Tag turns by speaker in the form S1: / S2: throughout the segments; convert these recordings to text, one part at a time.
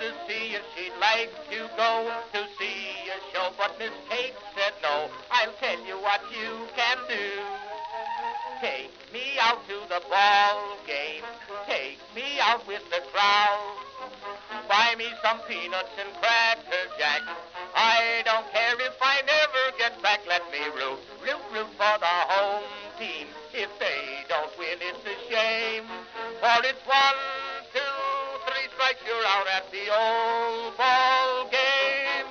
S1: to see if she'd like to go to see a show, but Miss Kate said no. I'll tell you what you can do. Take me out to the ball game. Take me out with the crowd. Buy me some peanuts and cracker jack. I don't care if I never get back. Let me root for the home team. If they don't win, it's a shame. For it's 1, 2, 3 strikes, you're out at the old ball game.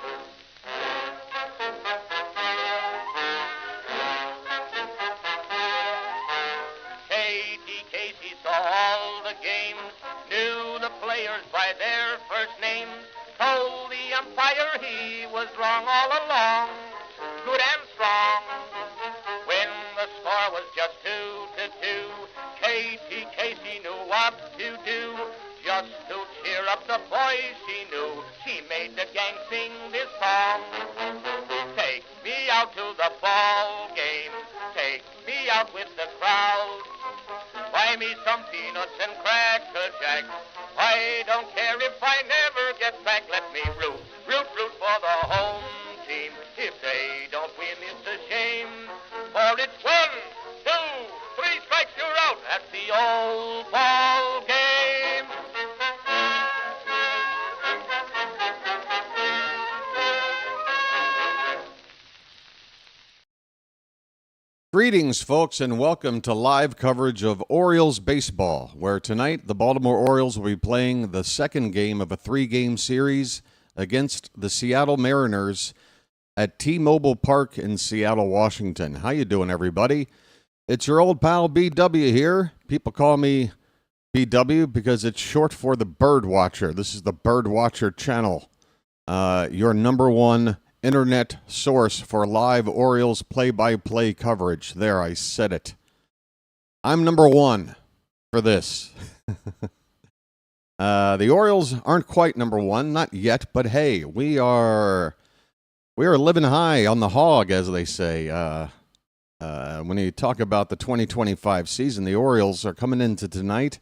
S1: Katie Casey saw all the games, knew the players by their first names, told the umpire he was wrong all along, good and strong. When the score was just 2-2, Katie Casey knew what to do. Just to cheer up the boys she knew, she made the gang sing this song. Take me out to the ball game, take me out with the crowd. Buy me some peanuts and cracker jack. I don't care if I never get back. Let me root for the home team. If they don't win, it's a shame. For it's 1, 2, 3 strikes, you're out at the old ball game.
S2: Greetings, folks, and welcome to live coverage of Orioles baseball, where tonight the Baltimore Orioles will be playing the second game of a 3-game series against the Seattle Mariners at T-Mobile Park in Seattle, Washington. How you doing, everybody? It's your old pal BW here. People call me BW because it's short for the BirdWatcher. This is the BirdWatcher Channel, your number one internet source for live Orioles play-by-play coverage. There, I said it. I'm number one for this. The Orioles aren't quite number one, not yet, but hey, we are living high on the hog, as they say. When you talk about the 2025 season, the Orioles are coming into tonight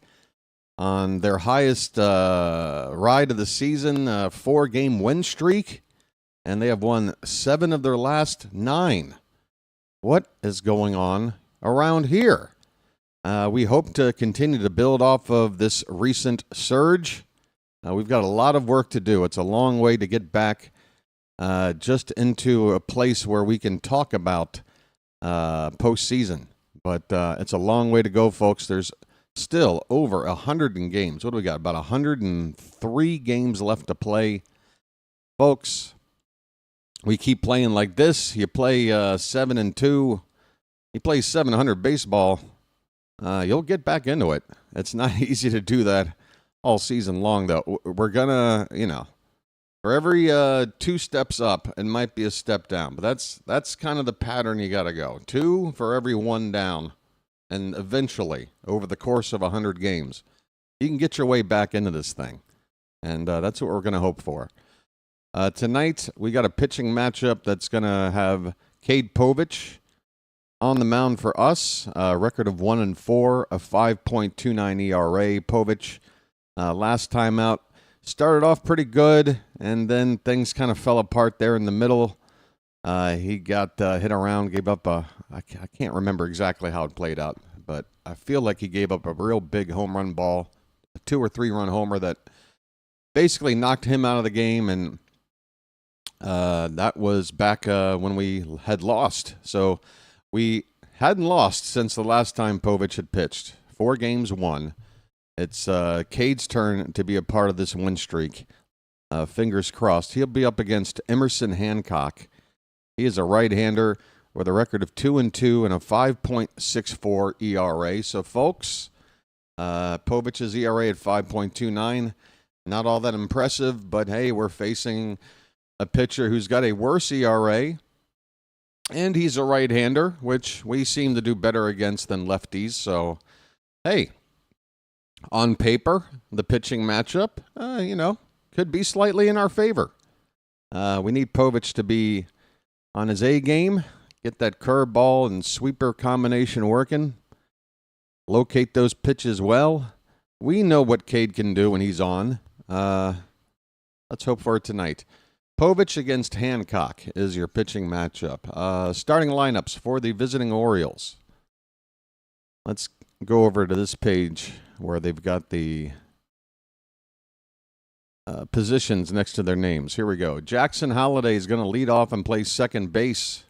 S2: on their highest ride of the season, 4-game win streak. And they have won 7 of their last 9. What is going on around here? We hope to continue to build off of this recent surge. We've got a lot of work to do. It's a long way to get back just into a place where we can talk about postseason. But it's a long way to go, folks. There's still over 100 games. What do we got? About 103 games left to play. Folks, we keep playing like this. You play 7-2. You play 700 baseball. You'll get back into it. It's not easy to do that all season long, though. We're gonna, for every 2 steps up, it might be a step down. But that's kind of the pattern you got to go. 2 for every 1 down, and eventually, over the course of 100 games, you can get your way back into this thing, and that's what we're gonna hope for. Tonight, we got a pitching matchup that's going to have Cade Povich on the mound for us. Record of 1-4, a 5.29 ERA. Povich, last time out, started off pretty good, and then things kind of fell apart there in the middle. He got hit around, gave up I can't remember exactly how it played out, but I feel like he gave up a real big home run ball, a 2 or 3 run homer that basically knocked him out of the game, and that was back when we had lost. So we hadn't lost since the last time Povich had pitched. 4 games won. It's Cade's turn to be a part of this win streak. Fingers crossed. He'll be up against Emerson Hancock. He is a right-hander with a record of 2-2 and a 5.64 ERA. So, folks, Povich's ERA at 5.29. Not all that impressive, but hey, we're facing a pitcher who's got a worse ERA, and he's a right-hander, which we seem to do better against than lefties. So, hey, on paper, the pitching matchup, could be slightly in our favor. We need Povich to be on his A game, get that curveball and sweeper combination working, locate those pitches well. We know what Cade can do when he's on. Let's hope for it tonight. Povich against Hancock is your pitching matchup. Starting lineups for the visiting Orioles. Let's go over to this page where they've got the positions next to their names. Here we go. Jackson Holliday is going to lead off and play second base.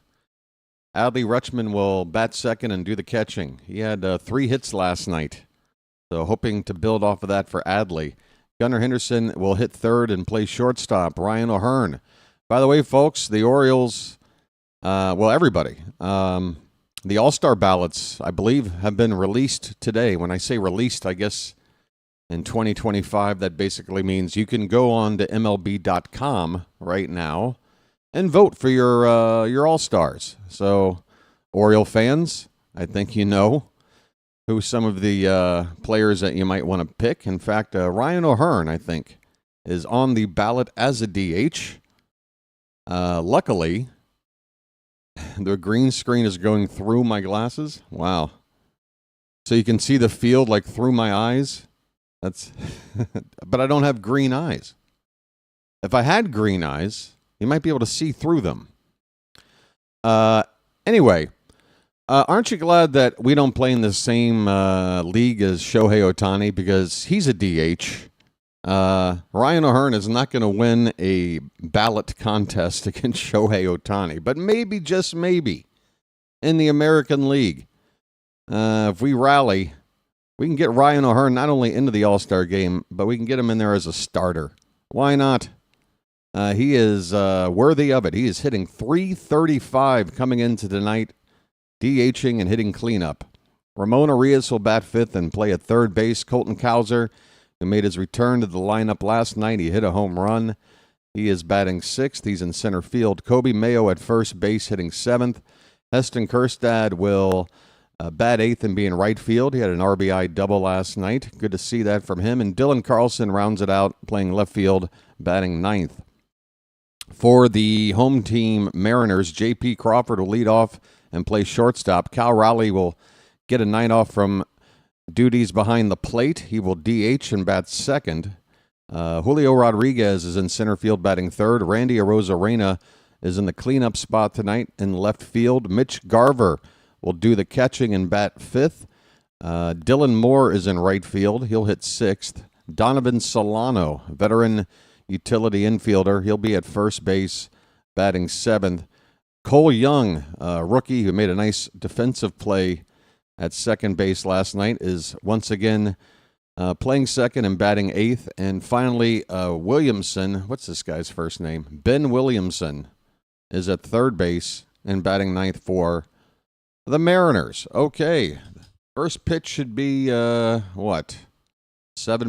S2: Adley Rutschman will bat second and do the catching. He had 3 hits last night, so hoping to build off of that for Adley. Gunnar Henderson will hit third and play shortstop. Ryan O'Hearn. By the way, folks, the Orioles, everybody, the All-Star ballots, I believe, have been released today. When I say released, I guess in 2025, that basically means you can go on to MLB.com right now and vote for your All-Stars. So, Oriole fans, I think you know who some of the players that you might want to pick. In fact, Ryan O'Hearn, I think, is on the ballot as a DH. Luckily, the green screen is going through my glasses. Wow. So you can see the field like through my eyes. That's but I don't have green eyes. If I had green eyes, you might be able to see through them. Anyway, aren't you glad that we don't play in the same league as Shohei Ohtani, because he's a DH? Ryan O'Hearn is not going to win a ballot contest against Shohei Ohtani, but maybe, just maybe, in the American League, if we rally, we can get Ryan O'Hearn not only into the All-Star game, but we can get him in there as a starter. Why not? He is worthy of it. He is hitting .335 coming into tonight, DHing and hitting cleanup. Ramon Arias will bat fifth and play at third base. Colton Cowser, who made his return to the lineup last night, he hit a home run. He is batting sixth. He's in center field. Kobe Mayo at first base, hitting seventh. Heston Kjerstad will bat eighth and be in right field. He had an RBI double last night. Good to see that from him. And Dylan Carlson rounds it out, playing left field, batting ninth. For the home team Mariners, J.P. Crawford will lead off and play shortstop. Cal Raleigh will get a night off from duties behind the plate. He will DH and bat second. Julio Rodriguez is in center field batting third. Randy Arozarena is in the cleanup spot tonight in left field. Mitch Garver will do the catching and bat fifth. Dylan Moore is in right field. He'll hit sixth. Donovan Solano, veteran utility infielder, he'll be at first base batting seventh. Cole Young, rookie who made a nice defensive play at second base last night, is once again playing second and batting eighth. And finally, Williamson, what's this guy's first name? Ben Williamson is at third base and batting ninth for the Mariners. Okay, first pitch should be, 7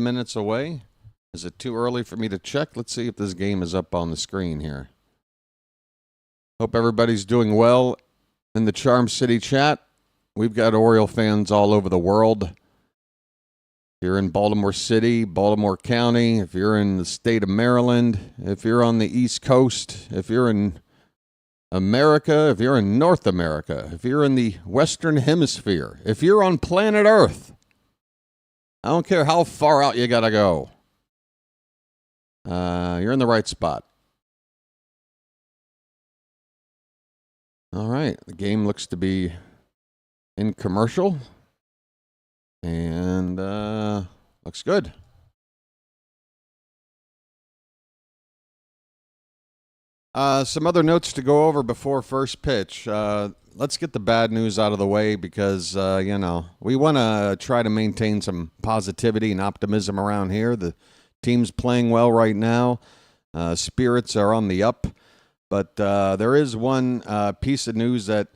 S2: minutes away? Is it too early for me to check? Let's see if this game is up on the screen here. Hope everybody's doing well in the Charm City chat. We've got Oriole fans all over the world. If you're in Baltimore City, Baltimore County, if you're in the state of Maryland, if you're on the East Coast, if you're in America, if you're in North America, if you're in the Western Hemisphere, if you're on planet Earth, I don't care how far out you got to go. You're in the right spot. All right, the game looks to be in commercial, and looks good. Some other notes to go over before first pitch. Let's get the bad news out of the way because, we want to try to maintain some positivity and optimism around here. The team's playing well right now. Spirits are on the up. But there is one piece of news that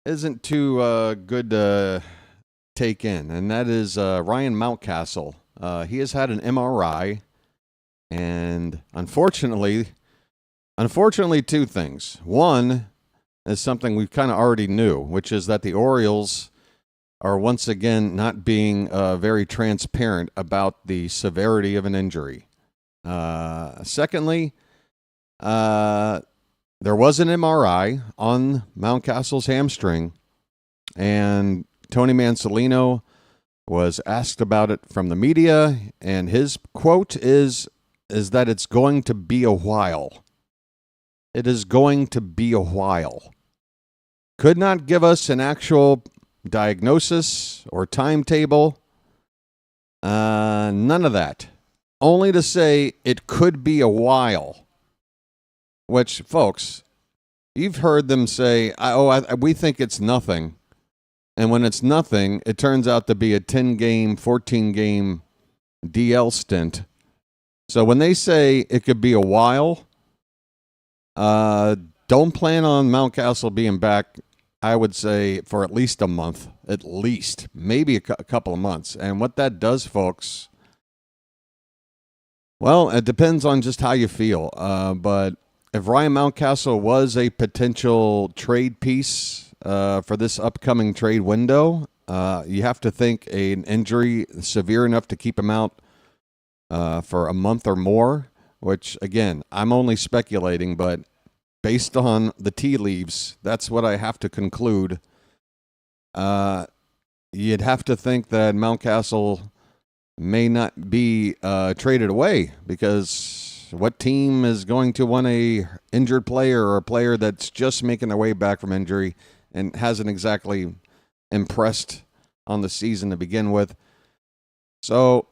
S2: isn't too good to take in, and that is Ryan Mountcastle. He has had an MRI, and unfortunately, two things. One is something we kind of already knew, which is that the Orioles are once again not being very transparent about the severity of an injury. Secondly, there was an MRI on Mountcastle's hamstring, and Tony Mansolino was asked about it from the media, and his quote is, is that it's going to be a while. It is going to be a while. Could not give us an actual diagnosis or timetable. None of that. Only to say it could be a while. Which, folks, you've heard them say, we think it's nothing. And when it's nothing, it turns out to be a 10-game, 14-game DL stint. So when they say it could be a while, don't plan on Mountcastle being back, I would say, for at least a month. At least. Maybe a couple of months. And what that does, folks, well, it depends on just how you feel. But if Ryan Mountcastle was a potential trade piece for this upcoming trade window, you have to think an injury severe enough to keep him out for a month or more, which, again, I'm only speculating, but based on the tea leaves, that's what I have to conclude. You'd have to think that Mountcastle may not be traded away, because what team is going to want a injured player or a player that's just making their way back from injury and hasn't exactly impressed on the season to begin with? So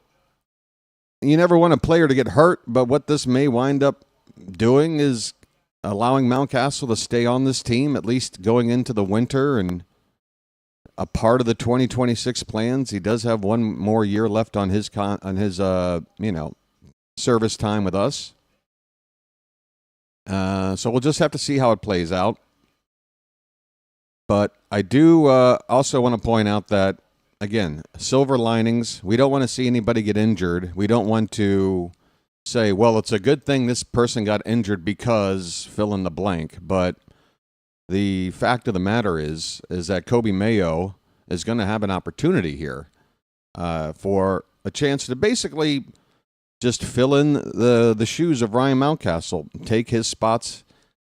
S2: you never want a player to get hurt, but what this may wind up doing is allowing Mountcastle to stay on this team, at least going into the winter and a part of the 2026 plans. He does have one more year left on his service time with us. So we'll just have to see how it plays out. But I do also want to point out that, again, silver linings. We don't want to see anybody get injured. We don't want to say, well, it's a good thing this person got injured because fill in the blank. But the fact of the matter is that Kobe Mayo is going to have an opportunity here for a chance to basically just fill in the shoes of Ryan Mountcastle, take his spots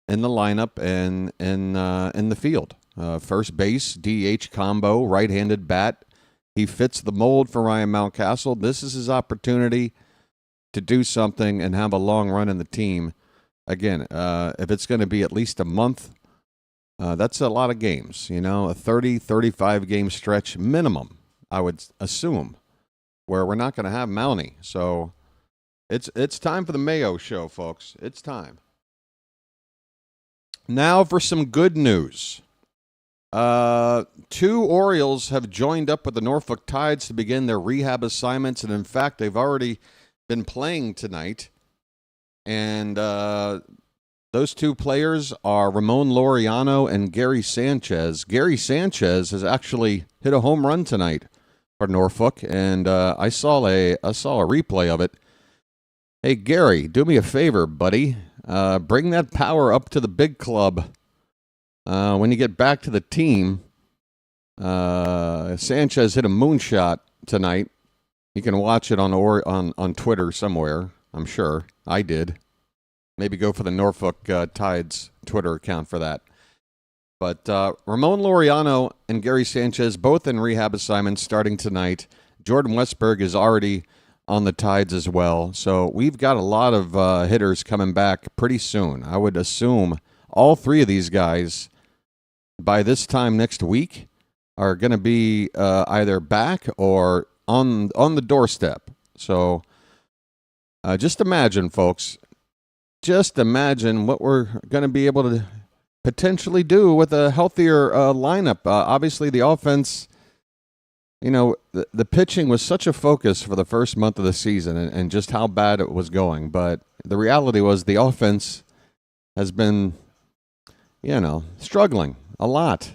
S2: in the lineup and in the field. First base, DH combo, right-handed bat. He fits the mold for Ryan Mountcastle. This is his opportunity to do something and have a long run in the team. Again, if it's going to be at least a month, that's a lot of games, a 30, 35-game stretch minimum, I would assume, where we're not going to have Mountie. So it's time for the Mayo show, folks. It's time. Now for some good news. 2 Orioles have joined up with the Norfolk Tides to begin their rehab assignments, and in fact, they've already been playing tonight. And those 2 players are Ramon Laureano and Gary Sanchez. Gary Sanchez has actually hit a home run tonight for Norfolk, and I saw a replay of it. Hey, Gary, do me a favor, buddy. Bring that power up to the big club. When you get back to the team, Sanchez hit a moonshot tonight. You can watch it on Twitter somewhere, I'm sure. I did. Maybe go for the Norfolk Tides Twitter account for that. But Ramon Laureano and Gary Sanchez, both in rehab assignments starting tonight. Jordan Westberg is already on the Tides as well. So we've got a lot of hitters coming back pretty soon. I would assume all 3 of these guys by this time next week are going to be either back or on the doorstep. So just imagine, folks. Just imagine what we're going to be able to potentially do with a healthier lineup. Obviously, the offense, the pitching was such a focus for the first month of the season and just how bad it was going. But the reality was the offense has been, struggling a lot.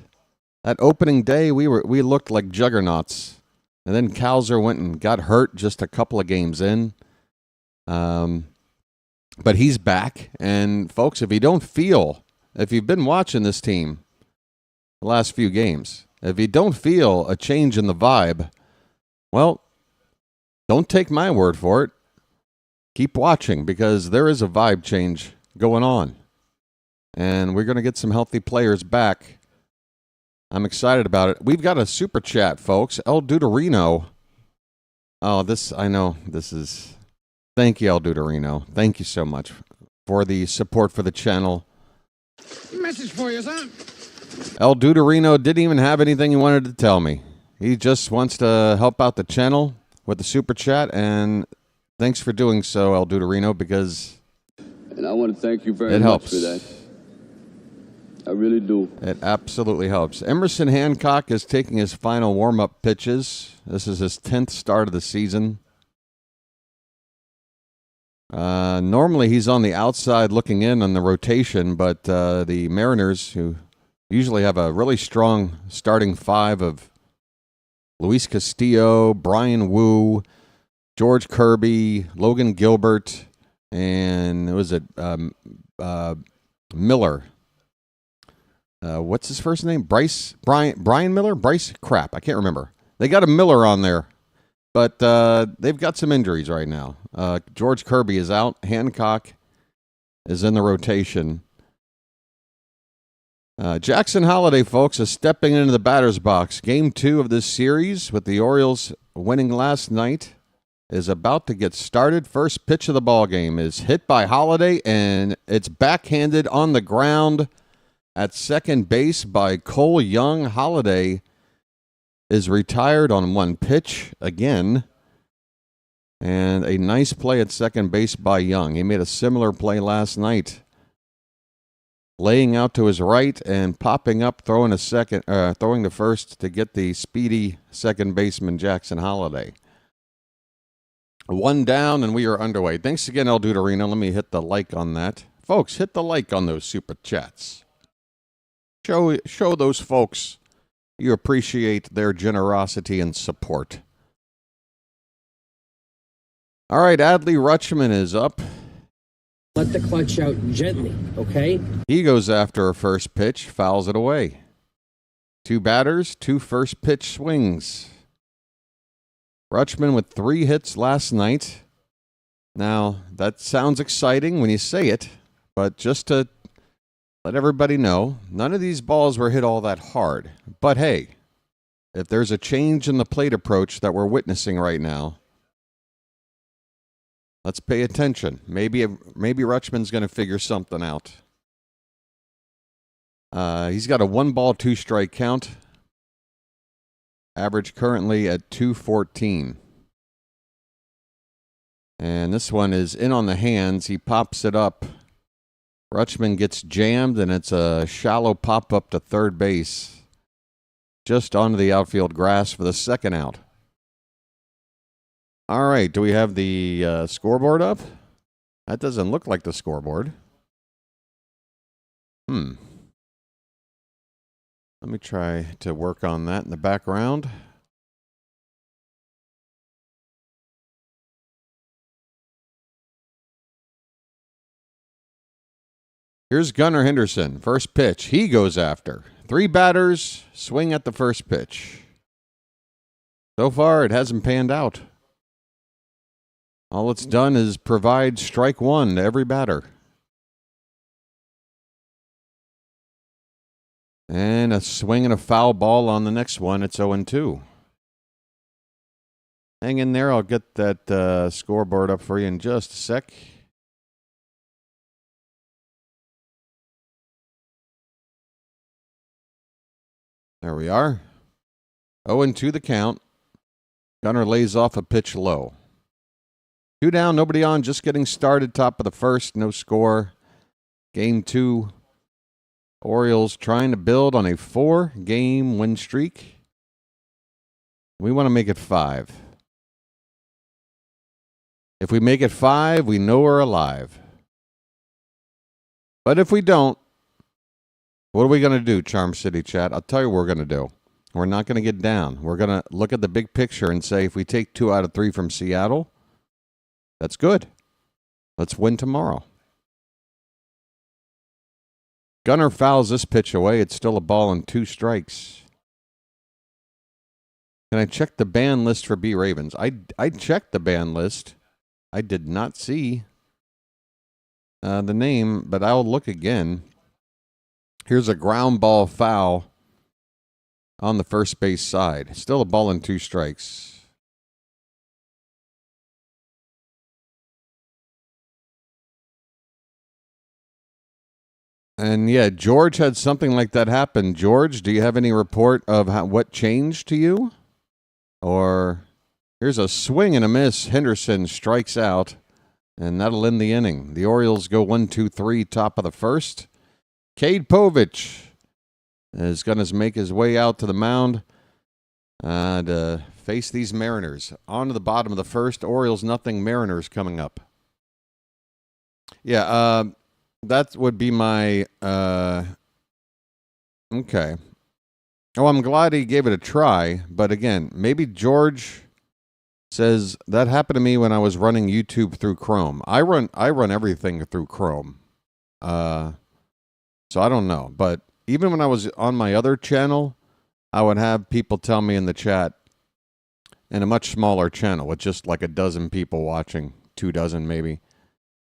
S2: That opening day, we looked like juggernauts. And then Kalser went and got hurt just a couple of games in. But he's back. And, folks, if you've been watching this team the last few games, if you don't feel a change in the vibe, well, don't take my word for it. Keep watching, because there is a vibe change going on. And we're going to get some healthy players back. I'm excited about it. We've got a super chat, folks. El Duderino. Oh, I know this is Thank you, El Duderino. Thank you so much for the support for the channel.
S3: Message for you, son.
S2: El Duderino didn't even have anything he wanted to tell me. He just wants to help out the channel with the super chat, and thanks for doing so, El Duderino, because
S4: and I want to thank you very
S2: it
S4: much
S2: helps.
S4: for that. I really do.
S2: It absolutely helps. Emerson Hancock is taking his final warm-up pitches. This is his 10th start of the season. Normally he's on the outside looking in on the rotation, but the Mariners, who usually have a really strong starting five of Luis Castillo, Brian Wu, George Kirby, Logan Gilbert, and Miller. What's his first name? Brian Miller? Bryce? Crap, I can't remember. They got a Miller on there, but they've got some injuries right now. George Kirby is out. Hancock is in the rotation. Jackson Holliday, folks, is stepping into the batter's box. Game 2 of this series, with the Orioles winning last night, is about to get started. First pitch of the ball game is hit by Holliday, and it's backhanded on the ground at second base by Cole Young. Holliday is retired on one pitch again. And a nice play at second base by Young. He made a similar play last night, laying out to his right and popping up, throwing the first to get the speedy second baseman Jackson Holliday. One down, and we are underway. Thanks again, El Duderino. Let me hit the like on that. Folks, hit the like on those super chats. Show those folks you appreciate their generosity and support. All right, Adley Rutschman is up.
S5: Let the clutch out gently, okay?
S2: He goes after a first pitch, fouls it away. 2 batters, 2 first pitch swings. Rutschman with 3 hits last night. Now, that sounds exciting when you say it, but just to let everybody know, none of these balls were hit all that hard. But hey, if there's a change in the plate approach that we're witnessing right now, let's pay attention. Maybe Rutschman's going to figure something out. He's got a 1-ball, 2-strike count. Average currently at 214. And this one is in on the hands. He pops it up. Rutschman gets jammed, and it's a shallow pop-up to third base. Just onto the outfield grass for the second out. All right, do we have the scoreboard up? That doesn't look like the scoreboard. Let me try to work on that in the background. Here's Gunnar Henderson. First pitch. He goes after. 3 batters, swing at the first pitch. So far, it hasn't panned out. All it's done is provide strike 1 to every batter. And a swing and a foul ball on the next one. It's 0-2. Hang in there. I'll get that scoreboard up for you in just a sec. There we are. 0-2 the count. Gunnar lays off a pitch low. 2 down, nobody on, just getting started. Top of the first, no score. Game 2. Orioles trying to build on a 4-game win streak. We want to make it 5. If we make it 5, we know we're alive. But if we don't, what are we going to do, Charm City Chat? I'll tell you what we're going to do. We're not going to get down. We're going to look at the big picture and say if we take 2 out of 3 from Seattle, that's good. Let's win tomorrow. Gunnar fouls this pitch away. It's still a ball and 2 strikes. Can I check the ban list for B Ravens? I checked the ban list. I did not see the name, but I'll look again. Here's a ground ball foul on the first base side. Still a ball and 2 strikes. And yeah, George had something like that happen. George, do you have any report of what changed to you? Or here's a swing and a miss. Henderson strikes out, and that'll end the inning. The Orioles go 1-2-3, top of the first. Cade Povich is going to make his way out to the mound to face these Mariners. On to the bottom of the first. Orioles nothing, Mariners coming up. Yeah, that would be my, okay. Oh, I'm glad he gave it a try, but again, maybe George says that happened to me when I was running YouTube through Chrome. I run everything through Chrome. So I don't know, but even when I was on my other channel, I would have people tell me in the chat, in a much smaller channel with just like a dozen people watching, 24 maybe,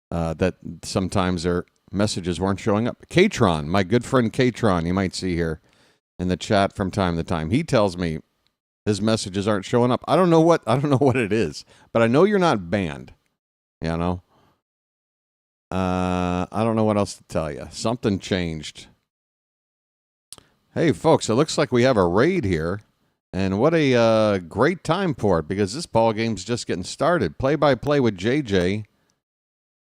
S2: that sometimes their messages weren't showing up. Katron, my good friend Katron, you might see here in the chat from time to time. He tells me his messages aren't showing up. I don't know what it is, but I know you're not banned. You know? I don't know what else to tell you. Something changed. Hey, folks, it looks like we have a raid here. And what a great time for it, because this ball game's just getting started. Play-by-play with JJ.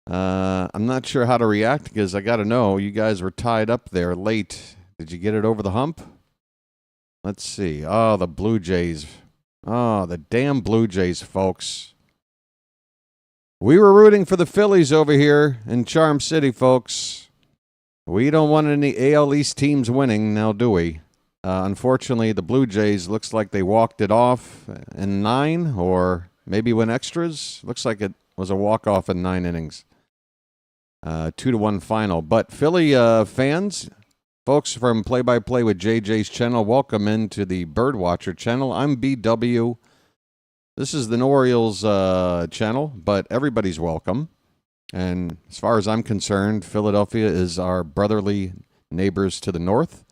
S2: I'm not sure how to react, because I got to know, you guys were tied up there late. Did you get it over the hump? Let's see. Oh, the Blue Jays. Oh, the damn Blue Jays, folks. We were rooting for the Phillies over here in Charm City, folks. We don't want any AL East teams winning, now do we? Unfortunately, the Blue Jays looks like they walked it off in 9, or maybe went extras. Looks like it was a walk-off in 9 innings. 2-1 final. But Philly fans, folks from Play-by-Play with JJ's channel, welcome into the BirdWatcher channel. I'm BW. This is the Orioles channel, but everybody's welcome. And as far as I'm concerned, Philadelphia is our brotherly neighbors to the north.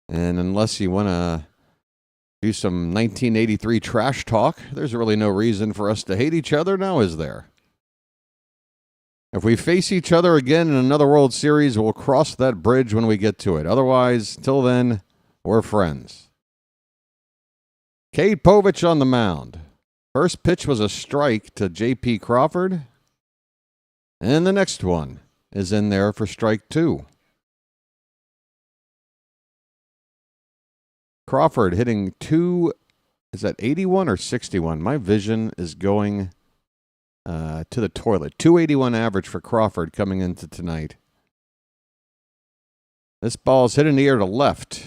S2: And unless you want to do some 1983 trash talk, there's really no reason for us to hate each other now, is there? If we face each other again in another World Series, we'll cross that bridge when we get to it. Otherwise, till then, we're friends. Cade Povich on the mound. First pitch was a strike to J.P. Crawford. And the next one is in there for strike 2. Crawford hitting is that 81 or 61? My vision is going to the toilet. 281 average for Crawford coming into tonight. This ball's hit in the air to left.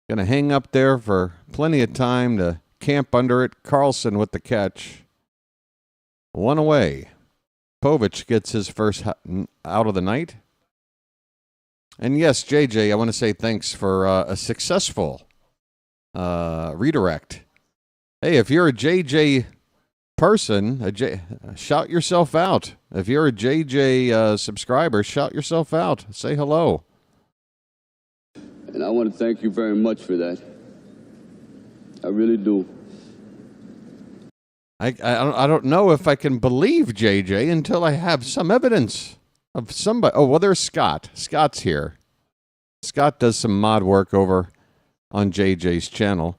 S2: Going to hang up there for plenty of time to camp under it. Carlson with the catch. 1 away. Povich gets his first out of the night. And yes, JJ, I want to say thanks for a successful redirect. Hey, if you're a JJ person, shout yourself out. If you're a JJ subscriber, shout yourself out. Say hello.
S4: And I want to thank you very much for that. I really do.
S2: I don't know if I can believe JJ until I have some evidence of somebody. Oh, well, there's Scott. Scott's here. Scott does some mod work over on JJ's channel.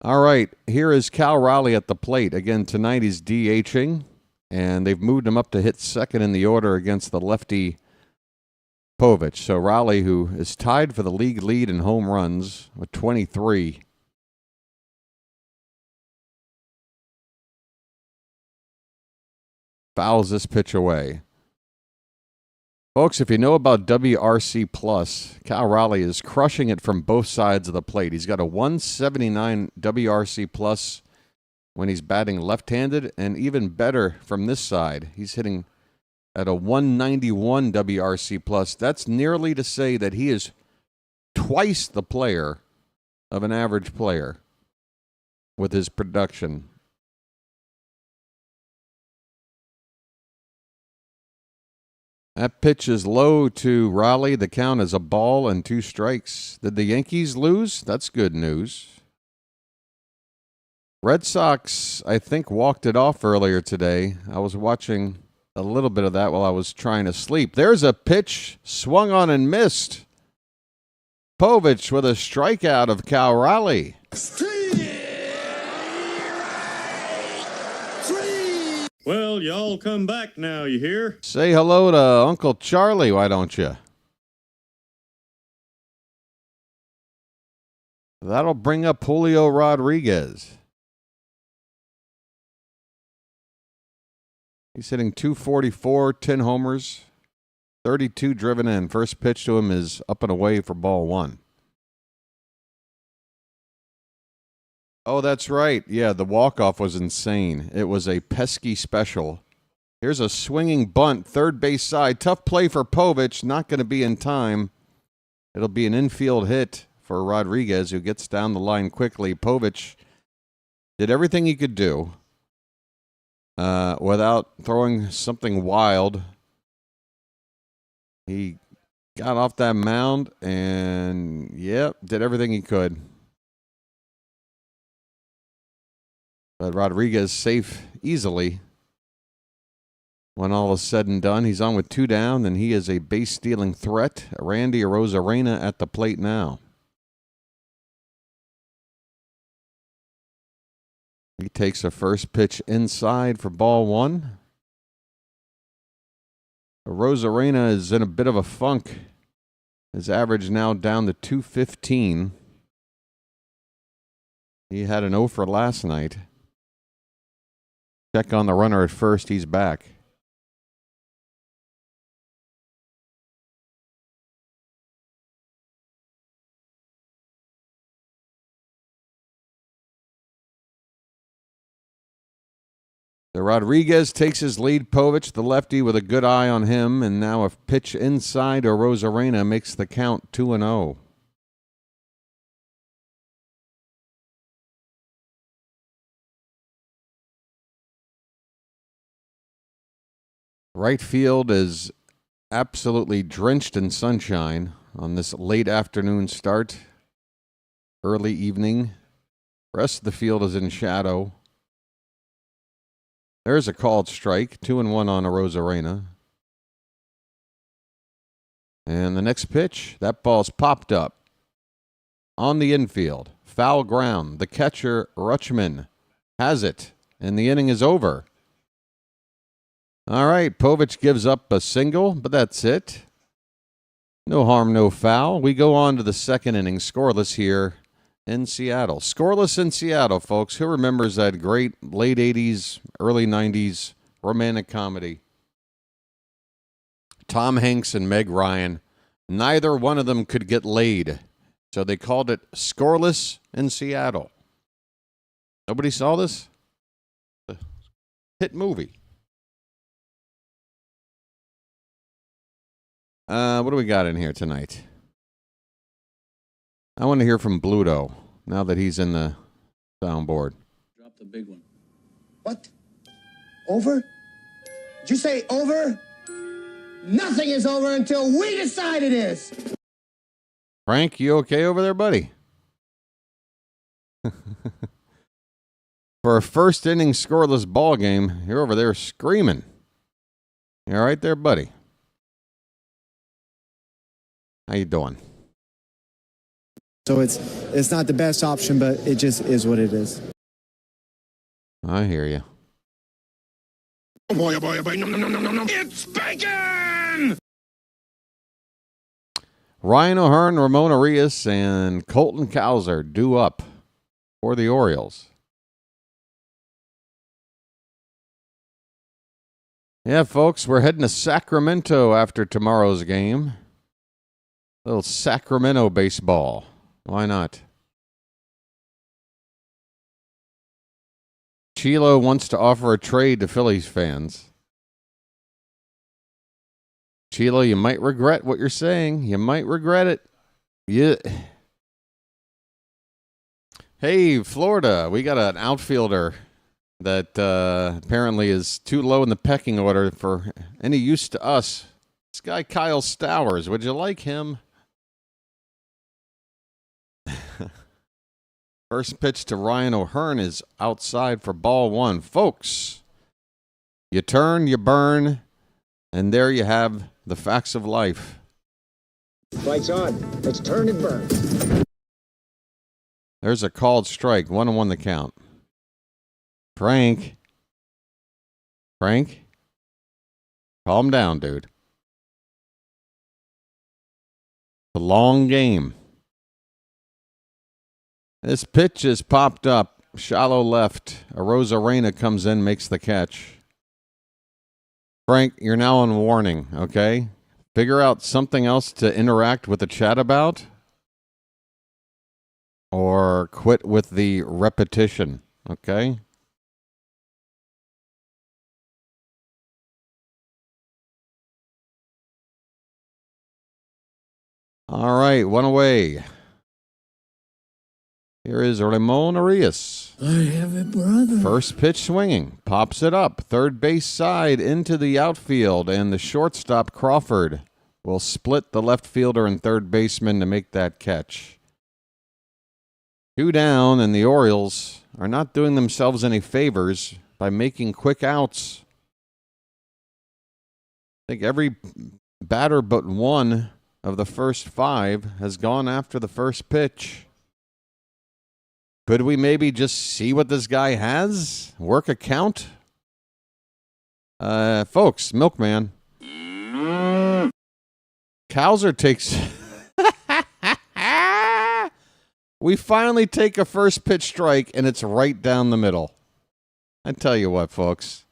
S2: All right, here is Cal Raleigh at the plate. Again, tonight he's DHing, and they've moved him up to hit second in the order against the lefty Povich. So Raleigh, who is tied for the league lead in home runs with 23. Fouls this pitch away. Folks, if you know about WRC Plus, Cal Raleigh is crushing it from both sides of the plate. He's got a 179 WRC Plus when he's batting left-handed, and even better from this side. He's hitting at a 191 WRC Plus. That's nearly to say that he is twice the player of an average player with his production. That pitch is low to Raleigh. The count is a ball and 2 strikes. Did the Yankees lose? That's good news. Red Sox, I think, walked it off earlier today. I was watching a little bit of that while I was trying to sleep. There's a pitch swung on and missed. Povich with a strikeout of Cal Raleigh.
S6: Well, y'all come back now, you hear?
S2: Say hello to Uncle Charlie, why don't you? That'll bring up Julio Rodriguez. He's hitting .244, 10 homers, 32 driven in. First pitch to him is up and away for ball one. Oh, that's right. Yeah, the walk-off was insane. It was a pesky special. Here's a swinging bunt, third base side. Tough play for Povich. Not going to be in time. It'll be an infield hit for Rodriguez, who gets down the line quickly. Povich did everything he could do without throwing something wild. He got off that mound and, yep, did everything he could. But Rodriguez safe easily. When all is said and done, he's on with 2 down, and he is a base-stealing threat. Randy Arozarena at the plate now. He takes a first pitch inside for ball one. Arozarena is in a bit of a funk. His average now down to .215. He had an 0 for last night. Check on the runner at first. He's back. So Rodriguez takes his lead. Povich, the lefty, with a good eye on him. And now a pitch inside to Arozarena makes the count 2-0. Right field is absolutely drenched in sunshine on this late afternoon start, early evening. Rest of the field is in shadow. There's a called strike, 2-1 on Arozarena. And the next pitch, that ball's popped up on the infield. Foul ground. The catcher, Rutschman, has it, and the inning is over. All right, Povich gives up a single, but that's it. No harm, no foul. We go on to the second inning, scoreless here in Seattle. Scoreless in Seattle, folks. Who remembers that great late 80s, early 90s romantic comedy? Tom Hanks and Meg Ryan. Neither one of them could get laid, so they called it Scoreless in Seattle. Nobody saw this? A hit movie. What do we got in here tonight? I want to hear from Bluto now that he's in the soundboard.
S7: Drop the big one.
S3: What? Over? Did you say over? Nothing is over until we decide it is.
S2: Frank, you okay over there, buddy? For a first inning scoreless ball game, you're over there screaming. You all right there, buddy? How you doing?
S8: So it's not the best option, but it just is what it is.
S2: I hear you.
S3: Oh boy, oh boy, oh boy. No, no, no, no, no, no. It's bacon!
S2: Ryan O'Hearn, Ramon Arias, and Colton Cowser due up for the Orioles. Yeah, folks, we're heading to Sacramento after tomorrow's game. A little Sacramento baseball. Why not? Chilo wants to offer a trade to Phillies fans. Chilo, you might regret what you're saying. You might regret it. Yeah. Hey, Florida, we got an outfielder that apparently is too low in the pecking order for any use to us. This guy, Kyle Stowers, would you like him? First pitch to Ryan O'Hearn is outside for ball one. Folks, You turn, you burn, and there you have the facts of life.
S3: Lights on. Let's turn and burn.
S2: There's a called strike. 1-1 the count. Frank? Calm down, dude. It's a long game. This pitch is popped up. Shallow left. Arozarena comes in, makes the catch. Frank, you're now on warning, okay? Figure out something else to interact with the chat about. Or quit with the repetition, okay? All right, one away. Here is Ramon Arias.
S3: I have a brother.
S2: First pitch swinging. Pops it up. Third base side into the outfield. And the shortstop, Crawford, will split the left fielder and third baseman to make that catch. 2 down, and the Orioles are not doing themselves any favors by making quick outs. I think every batter but one of the first 5 has gone after the first pitch. Could we maybe just see what this guy has? Work a count? Folks, Milkman. Cowser takes... We finally take a first pitch strike, and it's right down the middle. I tell you what, folks.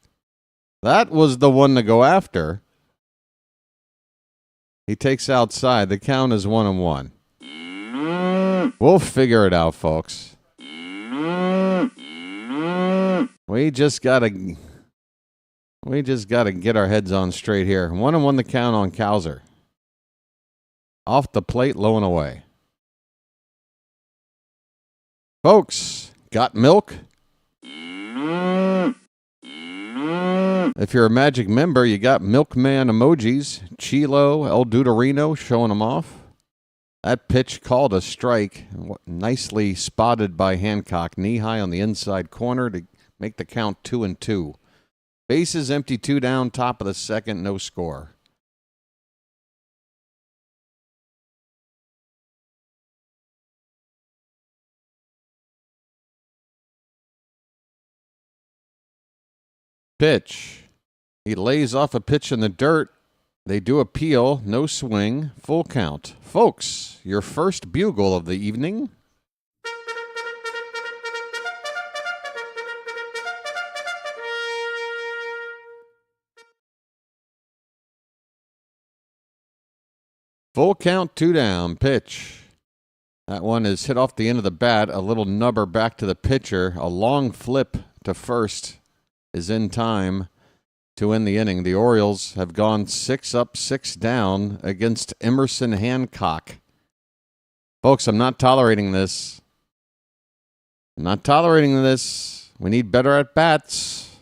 S2: That was the one to go after. He takes outside. The count is 1-1. We'll figure it out, folks. We just gotta get our heads on straight here. 1-1 the count on Cowser. Off the plate, low and away. Folks, got milk? If you're a Magic member, you got Milkman emojis. Chilo, El Duderino showing them off. That pitch called a strike. Nicely spotted by Hancock. Knee high on the inside corner to make the count 2-2. Bases empty, 2 down, top of the second, no score. Pitch. He lays off a pitch in the dirt. They do appeal. No swing. Full count. Folks, your first bugle of the evening. Full count, 2 down. Pitch. That one is hit off the end of the bat. A little nubber back to the pitcher. A long flip to first is in time to end the inning. The Orioles have gone 6 up, 6 down against Emerson Hancock. Folks, I'm not tolerating this. I'm not tolerating this. We need better at bats.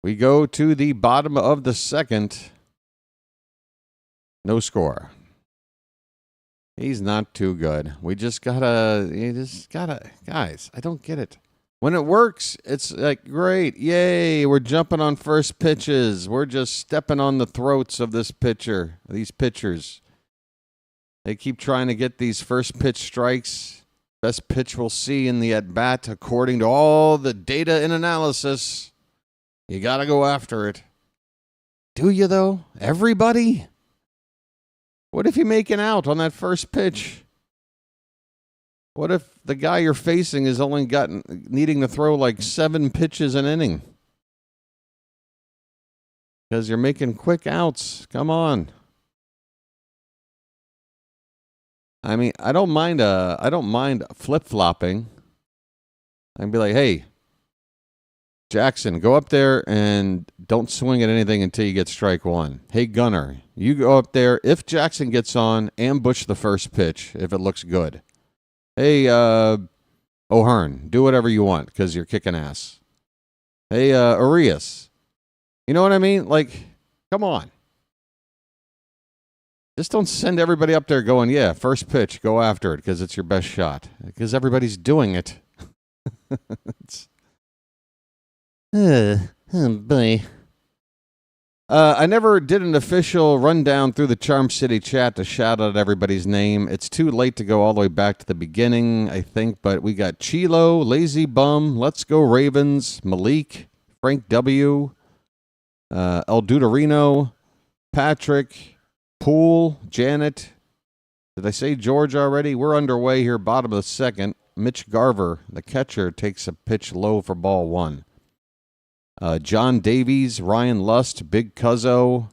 S2: We go to the bottom of the second. No score. He's not too good. You just gotta, guys, I don't get it. When it works, it's like, great, yay, we're jumping on first pitches. We're just stepping on the throats of these pitchers. They keep trying to get these first pitch strikes. Best pitch we'll see in the at-bat, according to all the data and analysis. You got to go after it. Do you, though? Everybody? What if you make an out on that first pitch? What if the guy you're facing is only needing to throw like 7 pitches an inning? Because you're making quick outs. Come on. I mean, I don't mind flip-flopping. I can be like, hey, Jackson, go up there and don't swing at anything until you get strike 1. Hey, Gunner, you go up there. If Jackson gets on, ambush the first pitch if it looks good. Hey, O'Hearn, do whatever you want because you're kicking ass. Hey, Arias. You know what I mean? Like, come on. Just don't send everybody up there going, yeah, first pitch, go after it because it's your best shot. Because everybody's doing it. Oh, boy. I never did an official rundown through the Charm City chat to shout out everybody's name. It's too late to go all the way back to the beginning, I think, but we got Chilo, Lazy Bum, Let's Go Ravens, Malik, Frank W., El Duderino, Patrick, Poole, Janet. Did I say George already? We're underway here, bottom of the second. Mitch Garver, the catcher, takes a pitch low for ball one. John Davies, Ryan Lust, Big Cuzzo,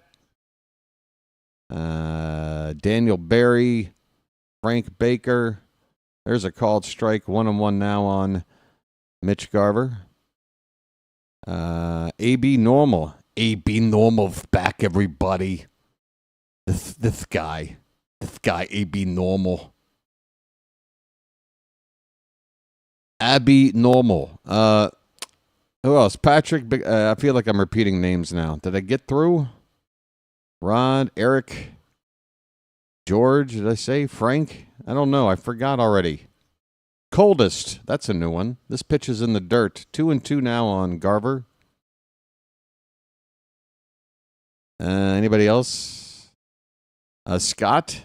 S2: Daniel Barry, Frank Baker. There's a called strike, 1-1 now on Mitch Garver. AB Normal. AB Normal's back, everybody. This guy, AB Normal. Abby Normal. Who else? Patrick. I feel like I'm repeating names now. Did I get through? Rod, Eric, George. Did I say Frank? I don't know. I forgot already. Coldest. That's a new one. This pitch is in the dirt. 2-2 now on Garver. Anybody else? Scott.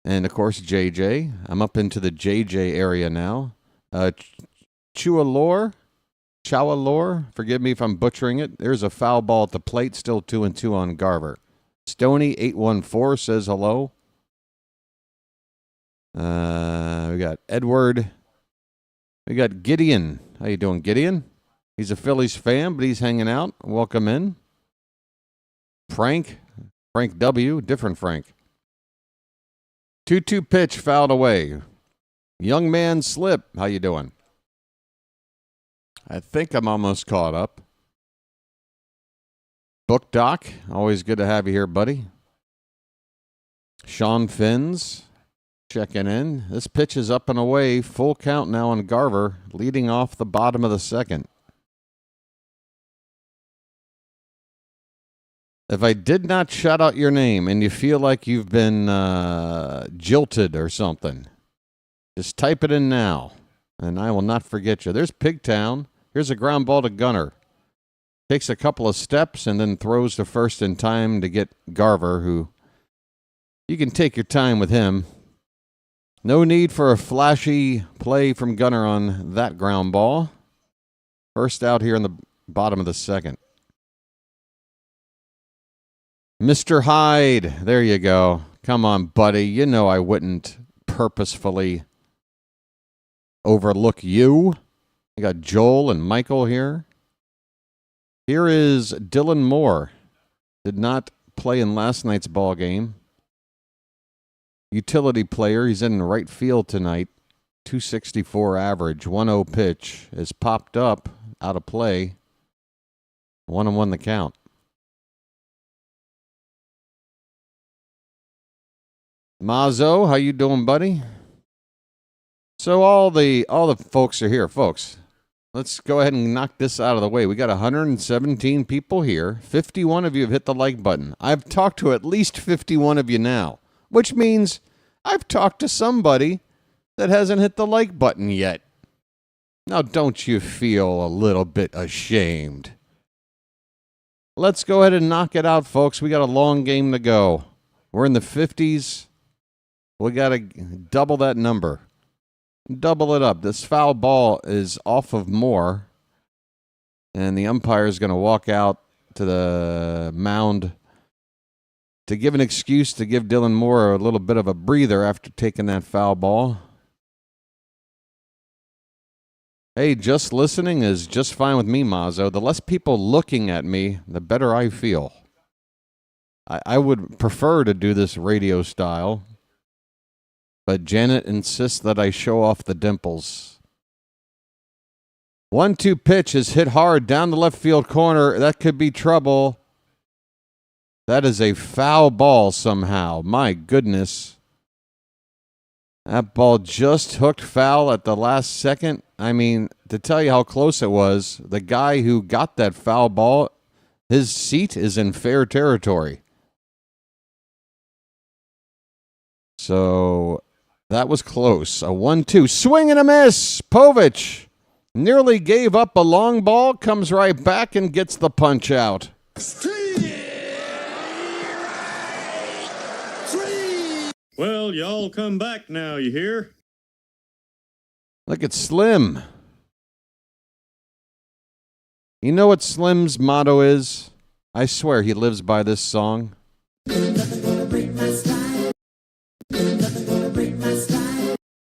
S2: And, of course, JJ. I'm up into the JJ area now. Chawalor, forgive me if I'm butchering it. There's a foul ball at the plate, still 2-2 on Garver. Stoney814 says hello. We got Edward. We got Gideon. How you doing, Gideon? He's a Phillies fan, but he's hanging out. Welcome in. Frank W., different Frank. 2-2 pitch fouled away. Young man slip. How you doing? I think I'm almost caught up. Book Doc, always good to have you here, buddy. Sean Finns checking in. This pitch is up and away. Full count now on Garver, leading off the bottom of the second. If I did not shout out your name and you feel like you've been jilted or something, just type it in now, and I will not forget you. There's Pigtown. Here's a ground ball to Gunner. Takes a couple of steps and then throws to first in time to get Garver, who you can take your time with him. No need for a flashy play from Gunner on that ground ball. First out here in the bottom of the second. Mr. Hyde, there you go. Come on, buddy. You know I wouldn't purposefully overlook you. I got Joel and Michael here. Here is Dylan Moore. Did not play in last night's ball game. Utility player. He's in right field tonight. 264 average. 1-0 pitch is popped up out of play. 1-1 the count. Mazzo, how you doing, buddy? So all the folks are here, folks. Let's go ahead and knock this out of the way. We got 117 people here. 51 of you have hit the like button. I've talked to at least 51 of you now, which means I've talked to somebody that hasn't hit the like button yet. Now, don't you feel a little bit ashamed? Let's go ahead and knock it out, folks. We got a long game to go. We're in the 50s. We got to double that number. Double it up. This foul ball is off of Moore, and the umpire is going to walk out to the mound to give an excuse to give Dylan Moore a little bit of a breather after taking that foul ball. Hey, just listening is just fine with me, Mazzo. The less people looking at me, the better I feel. I would prefer to do this radio style, but Janet insists that I show off the dimples. 1-2 pitch is hit hard down the left field corner. That could be trouble. That is a foul ball somehow. My goodness. That ball just hooked foul at the last second. I mean, to tell you how close it was, the guy who got that foul ball, his seat is in fair territory. So that was close. A 1-2. Swing and a miss. Povich Nearly gave up a long ball, comes right back and gets the punch out.
S6: Well, y'all come back now, you hear?
S2: Look at Slim. You know what Slim's motto is? I swear he lives by this song.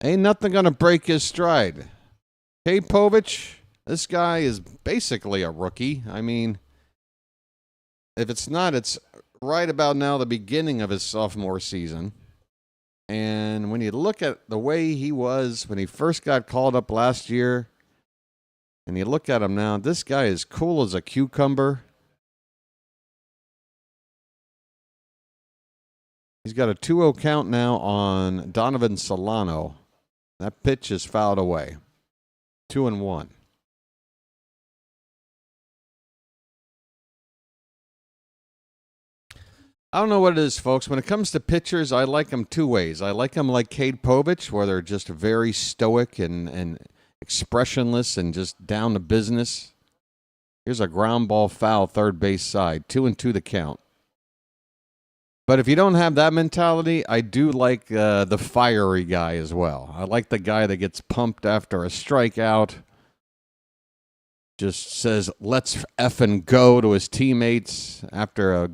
S2: Ain't nothing gonna break his stride. Hey, Povich, this guy is basically a rookie. I mean, if it's not, it's right about now the beginning of his sophomore season. And when you look at the way he was when he first got called up last year, and you look at him now, this guy is cool as a cucumber. He's got a 2-0 count now on Donovan Solano. That pitch is fouled away. 2-1. I don't know what it is, folks. When it comes to pitchers, I like them two ways. I like them like Cade Povich, where they're just very stoic and expressionless and just down to business. Here's a ground ball foul, third base side. 2-2 the count. But if you don't have that mentality, I do like the fiery guy as well. I like the guy that gets pumped after a strikeout. Just says, let's effing go to his teammates after a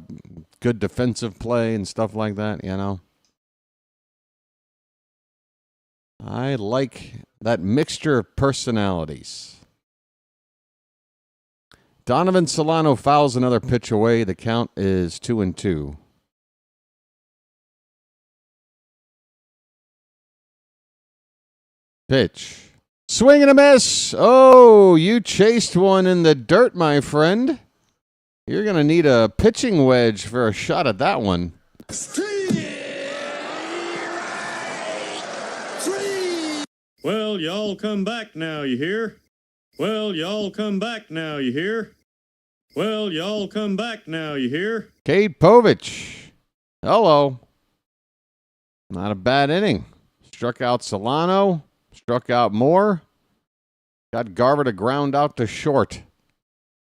S2: good defensive play and stuff like that, you know. I like that mixture of personalities. Donovan Solano fouls another pitch away. The count is 2-2. Pitch. Swing and a miss. Oh, you chased one in the dirt, my friend. You're going to need a pitching wedge for a shot at that one.
S6: Well, y'all come back now, you hear? Well, y'all come back now, you hear? Well, y'all come back now, you hear?
S2: Cade Povich. Hello. Not a bad inning. Struck out Solano. Struck out Moore. Got Garver to ground out to short.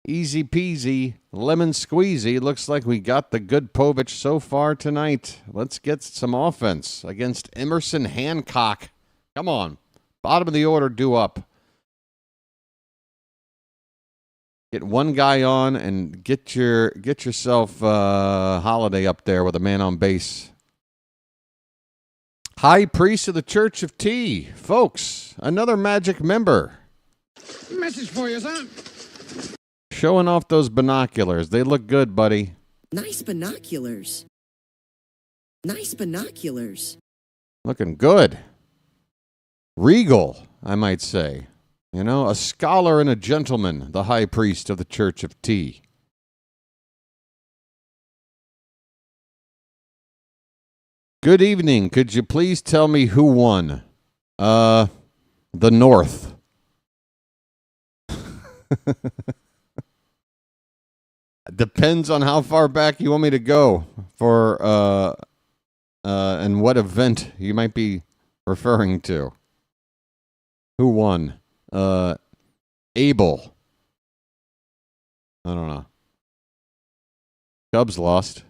S2: Easy peasy, lemon squeezy. Looks like we got the good Povich so far tonight. Let's get some offense against Emerson Hancock. Come on. Bottom of the order, due up. Get one guy on and get yourself Holiday up there with a man on base. High priest of the Church of Tea. Folks, another Magic member.
S3: Message for you, son.
S2: Showing off those binoculars. They look good, buddy.
S7: Nice binoculars. Nice binoculars.
S2: Looking good. Regal, I might say. You know, a scholar and a gentleman, the high priest of the Church of Tea. Good evening. Could you please tell me who won? The North. Depends on how far back you want me to go for and what event you might be referring to. Who won? Abel. I don't know. Cubs lost.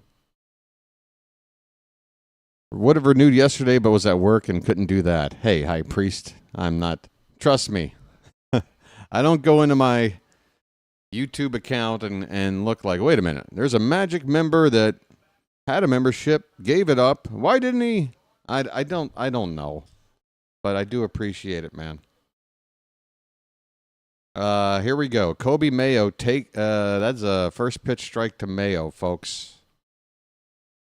S2: Would have renewed yesterday, but was at work and couldn't do that. Hey, high priest, I'm not. Trust me. I don't go into my YouTube account and look like, wait a minute, there's a Magic member that had a membership, gave it up. Why didn't he? I don't know. But I do appreciate it, man. Here we go. Kobe Mayo that's a first pitch strike to Mayo, folks.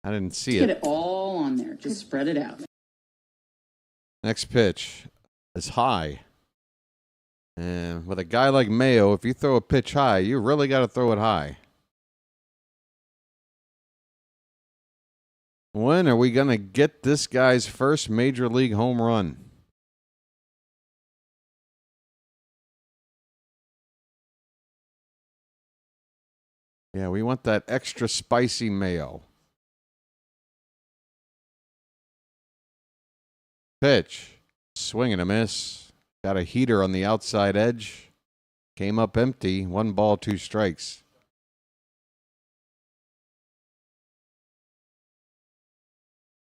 S2: I didn't see it.
S9: Get it all on there. Just spread it out.
S2: Next pitch is high. And with a guy like Mayo, if you throw a pitch high, you really got to throw it high. When are we going to get this guy's first major league home run? Yeah, we want that extra spicy Mayo. Pitch. Swing and a miss. Got a heater on the outside edge. Came up empty. 1 ball, 2 strikes.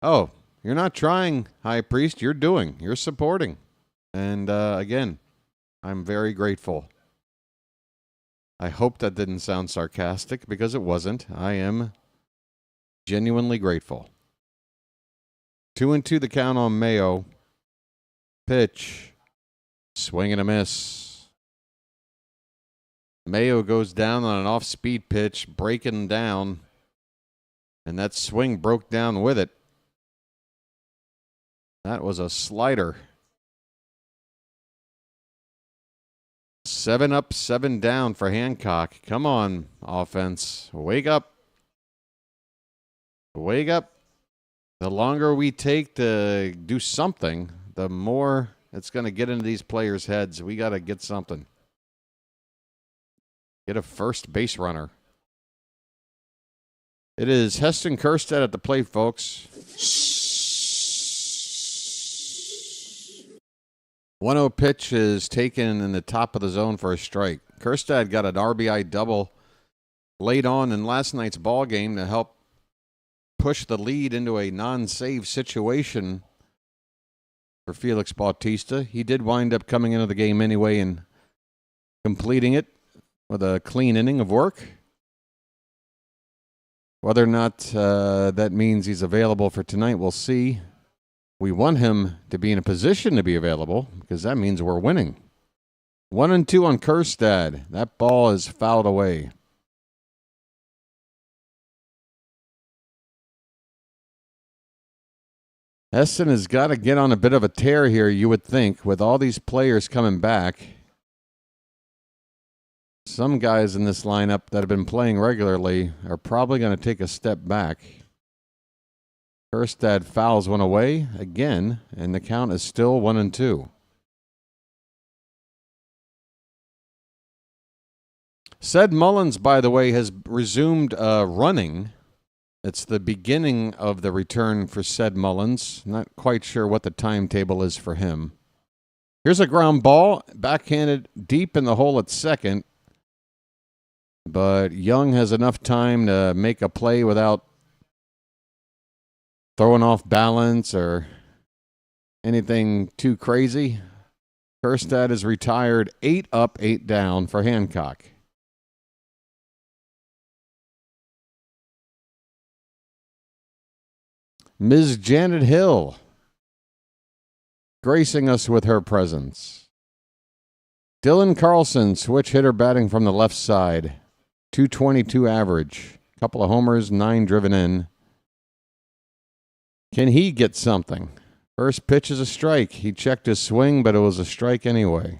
S2: Oh, you're not trying, High Priest. You're doing. You're supporting. And again, I'm very grateful. I hope that didn't sound sarcastic because it wasn't. I am genuinely grateful. 2-2 the count on Mayo. Pitch. Swing and a miss. Mayo goes down on an off-speed pitch, breaking down. And that swing broke down with it. That was a slider. 7 up, 7 down for Hancock. Come on, offense. Wake up. Wake up. The longer we take to do something, the more it's going to get into these players' heads. We got to get something. Get a first base runner. It is Heston Kjerstad at the plate, folks. 1-0 pitch is taken in the top of the zone for a strike. Kjerstad got an RBI double late on in last night's ball game to help push the lead into a non-save situation for Felix Bautista. He did wind up coming into the game anyway and completing it with a clean inning of work. Whether or not that means he's available for tonight, we'll see. We want him to be in a position to be available because that means we're winning. 1-2 on Kjerstad. That ball is fouled away. Heston has got to get on a bit of a tear here, you would think, with all these players coming back. Some guys in this lineup that have been playing regularly are probably going to take a step back. Kjerstad fouls one away again, and the count is still 1-2. Ced Mullins, by the way, has resumed running. It's the beginning of the return for Ced Mullins. Not quite sure what the timetable is for him. Here's a ground ball, backhanded deep in the hole at second. But Young has enough time to make a play without throwing off balance or anything too crazy. Kjerstad is retired. 8 up, 8 down for Hancock. Ms. Janet Hill gracing us with her presence. Dylan Carlson, switch hitter, batting from the left side. 222 average. Couple of homers, 9 driven in. Can he get something? First pitch is a strike. He checked his swing, but it was a strike anyway.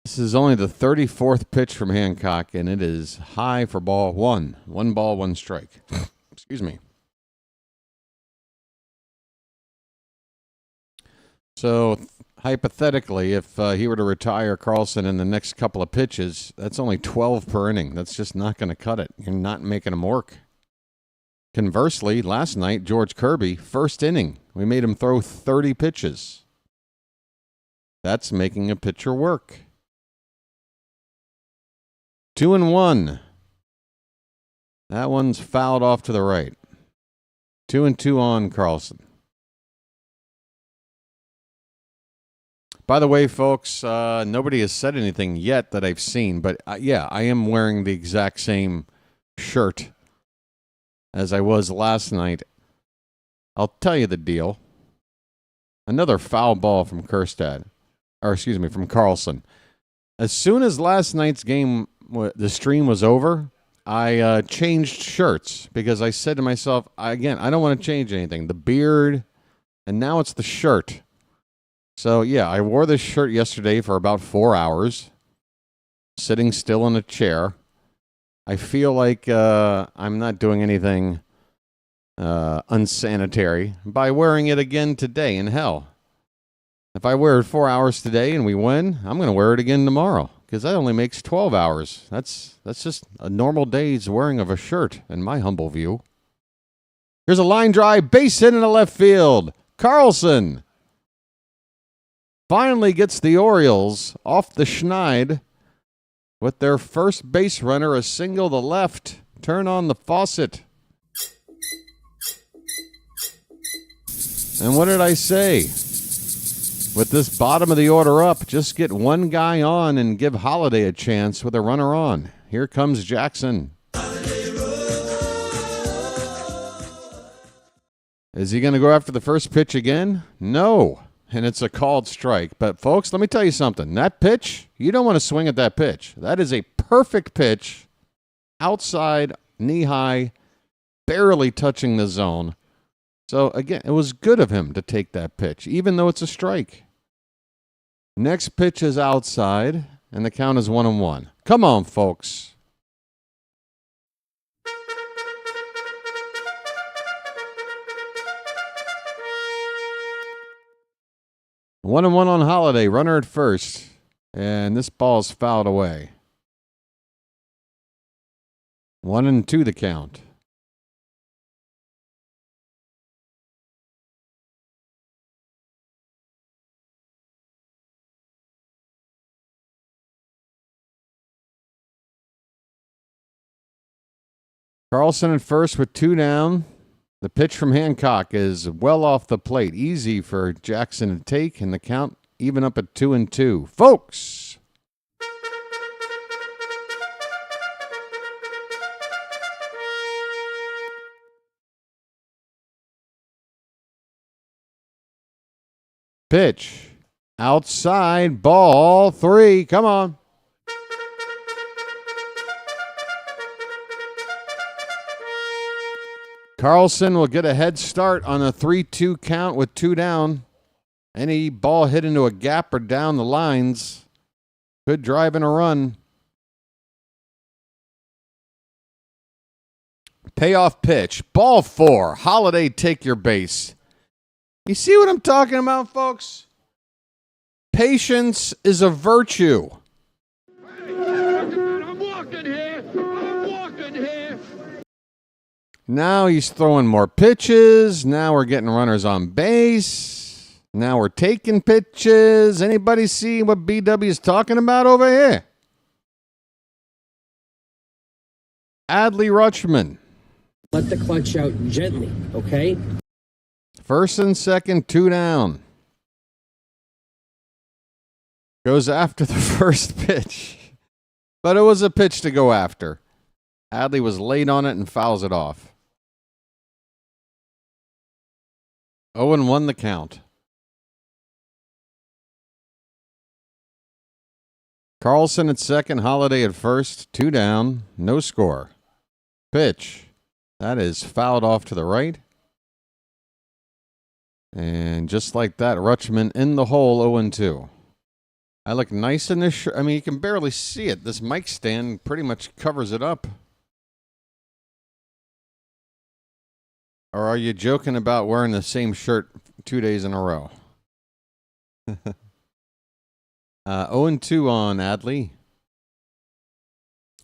S2: This is only the 34th pitch from Hancock, and it is high for ball 1. 1 ball, 1 strike. Excuse me. So, hypothetically, if he were to retire Carlson in the next couple of pitches, that's only 12 per inning. That's just not going to cut it. You're not making him work. Conversely, last night, George Kirby, first inning, we made him throw 30 pitches. That's making a pitcher work. 2-1. That one's fouled off to the right. 2-2 on Carlson. By the way, folks, nobody has said anything yet that I've seen, but yeah, I am wearing the exact same shirt as I was last night. I'll tell you the deal. Another foul ball from from Carlson. As soon as last night's game, the stream was over, I changed shirts because I said to myself, I don't want to change anything. The beard, and now it's the shirt. So, yeah, I wore this shirt yesterday for about 4 hours, sitting still in a chair. I feel like I'm not doing anything unsanitary by wearing it again today. And hell, if I wear it 4 hours today and we win, I'm going to wear it again tomorrow. because that only makes 12 hours. That's just a normal day's wearing of a shirt, in my humble view. Here's a line drive, base hit in the left field. Carlson finally gets the Orioles off the schneid with their first base runner, a single to left. Turn on the faucet. And what did I say? With this bottom of the order up, just get one guy on and give Holiday a chance with a runner on. Here comes Jackson. Is he going to go after the first pitch again? No. And it's a called strike. But, folks, let me tell you something. That pitch, you don't want to swing at that pitch. That is a perfect pitch, outside, knee-high, barely touching the zone. So, again, it was good of him to take that pitch, even though it's a strike. Next pitch is outside, and the count is 1-1. Come on, folks. One and one on Holiday, runner at first, and this ball's fouled away. 1-2 the count. Carlson at first with 2 down. The pitch from Hancock is well off the plate. Easy for Jackson to take, and the count even up at 2-2. Folks! Pitch. Outside, ball 3. Come on. Carlson will get a head start on a 3-2 count with 2 down. Any ball hit into a gap or down the lines could drive in a run. Payoff pitch. Ball 4. Holiday, take your base. You see what I'm talking about, folks? Patience is a virtue.
S10: I'm walking here.
S2: Now he's throwing more pitches. Now we're getting runners on base. Now we're taking pitches. Anybody see what BW is talking about over here? Adley Rutschman.
S5: Let the clutch out gently, okay?
S2: First and second, 2 down. Goes after the first pitch. But it was a pitch to go after. Adley was late on it and fouls it off. 0-1 the count. Carlson at second, Holiday at first, 2 down, no score. Pitch. That is fouled off to the right. And just like that, Rutschman in the hole, 0-2. I look nice in this shirt. I mean, you can barely see it. This mic stand pretty much covers it up. Or are you joking about wearing the same shirt 2 days in a row? 0-2 on Adley.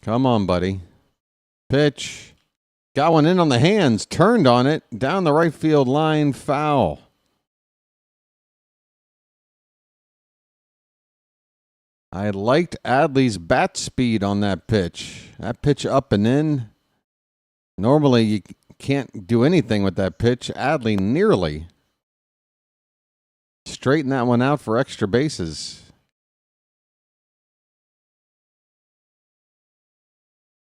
S2: Come on, buddy. Pitch. Got one in on the hands. Turned on it. Down the right field line. Foul. I liked Adley's bat speed on that pitch. That pitch up and in. Normally, you can't do anything with that pitch. Adley nearly straightened that one out for extra bases.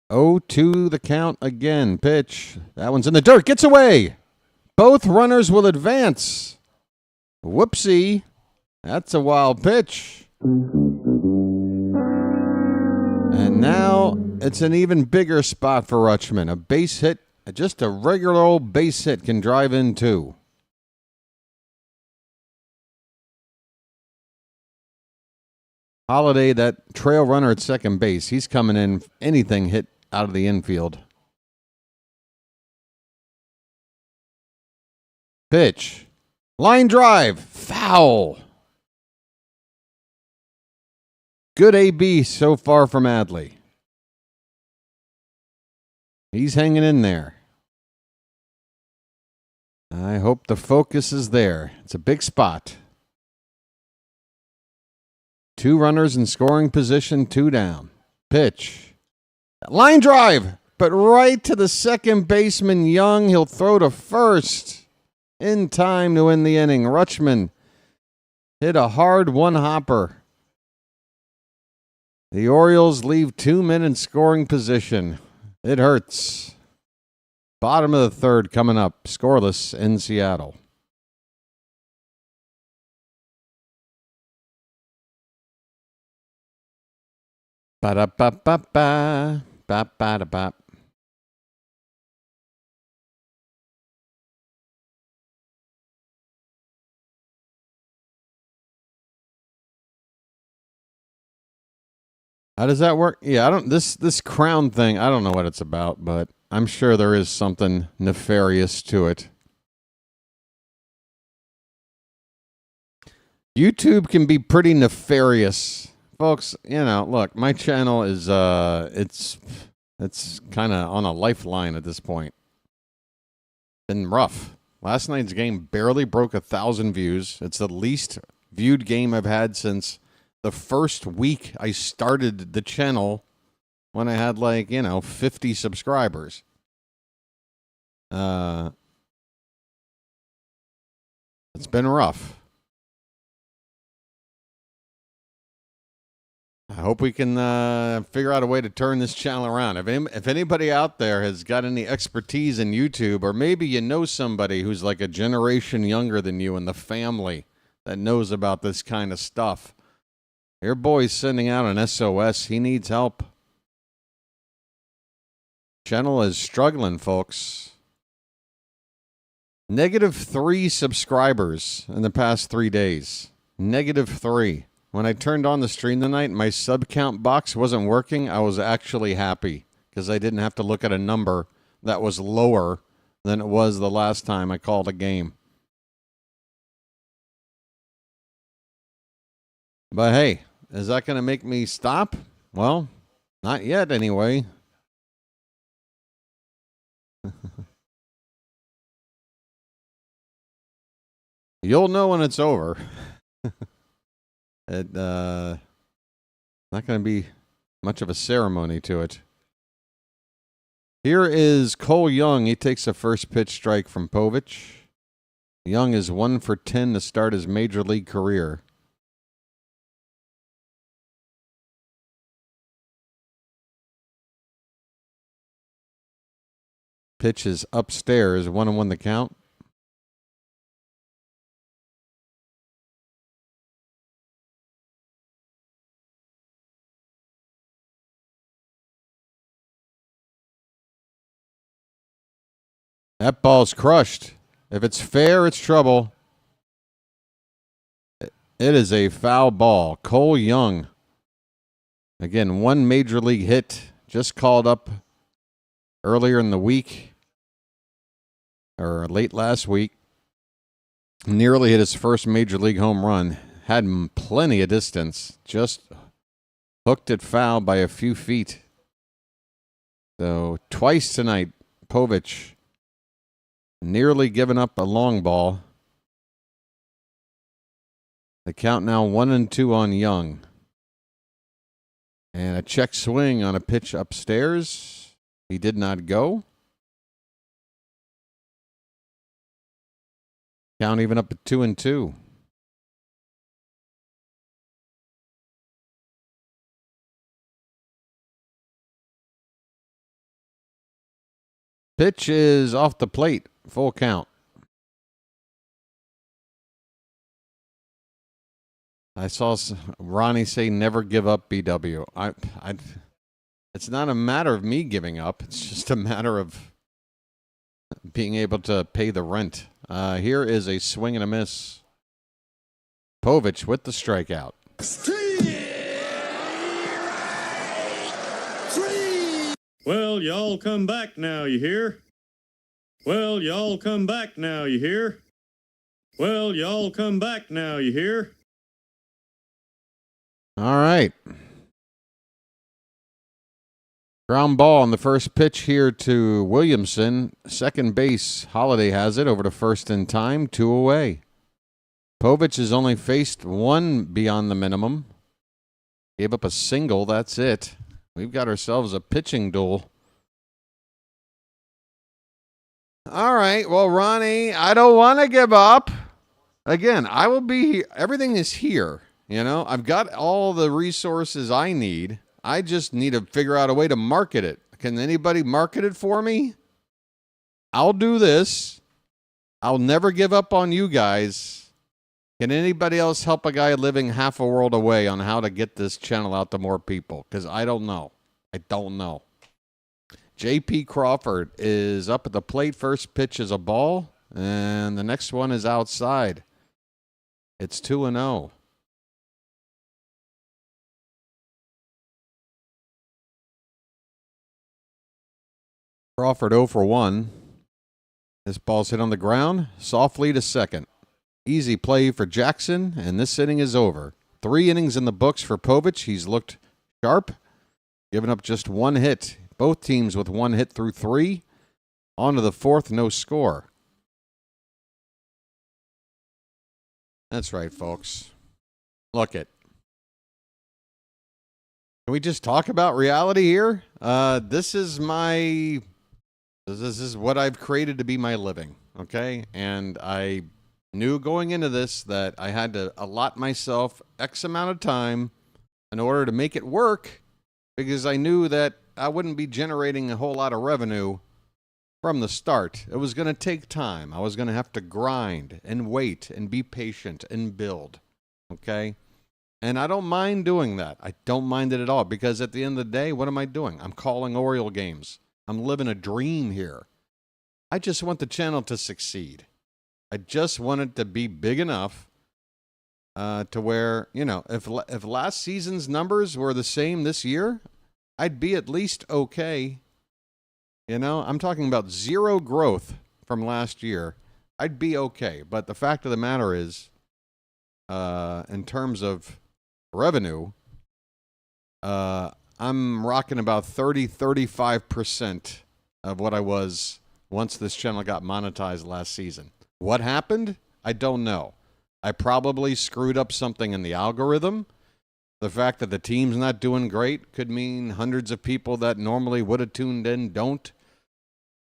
S2: 0-2 the count again. Pitch. That one's in the dirt. Gets away. Both runners will advance. Whoopsie. That's a wild pitch. And now it's an even bigger spot for Rutschman. A base hit. Just a regular old base hit can drive in 2. Holiday, that trail runner at second base, he's coming in anything hit out of the infield. Pitch. Line drive. Foul. Good AB so far from Adley. He's hanging in there. I hope the focus is there. It's a big spot. 2 runners in scoring position, 2 down. Pitch. Line drive, but right to the second baseman, Young. He'll throw to first in time to win the inning. Rutschman hit a hard one-hopper. The Orioles leave 2 men in scoring position. It hurts. Bottom of the third coming up, scoreless in Seattle. Ba-da-ba-ba-ba. Ba-ba-da-ba. How does that work? Yeah, I don't this crown thing, I don't know what it's about, but I'm sure there is something nefarious to it. YouTube can be pretty nefarious. Folks, look, my channel is it's kind of on a lifeline at this point. Been rough. Last night's game barely broke 1,000 views. It's the least viewed game I've had since the first week I started the channel, when I had 50 subscribers. It's been rough. I hope we can figure out a way to turn this channel around. If anybody out there has got any expertise in YouTube, or maybe you know somebody who's like a generation younger than you in the family that knows about this kind of stuff, your boy's sending out an SOS. He needs help. Channel is struggling, folks. -3 subscribers in the past 3 days. -3. When I turned on the stream tonight, my sub count box wasn't working. I was actually happy because I didn't have to look at a number that was lower than it was the last time I called a game. But hey, is that going to make me stop? Well, not yet anyway. You'll know when it's over. Not going to be much of a ceremony to it. Here is Cole Young. He takes a first pitch strike from Povich. Young is 1 for 10 to start his major league career. Pitch is upstairs, 1-1 the count. That ball's crushed. If it's fair, it's trouble. It is a foul ball. Cole Young. Again, 1 major league hit. Just called up earlier in the week. Or late last week. Nearly hit his first major league home run. Had plenty of distance. Just hooked it foul by a few feet. So twice tonight, Povich nearly given up a long ball. The count now 1-2 on Young. And a check swing on a pitch upstairs. He did not go. Count even up at 2-2. Pitch is off the plate. Full count. I saw Ronnie say never give up BW. It's not a matter of me giving up. It's just a matter of being able to pay the rent. Here is a swing and a miss. Povich with the strikeout.
S6: Well, y'all come back now, you hear? Well, y'all come back now, you hear? Well, y'all come back now, you hear?
S2: All right. Ground ball on the first pitch here to Williamson. Second base, Holiday has it over to first in time, 2 away. Povich has only faced one beyond the minimum. Gave up a single, that's it. We've got ourselves a pitching duel. All right, well, Ronnie, I don't want to give up. Again, I will be here. Everything is here. You know, I've got all the resources I need. I just need to figure out a way to market it. Can anybody market it for me? I'll do this. I'll never give up on you guys. Can anybody else help a guy living half a world away on how to get this channel out to more people? Because I don't know. I don't know. J.P. Crawford is up at the plate. First pitch is a ball, and the next one is outside. It's 2-0. Crawford 0 for 1. This ball's hit on the ground, softly to second. Easy play for Jackson, and this inning is over. 3 innings in the books for Povich. He's looked sharp, giving up just 1 hit. Both teams with 1 hit through 3. On to the 4th, no score. That's right, folks. Look it. Can we just talk about reality here? This is what I've created to be my living, okay? And I knew going into this that I had to allot myself X amount of time in order to make it work, because I knew that I wouldn't be generating a whole lot of revenue from the start. It was going to take time. I was going to have to grind and wait and be patient and build, okay? And I don't mind doing that. I don't mind it at all, because at the end of the day, what am I doing? I'm calling Oriole games. I'm living a dream here. I just want the channel to succeed. I just want it to be big enough to where, you know, if last season's numbers were the same this year, I'd be at least okay. You know, I'm talking about 0 growth from last year. I'd be okay. But the fact of the matter is, in terms of revenue, I'm rocking about 35% of what I was once this channel got monetized last season. What happened? I don't know. I probably screwed up something in the algorithm. The fact that the team's not doing great could mean hundreds of people that normally would have tuned in don't.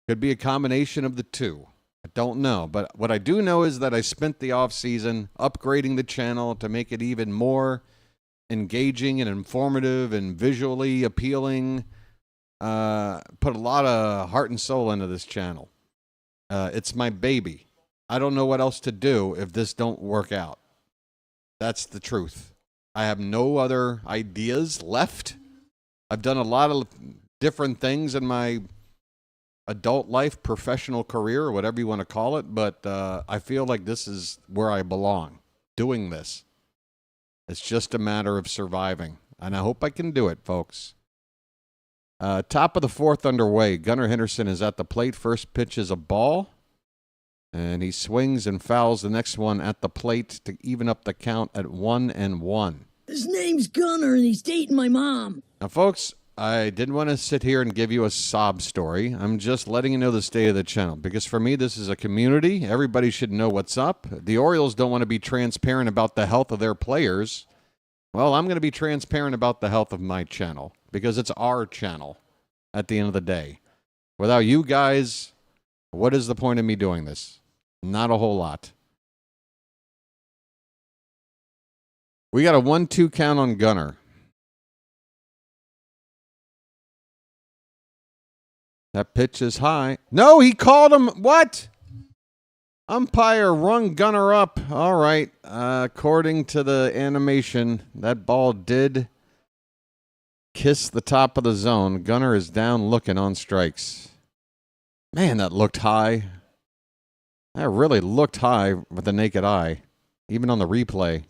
S2: Could be a combination of the two. I don't know. But what I do know is that I spent the off season upgrading the channel to make it even more engaging and informative and visually appealing. Put a lot of heart and soul into this channel. It's my baby. I don't know what else to do if this don't work out. That's the truth. I have no other ideas left. I've done a lot of different things in my adult life, professional career, or whatever you want to call it, but I feel like this is where I belong, doing this. It's just a matter of surviving, and I hope I can do it, folks. Top of the 4th underway. Gunnar Henderson is at the plate. First pitch is a ball, and he swings and fouls the next one at the plate to even up the count at 1-1.
S7: His name's Gunnar, and he's dating my mom.
S2: Now, folks, I didn't want to sit here and give you a sob story. I'm just letting you know the state of the channel, because for me, this is a community. Everybody should know what's up. The Orioles don't want to be transparent about the health of their players. Well, I'm going to be transparent about the health of my channel, because it's our channel at the end of the day. Without you guys, what is the point of me doing this? Not a whole lot. We got a 1-2 count on Gunnar. That pitch is high. No, he called him. What? Umpire rung Gunnar up. All right. According to the animation, that ball did kiss the top of the zone. Gunnar is down looking on strikes. Man, that looked high. That really looked high with the naked eye, even on the replay.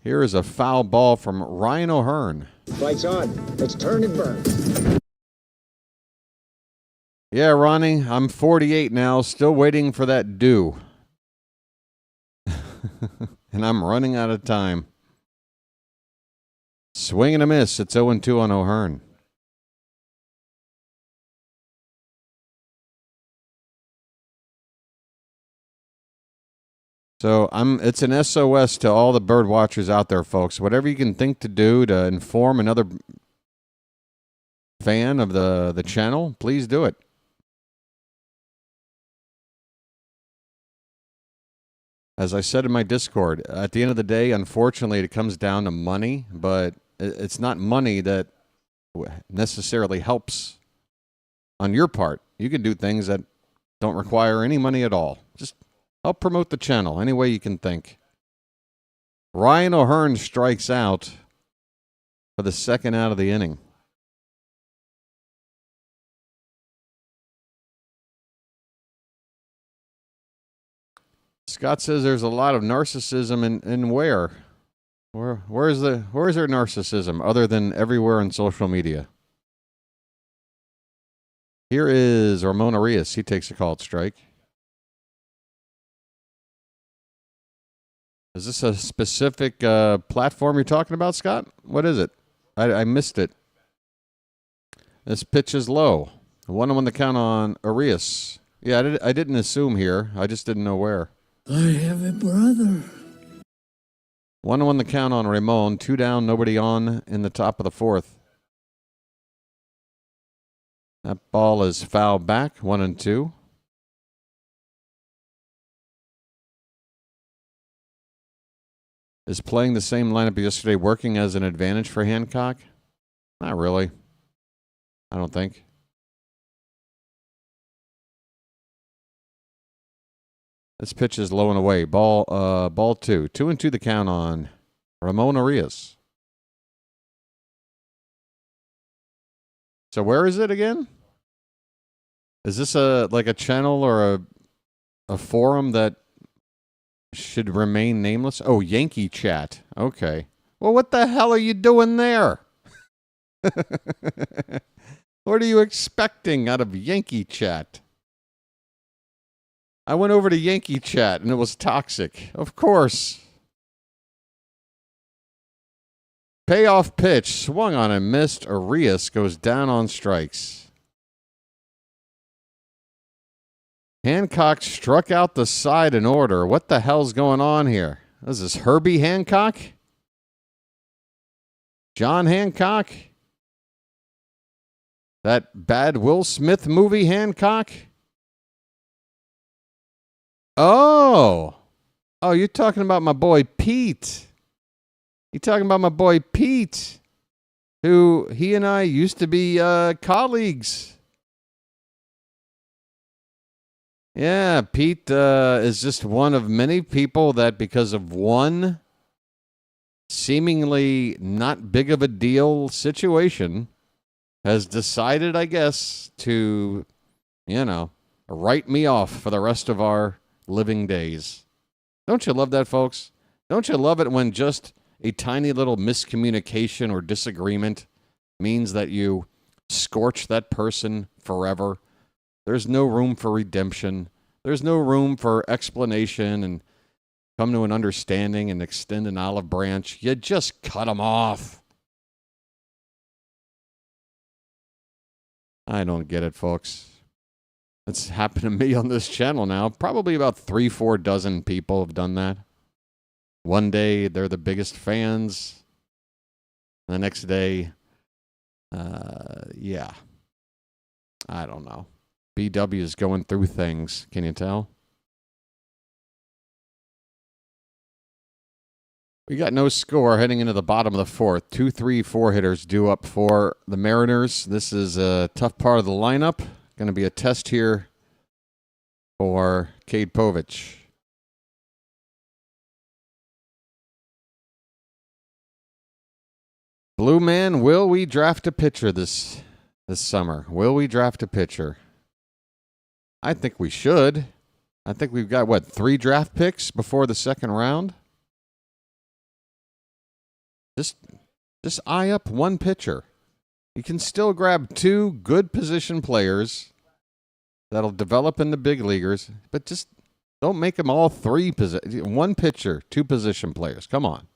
S2: Here is a foul ball from Ryan O'Hearn.
S3: Lights on. Let's turn and burn.
S2: Yeah, Ronnie, I'm 48 now, still waiting for that dew. and I'm running out of time. Swing and a miss. It's 0-2 on O'Hearn. So it's an SOS to all the bird watchers out there, folks. Whatever you can think to do to inform another fan of the channel, please do it. As I said in my Discord, at the end of the day, unfortunately, it comes down to money, but it's not money that necessarily helps on your part. You can do things that don't require any money at all. Just help promote the channel any way you can think. Ryan O'Hearn strikes out for the second out of the inning. Scott says there's a lot of narcissism in where? Where's there narcissism other than everywhere on social media? Here is Ramon Arias. He takes a called strike. Is this a specific platform you're talking about, Scott? What is it? I missed it. This pitch is low. 1-1 the count on Arias. Yeah, I didn't assume here. I just didn't know where.
S7: I have a brother.
S2: 1-1 the count on Ramon. 2 down, nobody on in the top of the fourth. That ball is fouled back. 1-2. Is playing the same lineup yesterday working as an advantage for Hancock? Not really. I don't think. This pitch is low and away. Ball 2. 2-2 the count on Ramon Arias. So where is it again? Is this like a channel or a forum that should remain nameless? Oh, Yankee Chat. Okay. Well, what the hell are you doing there? What are you expecting out of Yankee Chat? I went over to Yankee Chat and it was toxic. Of course. Payoff pitch. Swung on and missed. Arias goes down on strikes. Hancock struck out the side in order. What the hell's going on here? Is this Herbie Hancock? John Hancock? That bad Will Smith movie Hancock? Oh, you're talking about my boy Pete. You're talking about my boy Pete, who he and I used to be colleagues. Yeah, Pete is just one of many people that because of one seemingly not big of a deal situation has decided, I guess, to, write me off for the rest of our living days. Don't you love that, folks? Don't you love it when just a tiny little miscommunication or disagreement means that you scorch that person forever? There's no room for redemption. There's no room for explanation and come to an understanding and extend an olive branch. You just cut them off. I don't get it, folks. It's happened to me on this channel now. Probably about 3-4 dozen people have done that. One day, they're the biggest fans. The next day, yeah. I don't know. BW is going through things. Can you tell? We got no score heading into the bottom of the fourth. 2, 3, 4 hitters due up for the Mariners. This is a tough part of the lineup. Going to be a test here for Cade Povich. Blue Man, will we draft a pitcher this summer? Will we draft a pitcher? I think we should. I think we've got, 3 draft picks before the second round? Just eye up one pitcher. You can still grab 2 good position players that'll develop in the big leaguers, but just Don't make them all three one pitcher, two position players. Come on.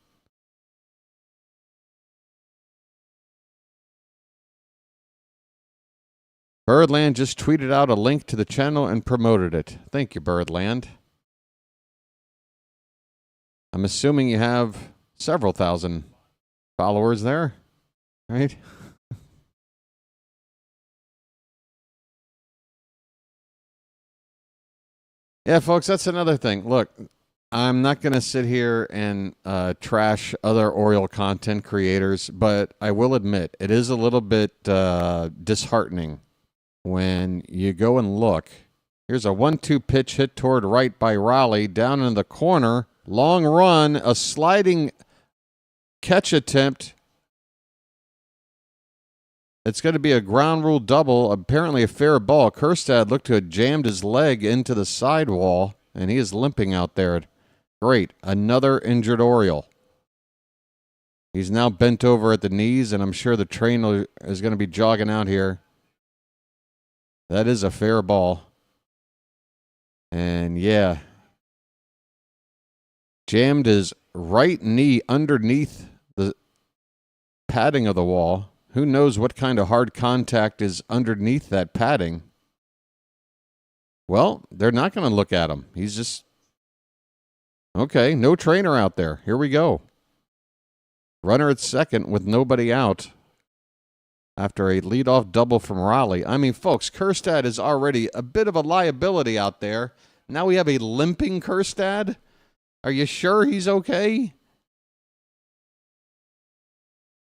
S2: Birdland just tweeted out a link to the channel and promoted it. Thank you, Birdland. I'm assuming you have several thousand followers there, right? Yeah, folks, that's another thing. Look, I'm not going to sit here and trash other Oriole content creators, but I will admit it is a little bit disheartening when you go and look. Here's a 1-2 pitch hit toward right by Raleigh, down in the corner. Long run, a sliding catch attempt. It's going to be a ground rule double, apparently a fair ball. Kjerstad looked to have jammed his leg into the sidewall, and he is limping out there. Great. Another injured Oriole. He's now bent over at the knees, and I'm sure the trainer is going to be jogging out here. That is a fair ball. And, yeah. Jammed his right knee underneath the padding of the wall. Who knows what kind of hard contact is underneath that padding? Well, they're not going to look at him. He's just... Okay, no trainer out there. Here we go. Runner at second with nobody out after a leadoff double from Raleigh. I mean, folks, Kjerstad is already a bit of a liability out there. Now we have a limping Kjerstad? Are you sure he's okay?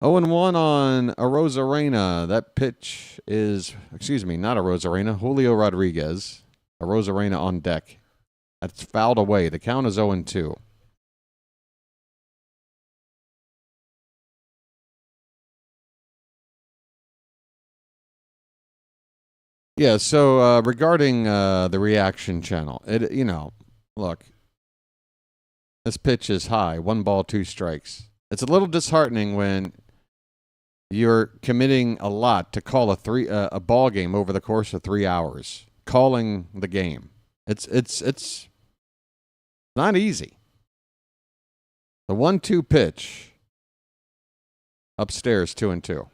S2: 0-1 on Arozarena. That pitch is, excuse me, not Arozarena, Julio Rodriguez. Arozarena on deck. That's fouled away. The count is 0-2. Yeah, so regarding the reaction channel, look, this pitch is high. 1 ball, 2 strikes. It's a little disheartening when you're committing a lot to call a ball game over the course of 3 hours. Calling the game. It's not easy. The 1-2 pitch. Upstairs, 2-2.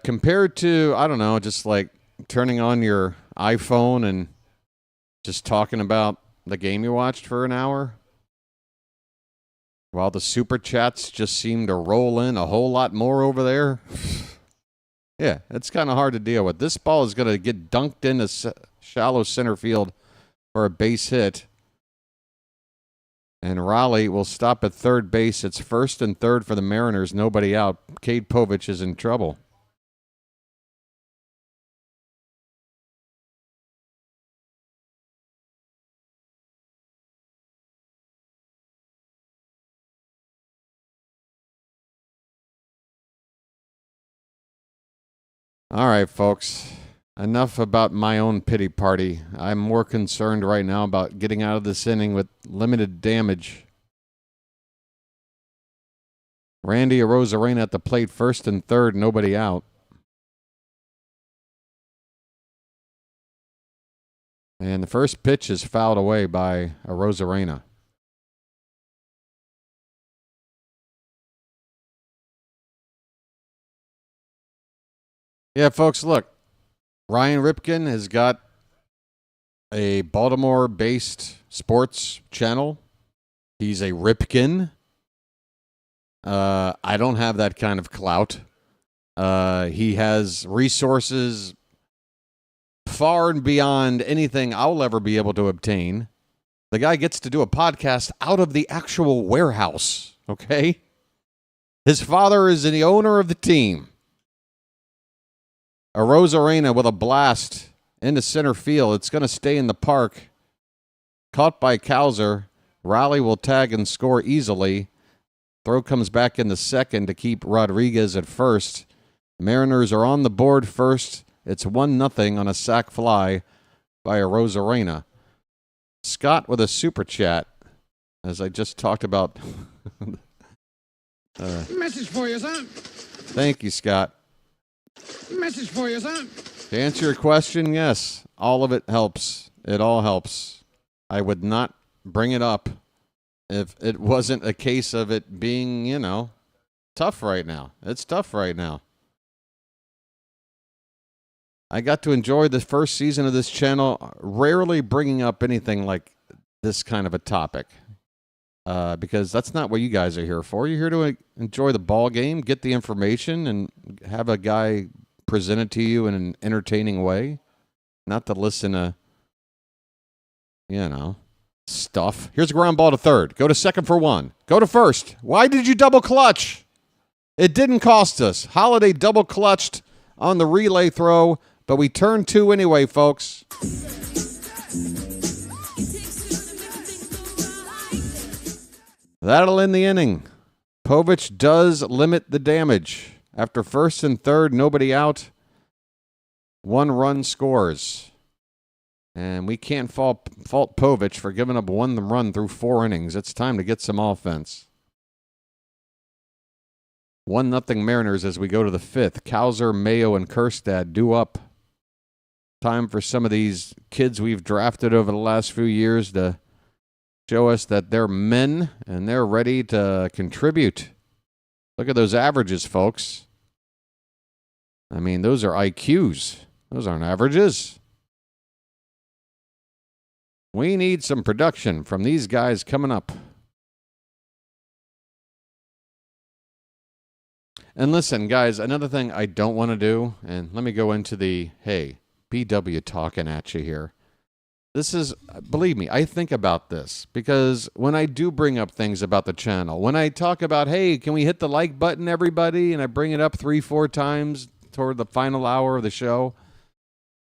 S2: Compared to, I don't know, just like turning on your iPhone and just talking about the game you watched for an hour. While the super chats just seem to roll in a whole lot more over there. Yeah, it's kind of hard to deal with. This ball is going to get dunked into shallow center field for a base hit. And Raleigh will stop at third base. It's first and third for the Mariners. Nobody out. Cade Povich is in trouble. All right, folks. Enough about my own pity party. I'm more concerned right now about getting out of this inning with limited damage. Randy Arozarena at the plate, first and third, nobody out. And the first pitch is fouled away by Arozarena. Yeah, folks, look. Ryan Ripken has got a Baltimore-based sports channel. He's a Ripken. I don't have that kind of clout. He has resources far and beyond anything I'll ever be able to obtain. The guy gets to do a podcast out of the actual warehouse, okay? His father is the owner of the team. Arozarena with a blast into center field. It's going to stay in the park. Caught by Cowser. Raleigh will tag and score easily. Throw comes back in the second to keep Rodriguez at first. Mariners are on the board first. It's 1-0 on a sac fly by Arozarena. Scott with a super chat, as I just talked about.
S3: Message for you, son.
S2: Thank you, Scott.
S3: Message for you, son.
S2: To answer your question, yes, all of it helps. It all helps. I would not bring it up if it wasn't a case of it being, tough right now. It's tough right now. I got to enjoy the first season of this channel, rarely bringing up anything like this kind of a topic. Because that's not what you guys are here for. You're here to enjoy the ball game, get the information, and have a guy present it to you in an entertaining way. Not to listen to, stuff. Here's a ground ball to third. Go to second for one. Go to first. Why did you double clutch? It didn't cost us. Holiday double clutched on the relay throw, but we turned two anyway, folks. That'll end the inning. Povich does limit the damage. After first and third, nobody out. 1 run scores. And we can't fault Povich for giving up 1 run through 4 innings. It's time to get some offense. 1-0 Mariners as we go to the 5th. Cowser, Mayo, and Kjerstad due up. Time for some of these kids we've drafted over the last few years to show us that they're men and they're ready to contribute. Look at those averages, folks. I mean, those are IQs. Those aren't averages. We need some production from these guys coming up. And listen, guys, another thing I don't want to do, and let me go into the, hey, BW talking at you here. This is, believe me, I think about this because when I do bring up things about the channel, when I talk about, hey, can we hit the like button, everybody? And I bring it up 3-4 times toward the final hour of the show,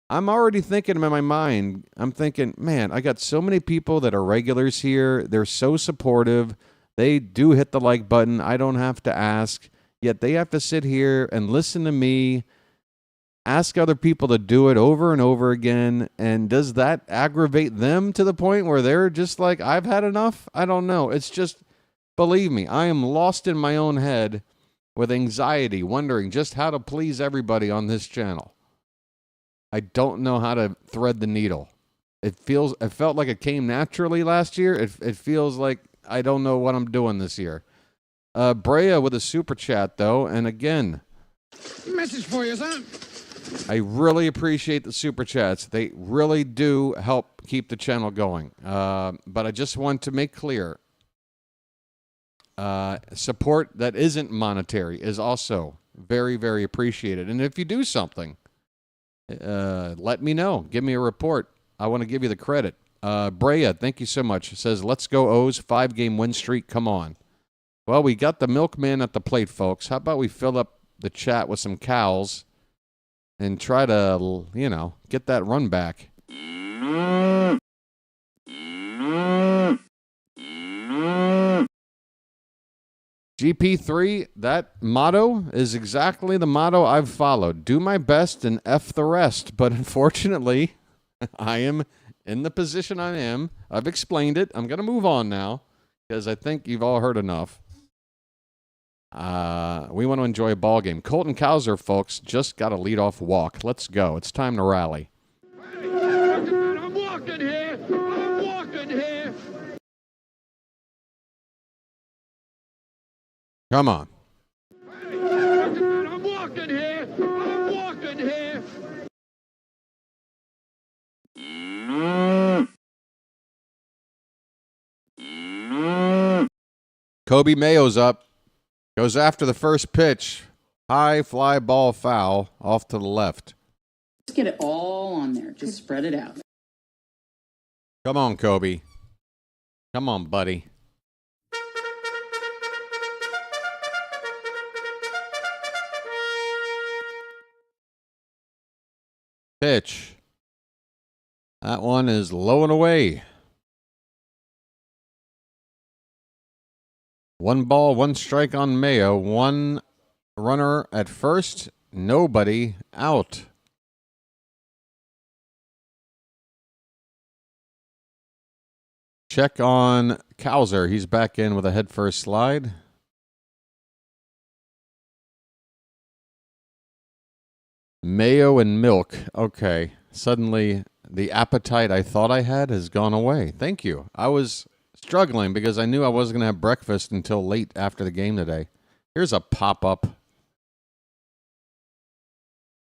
S2: I'm already thinking in my mind, I'm thinking, man, I got so many people that are regulars here. They're so supportive. They do hit the like button. I don't have to ask, yet they have to sit here and listen to me ask other people to do it over and over again, and does that aggravate them to the point where they're just like, I've had enough? I don't know. It's just, believe me, I am lost in my own head with anxiety, wondering just how to please everybody on this channel. I don't know how to thread the needle. It felt like it came naturally last year. It feels like I don't know what I'm doing this year. Brea with a super chat, though, and again,
S3: Message for you, son.
S2: I really appreciate the super chats. They really do help keep the channel going. But I just want to make clear, support that isn't monetary is also very, very appreciated. And if you do something, let me know. Give me a report. I want to give you the credit. Brea, thank you so much. Says, let's go O's, 5-game win streak. Come on. Well, we got the milkman at the plate, folks. How about we fill up the chat with some cows and try to, get that run back. GP3, that motto is exactly the motto I've followed. Do my best and F the rest. But unfortunately, I am in the position I am. I've explained it. I'm going to move on now because I think you've all heard enough. We want to enjoy a ball game. Colton Cowser, folks, just got a leadoff walk. Let's go. It's time to rally.
S3: I'm walking here. I'm walking here.
S2: Come on.
S3: I'm walking here. I'm walking here.
S2: Kobe Mayo's up. Goes after the first pitch. High fly ball foul off to the left.
S9: Just get it all on there. Just spread it out.
S2: Come on, Kobe. Come on, buddy. Pitch. That one is low and away. 1 ball, 1 strike on Mayo. 1 runner at first. Nobody out. Check on Cowser. He's back in with a head first slide. Mayo and Milk. Okay. Suddenly, the appetite I thought I had has gone away. Thank you. I was struggling because I knew I wasn't going to have breakfast until late after the game today. Here's a pop-up.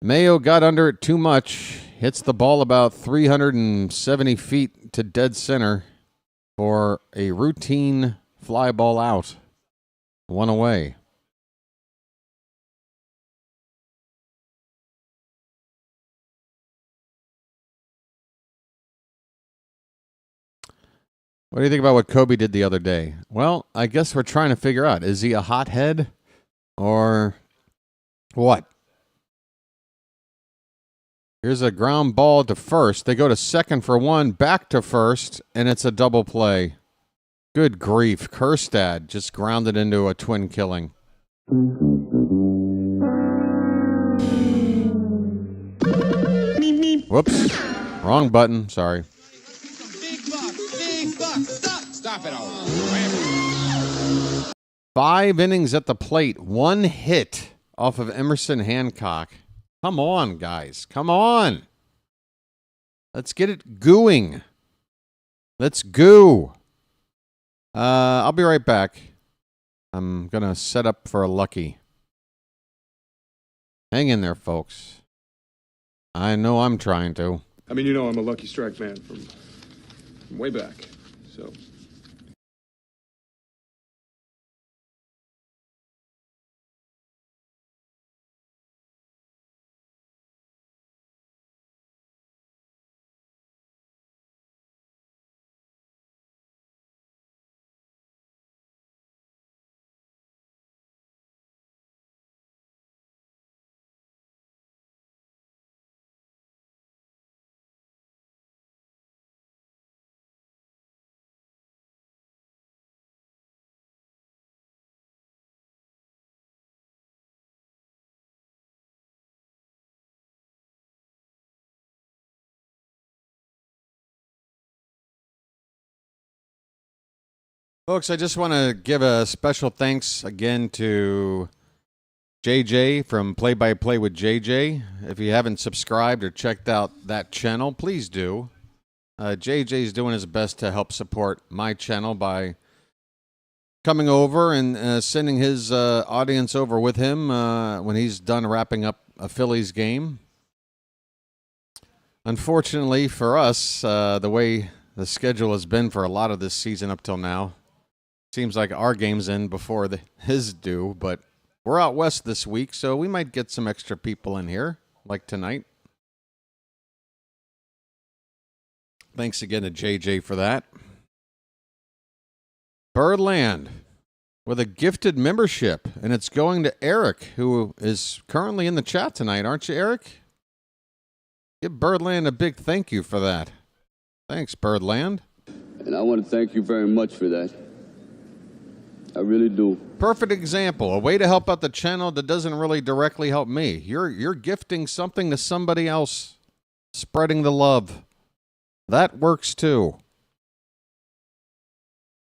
S2: Mayo got under it too much. Hits the ball about 370 feet to dead center for a routine fly ball out. One away. What do you think about what Kobe did the other day? Well, I guess we're trying to figure out, is he a hothead or what? Here's a ground ball to first. They go to second for one, back to first, and it's a double play. Good grief. Kerstad just grounded into a twin killing. Whoops. Wrong button. Sorry.
S3: Stop it all.
S2: 5 innings at the plate. 1 hit off of Emerson Hancock. Come on, guys. Come on. Let's get it gooing. Let's goo. I'll be right back. I'm going to set up for a lucky. Hang in there, folks. I know I'm trying to.
S10: I mean, you know I'm a Lucky Strike man from way back, so...
S2: Folks, I just want to give a special thanks again to JJ from Play by Play with JJ. If you haven't subscribed or checked out that channel, please do. JJ's doing his best to help support my channel by coming over and sending his audience over with him when he's done wrapping up a Phillies game. Unfortunately for us, the way the schedule has been for a lot of this season up till now, seems like our game's in before his do, but we're out west this week, so we might get some extra people in here, like tonight. Thanks again to JJ for that. Birdland with a gifted membership, and it's going to Eric, who is currently in the chat tonight, aren't you, Eric? Give Birdland a big thank you for that. Thanks, Birdland.
S4: And I want to thank you very much for that. I really do.
S2: Perfect example. A way to help out the channel that doesn't really directly help me. You're gifting something to somebody else, spreading the love. That works too.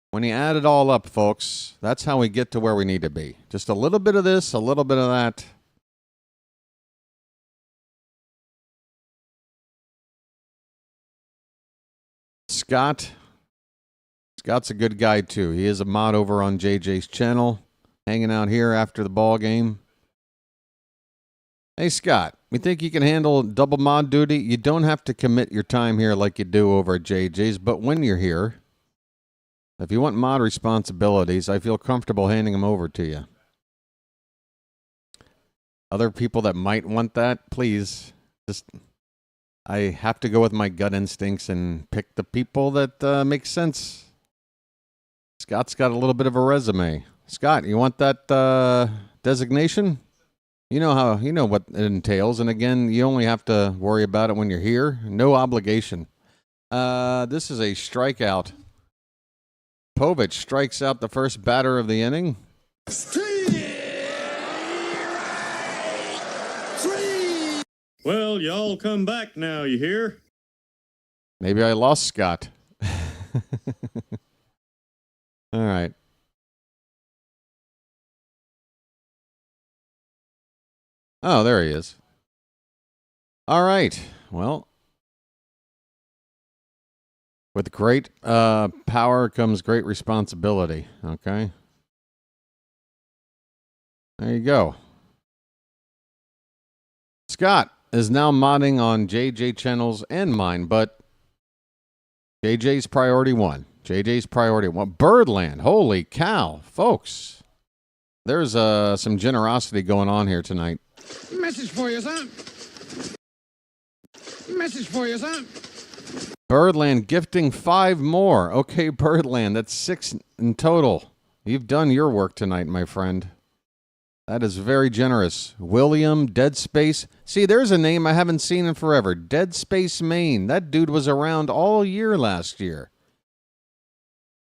S2: When you add it all up, folks, that's how we get to where we need to be. Just a little bit of this, a little bit of that. Scott's a good guy, too. He is a mod over on JJ's channel, hanging out here after the ball game. Hey, Scott, you think you can handle double mod duty? You don't have to commit your time here like you do over at JJ's, but when you're here, if you want mod responsibilities, I feel comfortable handing them over to you. Other people that might want that, please, I have to go with my gut instincts and pick the people that make sense. Scott's got a little bit of a resume. Scott, you want that designation? You know what it entails, and again, you only have to worry about it when you're here. No obligation. This is a strikeout. Povich strikes out the first batter of the inning.
S6: Well, y'all come back now, you hear?
S2: Maybe I lost Scott. All right. Oh, there he is. All right. Well, With great power comes great responsibility. Okay. There you go. Scott is now modding on JJ channels and mine, but JJ's priority one. JJ's priority one. Birdland. Holy cow, folks. There's some generosity going on here tonight.
S7: Message for you, son. Message for you, son.
S2: Birdland gifting 5 more. Okay, Birdland, that's 6 in total. You've done your work tonight, my friend. That is very generous. William, Dead Space. See, there's a name I haven't seen in forever. Dead Space Maine. That dude was around all year last year.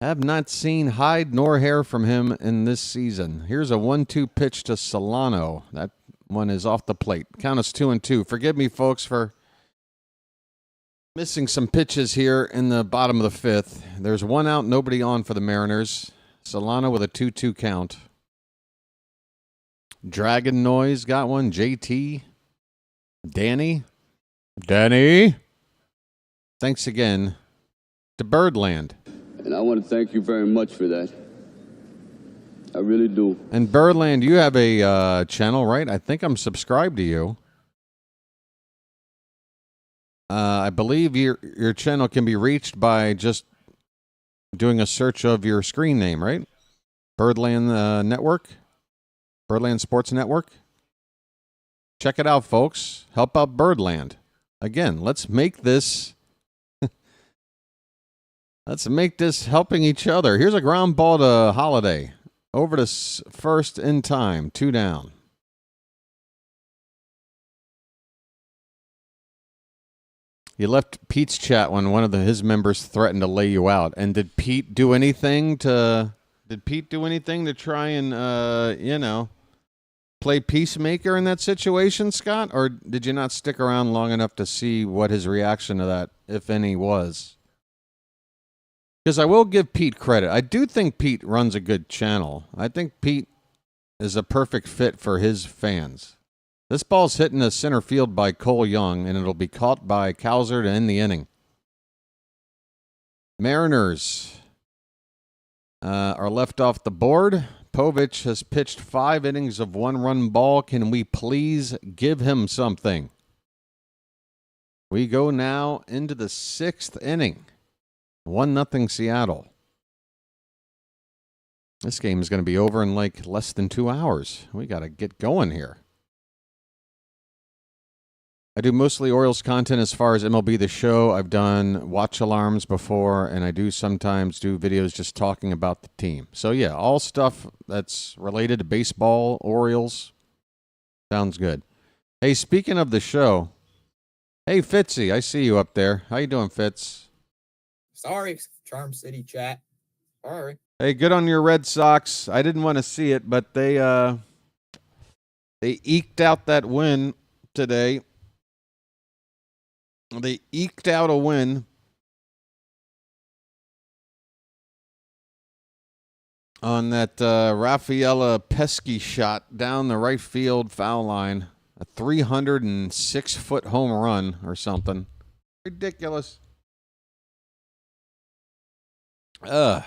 S2: Have not seen hide nor hair from him in this season. Here's a 1-2 pitch to Solano. That one is off the plate. Count us 2-2. Forgive me, folks, for missing some pitches here in the bottom of the 5th. There's 1 out, nobody on for the Mariners. Solano with a 2-2 count. Dragon Noise got one. JT. Danny. Thanks again to Birdland.
S4: And I want to thank you very much for that. I really do.
S2: And Birdland, you have a channel, right? I think I'm subscribed to you. I believe your channel can be reached by just doing a search of your screen name, right? Birdland Network. Birdland Sports Network. Check it out, folks. Help out Birdland. Again, let's make this helping each other. Here's a ground ball to Holiday. Over to first in time. 2 down. You left Pete's chat when one of his members threatened to lay you out. And did Pete do anything to try and play peacemaker in that situation, Scott? Or did you not stick around long enough to see what his reaction to that, if any, was? Because I will give Pete credit. I do think Pete runs a good channel. I think Pete is a perfect fit for his fans. This ball's hitting the center field by Cole Young, and it'll be caught by Cowser to end the inning. Mariners are left off the board. Povich has pitched 5 innings of 1-run ball. Can we please give him something? We go now into the 6th inning. 1-0 Seattle. This game is going to be over in like less than 2 hours. We got to get going here. I do mostly Orioles content as far as MLB The Show. I've done watch alarms before, and I do sometimes do videos just talking about the team. So, yeah, all stuff that's related to baseball, Orioles. Sounds good. Hey, speaking of the show, hey, Fitzy, I see you up there. How you doing, Fitz?
S11: Sorry, Charm City chat. Sorry.
S2: Hey, good on your Red Sox. I didn't want to see it, but they eked out that win today. They eked out a win on that Rafaela Pesky shot down the right field foul line. A 306-foot home run or something. Ridiculous. But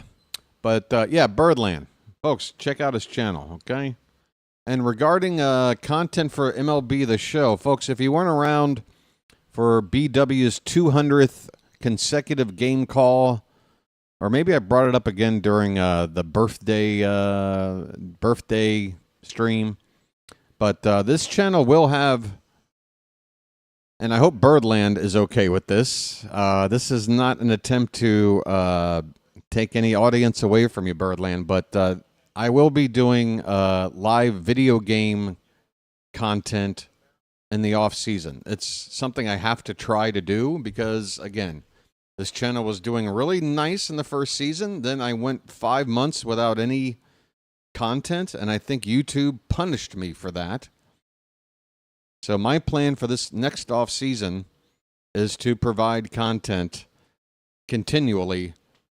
S2: yeah, Birdland. Folks, check out his channel, okay? And regarding content for MLB The Show, folks, if you weren't around for BW's 200th consecutive game call, or maybe I brought it up again during the birthday stream, but this channel will have, and I hope Birdland is okay with this. This is not an attempt to take any audience away from you, Birdland, but I will be doing live video game content in the off season. It's something I have to try to do because, again, this channel was doing really nice in the first season. Then I went 5 months without any content, and I think YouTube punished me for that. So my plan for this next off season is to provide content continually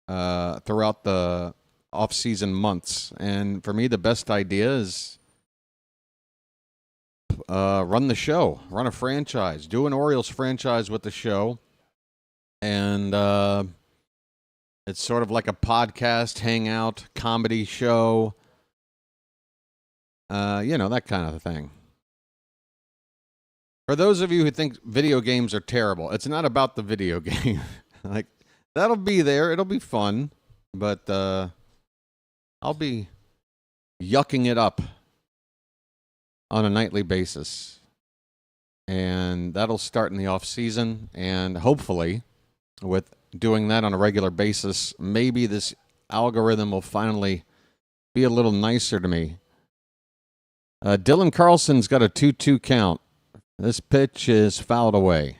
S2: throughout the off season months. And for me, the best idea is run the show, run a franchise, do an Orioles franchise with the show, and It's sort of like a podcast, hangout, comedy show. That kind of thing. For those of you who think video games are terrible, it's not about the video game. Like, that'll be there. It'll be fun. But I'll be yucking it up on a nightly basis. And that'll start in the off season. And hopefully, with doing that on a regular basis, maybe this algorithm will finally be a little nicer to me. Dylan Carlson's got a 2-2 count. This pitch is fouled away.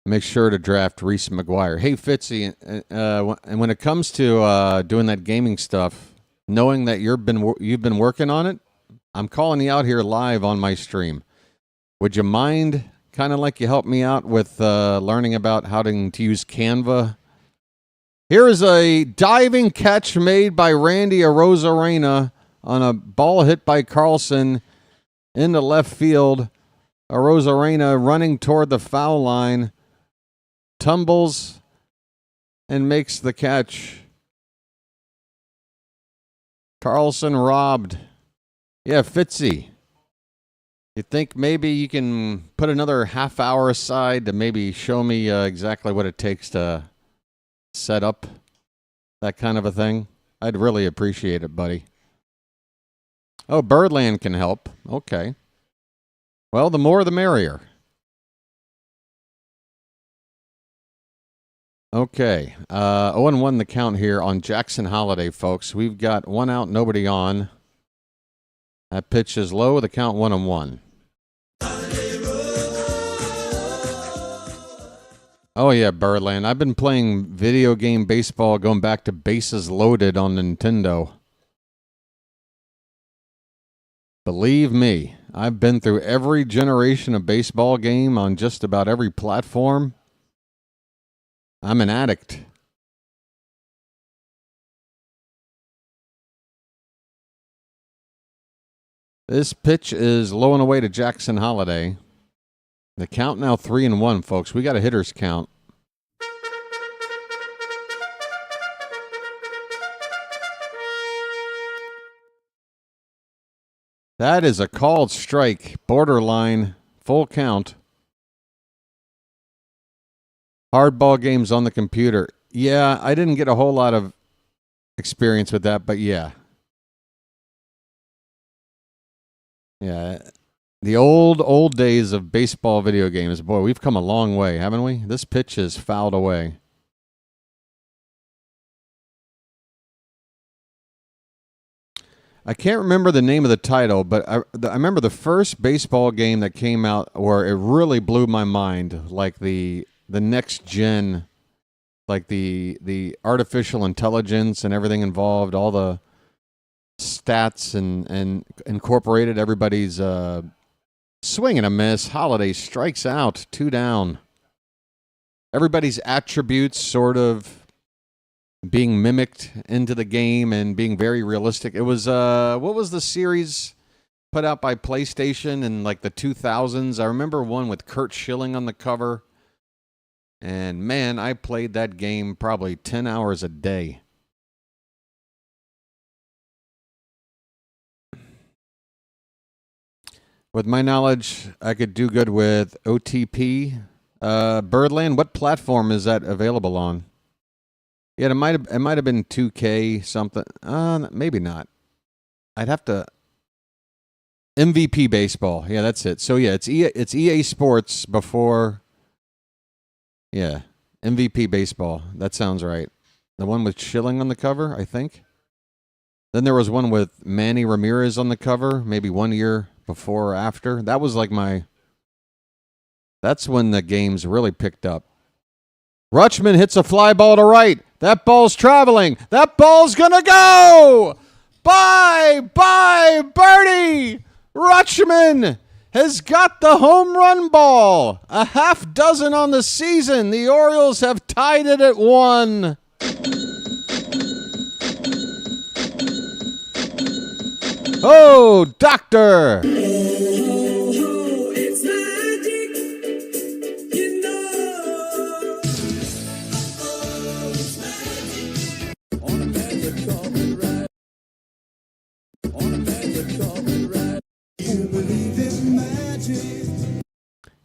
S2: Make sure to draft Reese McGuire. Hey, Fitzy, and when it comes to doing that gaming stuff, knowing that you've been working on it, I'm calling you out here live on my stream. Would you mind kind of like you help me out with learning about how to use Canva? Here is a diving catch made by Randy Arozarena on a ball hit by Carlson into left field. Arozarena running toward the foul line, tumbles and makes the catch. Carlson robbed. Yeah, Fitzy. You think maybe you can put another half hour aside to maybe show me exactly what it takes to set up that kind of a thing? I'd really appreciate it, buddy. Oh, Birdland can help. Okay. Well, the more the merrier. Okay. 0-1 the count here on Jackson Holiday, folks. We've got 1 out, nobody on. That pitch is low. The count 1-1. Oh, yeah, Birdland. I've been playing video game baseball going back to Bases Loaded on Nintendo. Believe me, I've been through every generation of baseball game on just about every platform. I'm an addict. This pitch is low and away to Jackson Holiday. The count now 3-1, folks. We got a hitter's count. That is a called strike. Borderline. Full count. Hardball games on the computer. Yeah, I didn't get a whole lot of experience with that, but yeah. Yeah. The old days of baseball video games. Boy, we've come a long way, haven't we? This pitch is fouled away. I can't remember the name of the title, but I remember the first baseball game that came out where it really blew my mind, like the next gen, like the artificial intelligence and everything involved, all the stats and incorporated everybody's swing and a miss. Holiday strikes out, 2 down. Everybody's attributes sort of being mimicked into the game and being very realistic. It was, what was the series put out by PlayStation in like the 2000s? I remember one with Kurt Schilling on the cover. And man, I played that game probably 10 hours a day. With my knowledge, I could do good with OTP. Birdland, what platform is that available on? Yeah, it might have been 2K something. Maybe not. I'd have to. MVP Baseball. Yeah, that's it. So yeah, it's EA Sports before. Yeah, MVP Baseball. That sounds right. The one with Schilling on the cover, I think. Then there was one with Manny Ramirez on the cover, maybe 1 year before or after. That was like that's when the games really picked up. Rutschman hits a fly ball to right. That ball's traveling. That ball's gonna go. Bye, birdie. Rutschman has got the home run ball. A half dozen on the season. The Orioles have tied it at 1. Oh, doctor.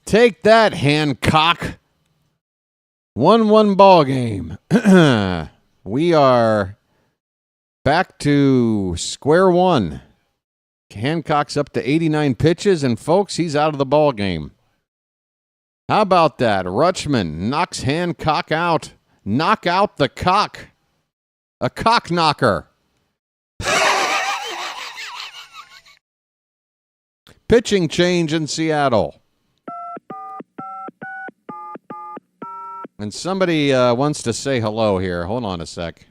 S2: Take that, Hancock. 1-1 ball game. We are back to square one. Hancock's up to 89 pitches, and folks, he's out of the ball game. How about that? Rutschman knocks Hancock out. Knock out the cock. A cock knocker. Pitching change in Seattle. And somebody wants to say hello here. Hold on a sec.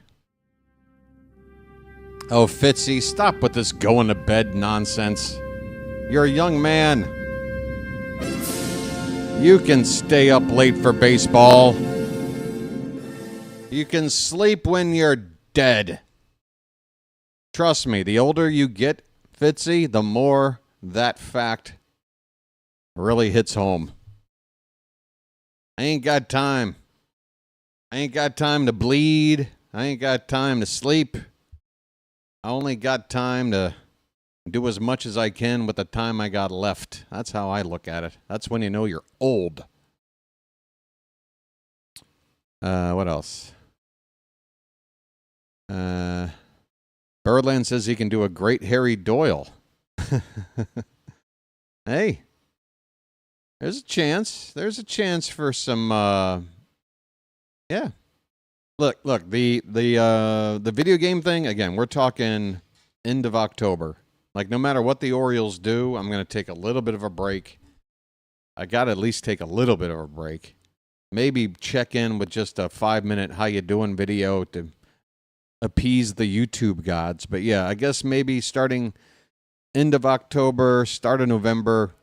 S2: Oh, Fitzy, stop with this going to bed nonsense. You're a young man. You can stay up late for baseball. You can sleep when you're dead. Trust me, the older you get, Fitzy, the more that fact really hits home. I ain't got time. I ain't got time to bleed. I ain't got time to sleep. I only got time to do as much as I can with the time I got left. That's how I look at it. That's when you know you're old. What else? Birdland says he can do a great Harry Doyle. Hey. There's a chance. There's a chance for some yeah. Look, the video game thing, again, we're talking end of October. Like, no matter what the Orioles do, I'm going to take a little bit of a break. I got to at least take a little bit of a break. Maybe check in with just a 5-minute how you doing video to appease the YouTube gods. But yeah, I guess maybe starting end of October, start of November.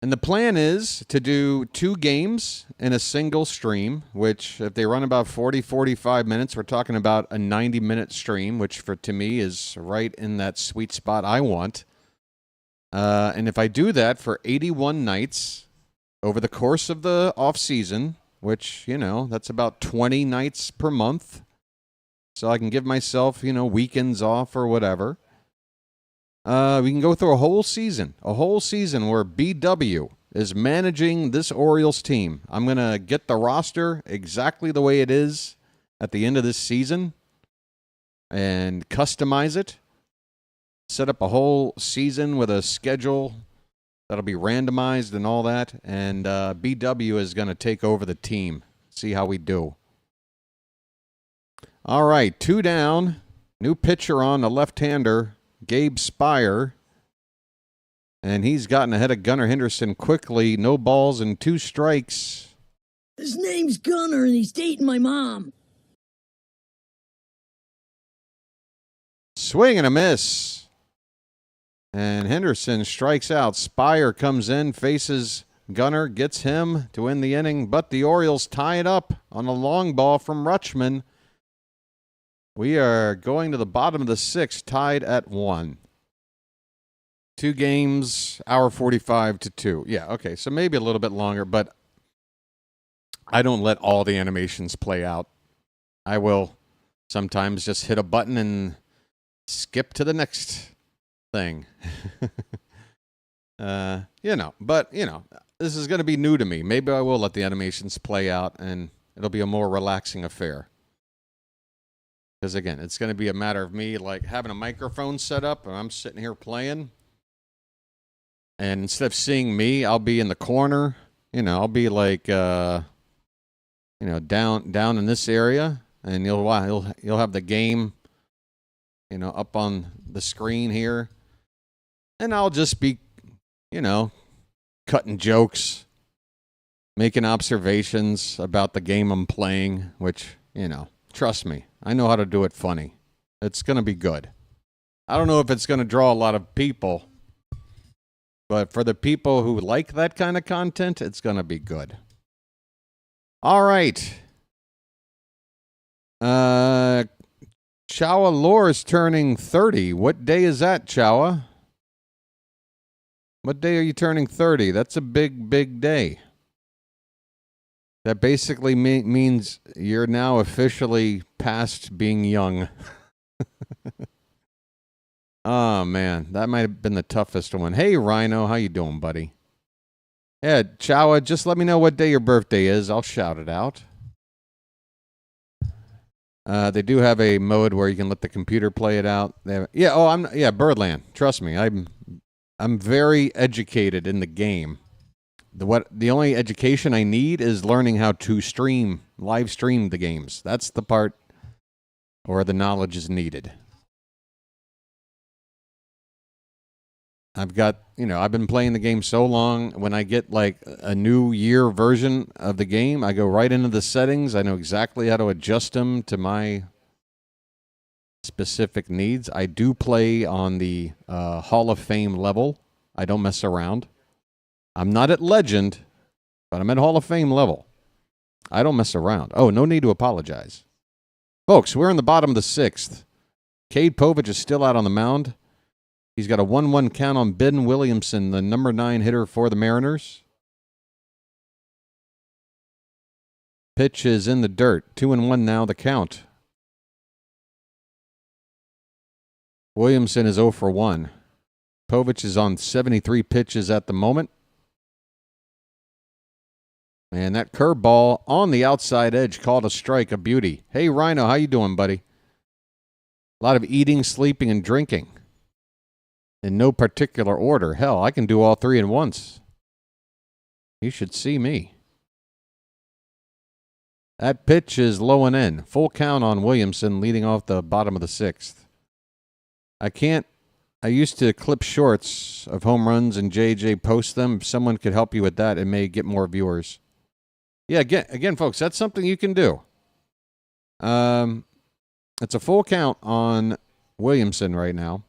S2: And the plan is to do 2 games in a single stream, which if they run about 40, 45 minutes, we're talking about a 90-minute stream, which to me is right in that sweet spot I want. And if I do that for 81 nights over the course of the off season, which, you know, that's about 20 nights per month, so I can give myself, you know, weekends off or whatever. We can go through a whole season where BW is managing this Orioles team. I'm going to get the roster exactly the way it is at the end of this season and customize it, set up a whole season with a schedule that'll be randomized and all that, and BW is going to take over the team, see how we do. All right, 2 down, new pitcher on, the left-hander, Gabe Spire, and he's gotten ahead of Gunnar Henderson quickly. No balls and 2 strikes.
S12: His name's Gunnar, and he's dating my mom.
S2: Swing and a miss. And Henderson strikes out. Spire comes in, faces Gunnar, gets him to win the inning, but the Orioles tie it up on a long ball from Rutschman. We are going to the bottom of the 6th, tied at 1. 2 games, hour 45 to 2. Yeah, okay, so maybe a little bit longer, but I don't let all the animations play out. I will sometimes just hit a button and skip to the next thing. You know, but, you know, this is going to be new to me. Maybe I will let the animations play out, and it'll be a more relaxing affair. Because, again, it's going to be a matter of me, like, having a microphone set up, and I'm sitting here playing. And instead of seeing me, I'll be in the corner. You know, I'll be, like, you know, down in this area. And you'll have the game, you know, up on the screen here. And I'll just be, you know, cutting jokes, making observations about the game I'm playing, which, you know, trust me, I know how to do it funny. It's going to be good. I don't know if it's going to draw a lot of people, but for the people who like that kind of content, it's going to be good. All right. Chawa Lore is turning 30. What day is that, Chawa? What day are you turning 30? That's a big, big day. That basically means you're now officially past being young. Oh, man. That might have been the toughest one. Hey, Rhino. How you doing, buddy? Yeah, Chawa, just let me know what day your birthday is. I'll shout it out. They do have a mode where you can let the computer play it out. Birdland. Trust me, I'm very educated in the game. The only education I need is learning how to live stream the games. That's the part where the knowledge is needed. I've been playing the game so long. When I get like a new year version of the game, I go right into the settings. I know exactly how to adjust them to my specific needs. I do play on the Hall of Fame level. I don't mess around. I'm not at Legend, but I'm at Hall of Fame level. I don't mess around. Oh, no need to apologize. Folks, we're in the bottom of the sixth. Cade Povich is still out on the mound. He's got a 1-1 count on Ben Williamson, the number 9 hitter for the Mariners. Pitch is in the dirt. 2-1 now, the count. Williamson is 0 for 1. Povich is on 73 pitches at the moment. And that curveball on the outside edge called a strike, a beauty. Hey, Rhino, how you doing, buddy? A lot of eating, sleeping, and drinking. In no particular order. Hell, I can do all three at once. You should see me. That pitch is low and in. Full count on Williamson leading off the bottom of the sixth. I used to clip shorts of home runs and JJ post them. If someone could help you with that, it may get more viewers. Yeah, again, folks, that's something you can do. It's a full count on Williamson right now.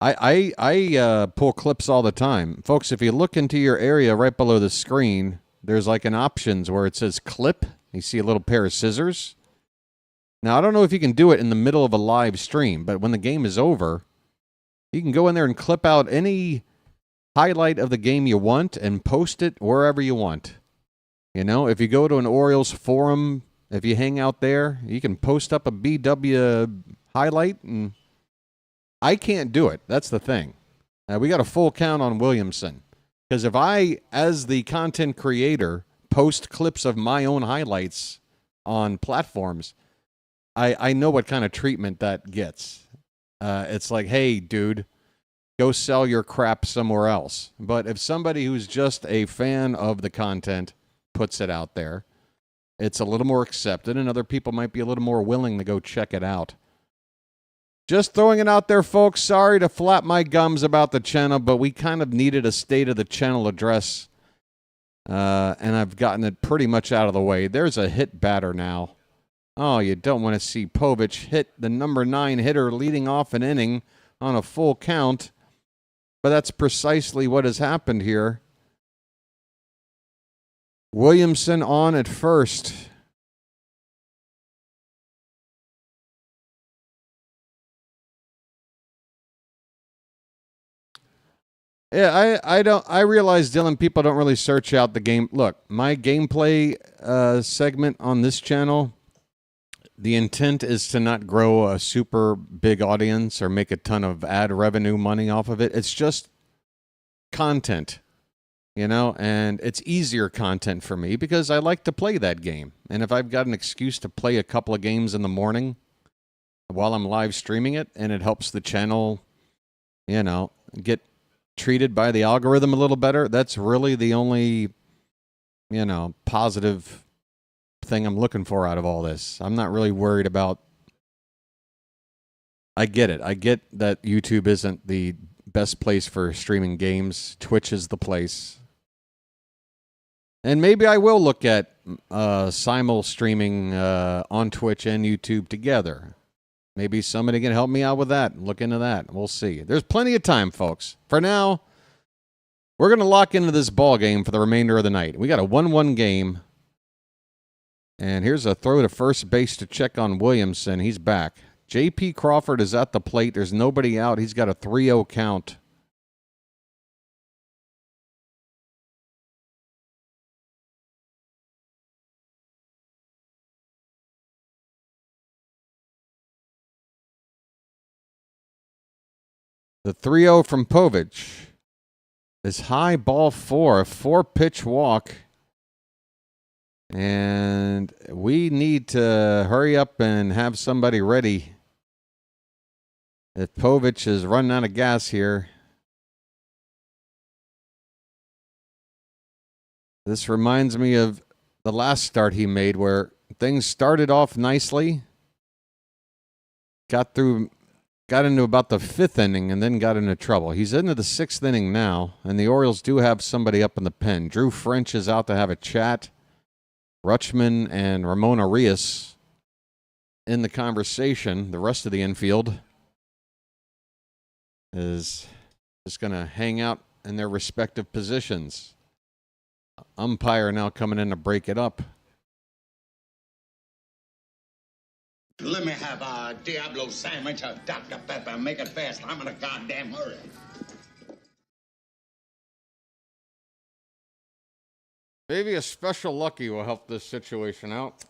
S2: I pull clips all the time. Folks, if you look into your area right below the screen, there's like an options where it says clip. You see a little pair of scissors. Now, I don't know if you can do it in the middle of a live stream, but when the game is over, you can go in there and clip out any highlight of the game you want and post it wherever you want. You know, if you go to an Orioles forum, if you hang out there, you can post up a BW highlight, and I can't do it. That's the thing. We got a full count on Williamson. Because if I, as the content creator, post clips of my own highlights on platforms, I know what kind of treatment that gets. It's like, hey, dude, go sell your crap somewhere else. But if somebody who's just a fan of the content puts it out there, it's a little more accepted, and other people might be a little more willing to go check it out. Just throwing it out there, folks. Sorry to flap my gums about the channel, but we kind of needed a state of the channel address, and I've gotten it pretty much out of the way. There's a hit batter now. Oh, you don't want to see Povich hit the number 9 hitter leading off an inning on a full count, but that's precisely what has happened here. Williamson on at first. Yeah, I realize, Dylan, people don't really search out the game. Look, my gameplay segment on this channel, the intent is to not grow a super big audience or make a ton of ad revenue money off of it. It's just content, you know, and it's easier content for me because I like to play that game. And if I've got an excuse to play a couple of games in the morning while I'm live streaming it, and it helps the channel, you know, get treated by the algorithm a little better, that's really the only, you know, positive thing I'm looking for out of all this. I'm not really worried about. I get it. I get that YouTube isn't the best place for streaming games. Twitch is the place. And maybe I will look at simul streaming on Twitch and YouTube together. Maybe somebody can help me out with that. Look into that. We'll see. There's plenty of time, folks. For now, we're going to lock into this ball game for the remainder of the night. We got a 1-1 game. And here's a throw to first base to check on Williamson. He's back. J.P. Crawford is at the plate. There's nobody out. He's got a 3-0 count. The 3-0 from Povich. is high ball 4, a 4-pitch walk. And we need to hurry up and have somebody ready. If Povich is running out of gas here. This reminds me of the last start he made where things started off nicely. Got into about the 5th inning and then got into trouble. He's into the 6th inning now, and the Orioles do have somebody up in the pen. Drew French is out to have a chat. Rutschman and Ramon Arias in the conversation. The rest of the infield is just going to hang out in their respective positions. Umpire now coming in to break it up.
S3: Let me have a Diablo sandwich of Dr. Pepper. Make it fast. I'm in a goddamn hurry.
S2: Maybe a special lucky will help this situation out.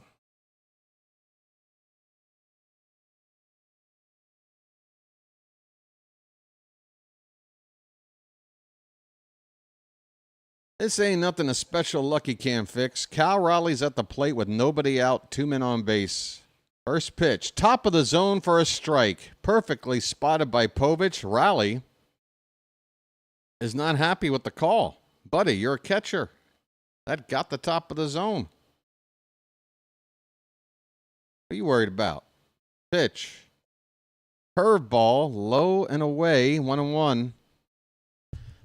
S2: This ain't nothing a special lucky can't fix. Cal Raleigh's at the plate with nobody out, 2 men on base. First pitch, top of the zone for a strike. Perfectly spotted by Povich. Raleigh is not happy with the call. Buddy, you're a catcher. That got the top of the zone. What are you worried about? Pitch. Curveball, low and away, 1-1.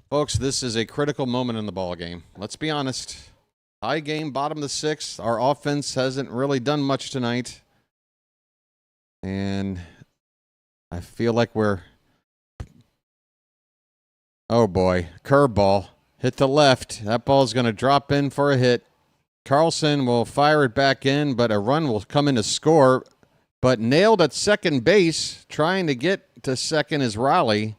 S2: Folks, this is a critical moment in the ball game. Let's be honest. High game, bottom of the 6th. Our offense hasn't really done much tonight. And I feel like we're... Oh, boy. Curveball. Hit the left. That ball's going to drop in for a hit. Carlson will fire it back in, but a run will come in to score. But nailed at second base. Trying to get to second is Raleigh.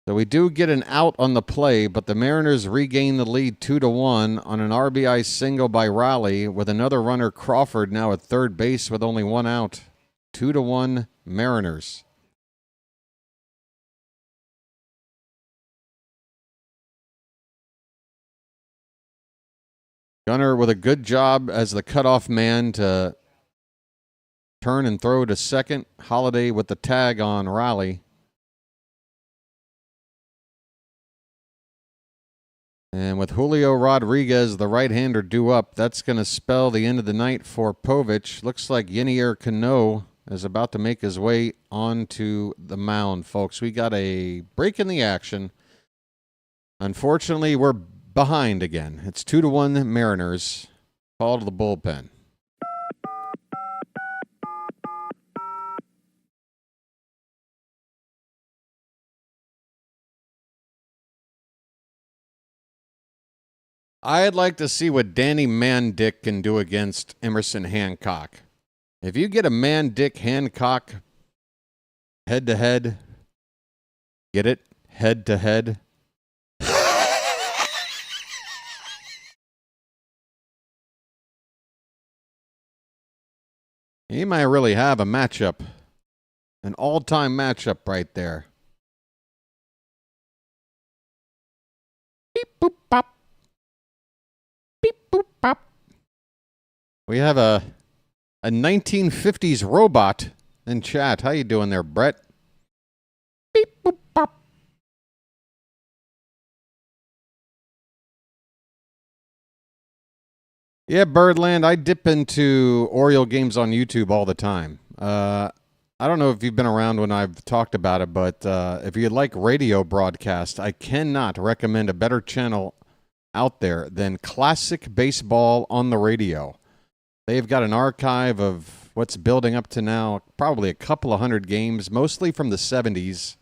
S2: So we do get an out on the play, but the Mariners regain the lead 2-1 on an RBI single by Raleigh with another runner, Crawford, now at third base with only 1 out. 2-1 Mariners. Gunnar with a good job as the cutoff man to turn and throw to second. Holiday with the tag on Raleigh. And with Julio Rodriguez, the right-hander, due up, that's going to spell the end of the night for Povich. Looks like Yenier Cano is about to make his way onto the mound, folks. We got a break in the action. Unfortunately, we're behind again. It's 2-1 Mariners. Call to the bullpen. I'd like to see what Danny Man-Dick can do against Emerson Hancock. If you get a Man-Dick Hancock head-to-head, get it? Head-to-head. You might really have a matchup. An all-time matchup right there. Beep, boop, pop. Beep, boop, pop. We have a 1950s robot in chat. How you doing there, Brett? Beep, boop, pop. Yeah, Birdland, I dip into Oriole games on YouTube all the time. I don't know if you've been around when I've talked about it, but if you like radio broadcast, I cannot recommend a better channel out there than Classic Baseball on the Radio. They've got an archive of what's building up to now, probably a couple of hundred games, mostly from the 70s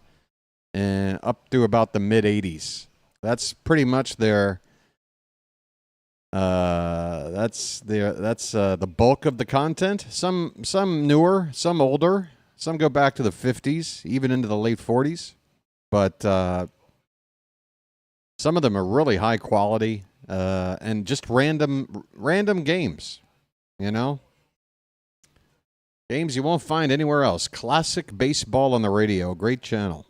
S2: and up through about the mid-80s. That's pretty much their... That's the bulk of the content. Some newer, some older, some go back to the 50s, even into the late 40s. But some of them are really high quality and just random games, you know? Games you won't find anywhere else. Classic Baseball on the Radio, great channel.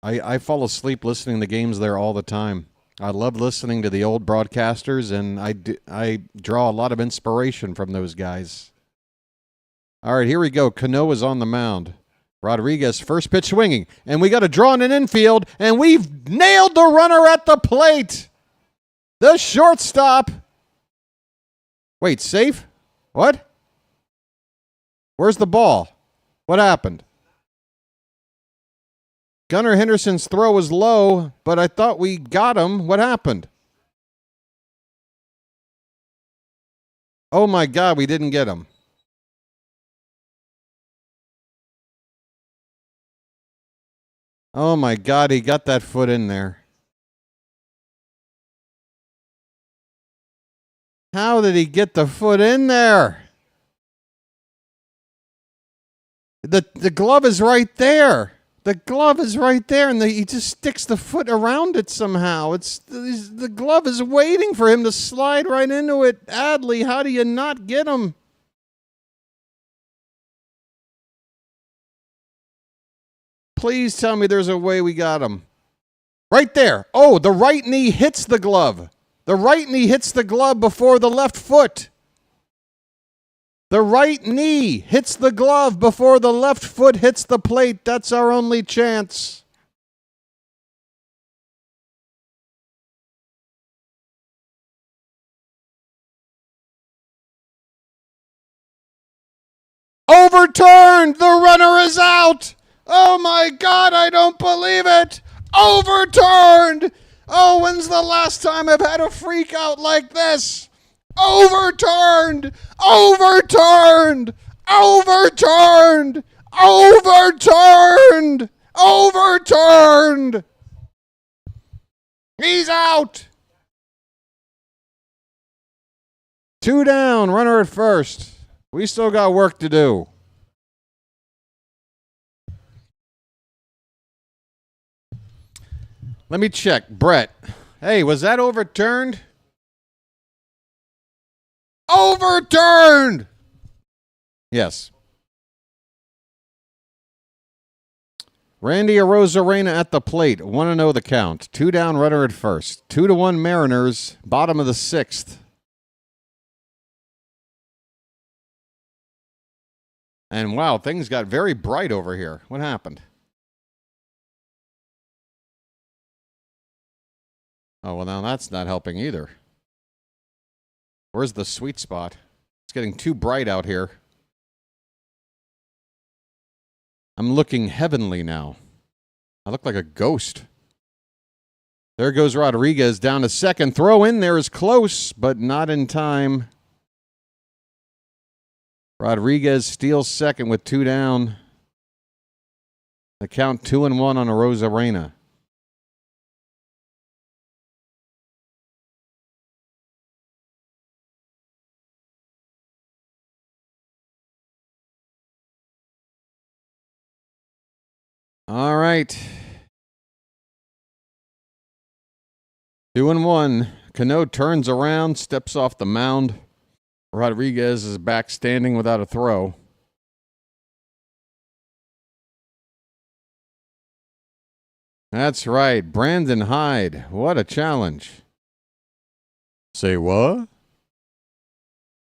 S2: I fall asleep listening to games there all the time. I love listening to the old broadcasters, and I draw a lot of inspiration from those guys. All right, here we go. Cano is on the mound. Rodriguez, first pitch swinging, and we got a draw in an infield, and we've nailed the runner at the plate. The shortstop. Wait, safe? What? Where's the ball? What happened? Gunnar Henderson's throw was low, but I thought we got him. What happened? Oh my God, we didn't get him. Oh my God, he got that foot in there. How did he get the foot in there? The glove is right there. The glove is right there, and he just sticks the foot around it somehow. The glove is waiting for him to slide right into it. Adley, how do you not get him? Please tell me there's a way we got him. Right there. Oh, the right knee hits the glove. The right knee hits the glove before the left foot. The right knee hits the glove before the left foot hits the plate. That's our only chance. Overturned! The runner is out! Oh my God, I don't believe it! Overturned! Oh, when's the last time I've had a freak out like this? Overturned! Overturned! Overturned! Overturned! Overturned! He's out! 2 down, runner at first. We still got work to do. Let me check. Brett. Hey, was that overturned? Overturned! Yes. Randy Arozarena at the plate. 1-0 the count. 2 down, runner at first. 2-1 Mariners. Bottom of the 6th. And wow, things got very bright over here. What happened? Oh, well, now that's not helping either. Where's the sweet spot? It's getting too bright out here. I'm looking heavenly now. I look like a ghost. There goes Rodriguez down to second. Throw in there is close, but not in time. Rodriguez steals second with 2 down. The count 2-1 on Arozarena. All right. 2-1. Cano turns around, steps off the mound. Rodriguez is back standing without a throw. That's right. Brandon Hyde. What a challenge. Say what?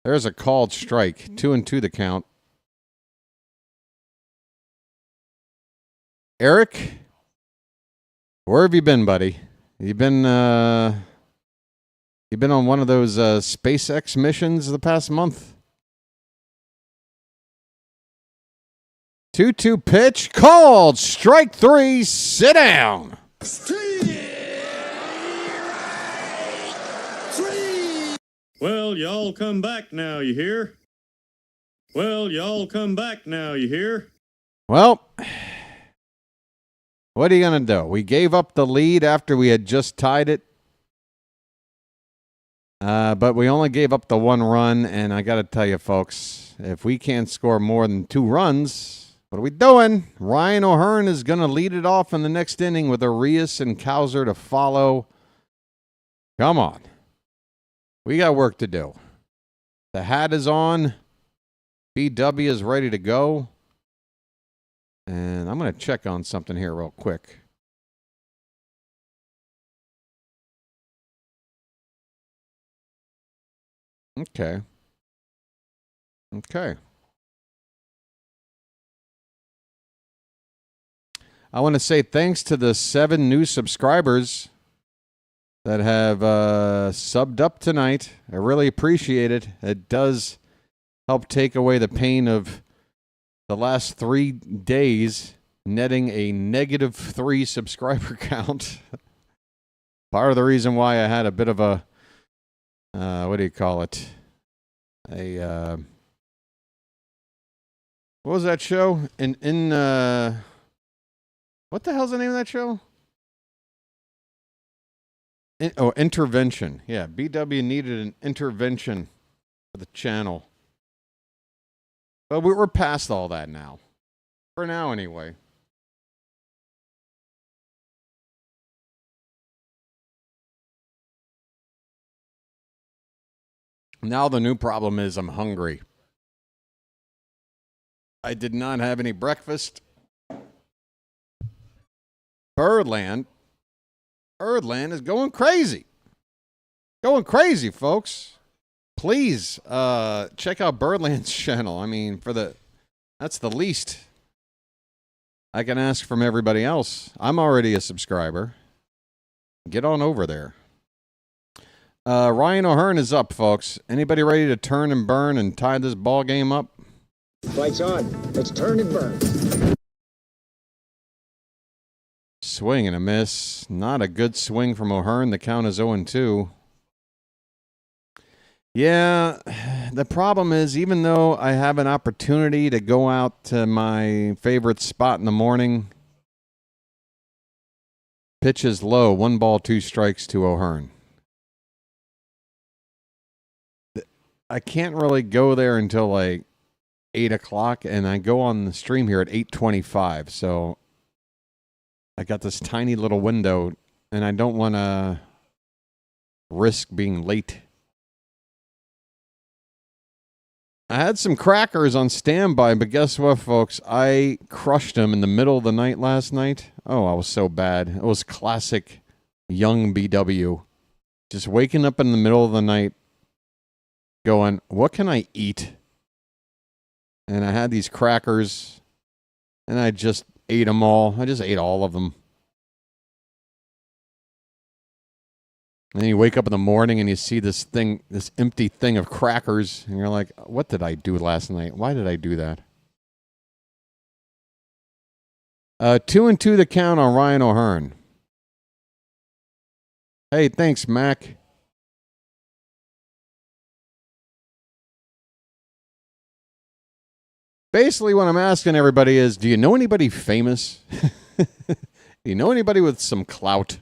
S2: There's a called strike. 2-2 the count. Eric, where have you been, buddy? You've been on one of those SpaceX missions the past month? 2-2 pitch called. Strike 3. Sit down.
S6: Well, y'all come back now, you hear? Well, y'all come back now, you hear?
S2: Well, what are you going to do? We gave up the lead after we had just tied it. But we only gave up the 1 run, and I got to tell you, folks, if we can't score more than 2 runs, what are we doing? Ryan O'Hearn is going to lead it off in the next inning with Arias and Cowser to follow. Come on. We got work to do. The hat is on. BW is ready to go. And I'm going to check on something here real quick. Okay. Okay. I want to say thanks to the 7 new subscribers that have subbed up tonight. I really appreciate it. It does help take away the pain of the last 3 days, netting a -3 subscriber count. Part of the reason why I had a bit of a, what do you call it? What was that show? What the hell's the name of that show? Intervention. Yeah, BW needed an intervention for the channel. But we're past all that now. For now, anyway. Now the new problem is I'm hungry. I did not have any breakfast. Birdland is going crazy. Going crazy, folks. Please check out Birdland's channel. I mean, that's the least I can ask from everybody else. I'm already a subscriber. Get on over there. Ryan O'Hearn is up, folks. Anybody ready to turn and burn and tie this ball game up?
S3: Lights on. Let's turn and burn.
S2: Swing and a miss. Not a good swing from O'Hearn. The count is 0-2. Yeah, the problem is, even though I have an opportunity to go out to my favorite spot in the morning, pitch is low. 1 ball, 2 strikes to O'Hearn. I can't really go there until like 8 o'clock, and I go on the stream here at 8:25. So I got this tiny little window, and I don't want to risk being late. I had some crackers on standby, but guess what, folks? I crushed them in the middle of the night last night. Oh, I was so bad. It was classic young BW. Just waking up in the middle of the night going, what can I eat? And I had these crackers, and I just ate them all. I just ate all of them. And then you wake up in the morning and you see this empty thing of crackers, and you're like, what did I do last night? Why did I do that? 2-2 the count on Ryan O'Hearn. Hey, thanks, Mac. Basically, what I'm asking everybody is, do you know anybody famous? Do you know anybody with some clout?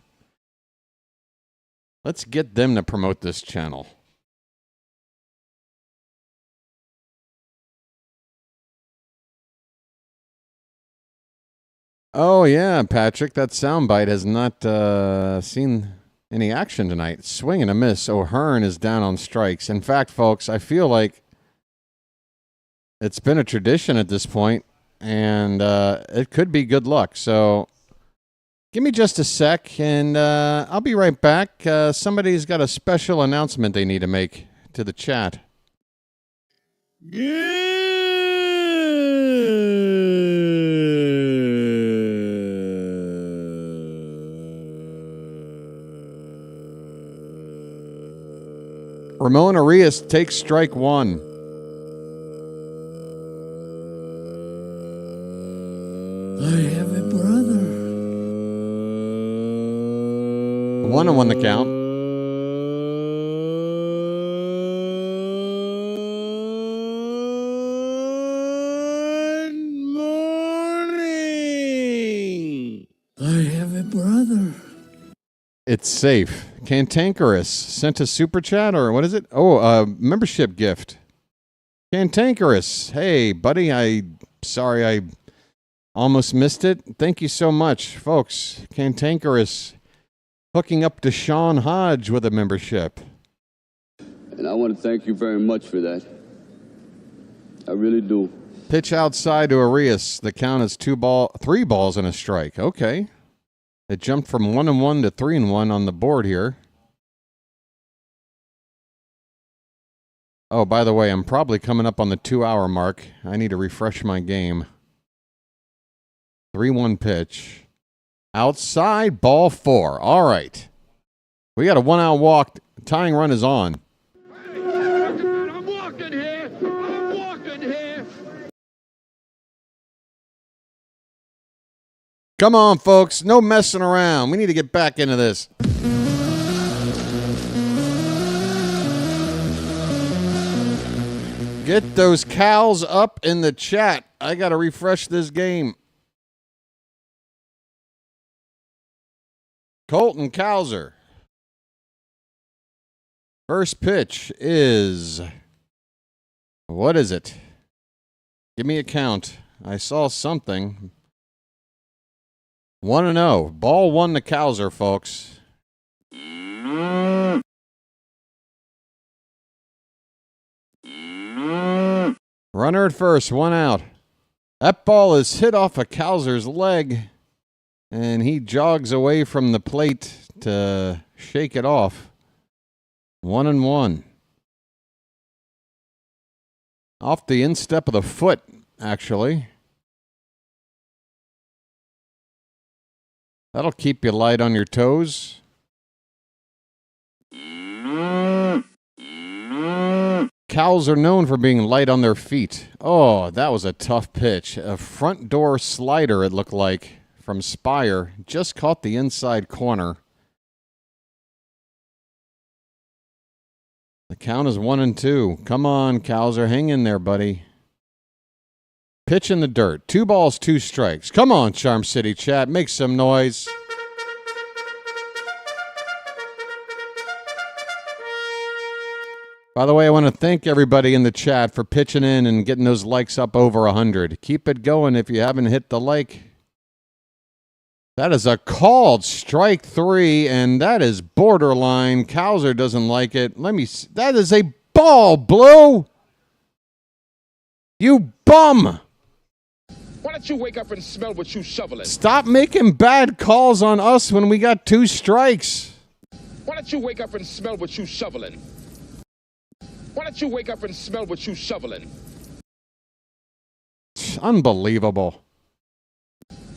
S2: Let's get them to promote this channel. Oh, yeah, Patrick, that soundbite has not seen any action tonight. Swing and a miss. O'Hearn is down on strikes. In fact, folks, I feel like it's been a tradition at this point, and it could be good luck. So give me just a sec, and I'll be right back. Somebody's got a special announcement they need to make to the chat. Ramon Arias takes strike 1.
S12: I have a brother.
S2: 1-1 the count.
S12: Good morning. I have a brother.
S2: It's safe. Cantankerous sent a super chat, or what is it? Oh, membership gift. Cantankerous. Hey, buddy, sorry I almost missed it. Thank you so much, folks. Cantankerous hooking up to Sean Hodge with a membership.
S4: And I want to thank you very much for that. I really do.
S2: Pitch outside to Arias. The count is 3 balls and a strike. Okay. It jumped from 1-1 to 3-1 on the board here. Oh, by the way, I'm probably coming up on the 2-hour mark. I need to refresh my game. 3-1 pitch. Outside, ball 4. All right. We got a 1-out walk. Tying run is on.
S7: I'm walking here. I'm walking here.
S2: Come on, folks. No messing around. We need to get back into this. Get those cows up in the chat. I got to refresh this game. Colton Cowser. First pitch is... What is it? Give me a count. I saw something. 1-0. Ball 1 to Cowser, folks. Runner at first, 1 out. That ball is hit off of Cowser's leg, and he jogs away from the plate to shake it off. 1-1. Off the instep of the foot, actually. That'll keep you light on your toes. Cows are known for being light on their feet. Oh, that was a tough pitch. A front door slider, it looked like, from Spire. Just caught the inside corner. The count is 1-2. Come on, Cowser. Hang in there, buddy. Pitch in the dirt. 2 balls, 2 strikes. Come on, Charm City chat. Make some noise. By the way, I want to thank everybody in the chat for pitching in and getting those likes up over 100. Keep it going if you haven't hit the like. That is a called strike 3, and that is borderline. Cowser doesn't like it. Let me see. That is a ball, Blue. You bum.
S13: Why don't you wake up and smell what you shoveling?
S2: Stop making bad calls on us when we got 2 strikes.
S13: Why don't you wake up and smell what you shoveling? Why don't you wake up and smell what you shoveling?
S2: Unbelievable.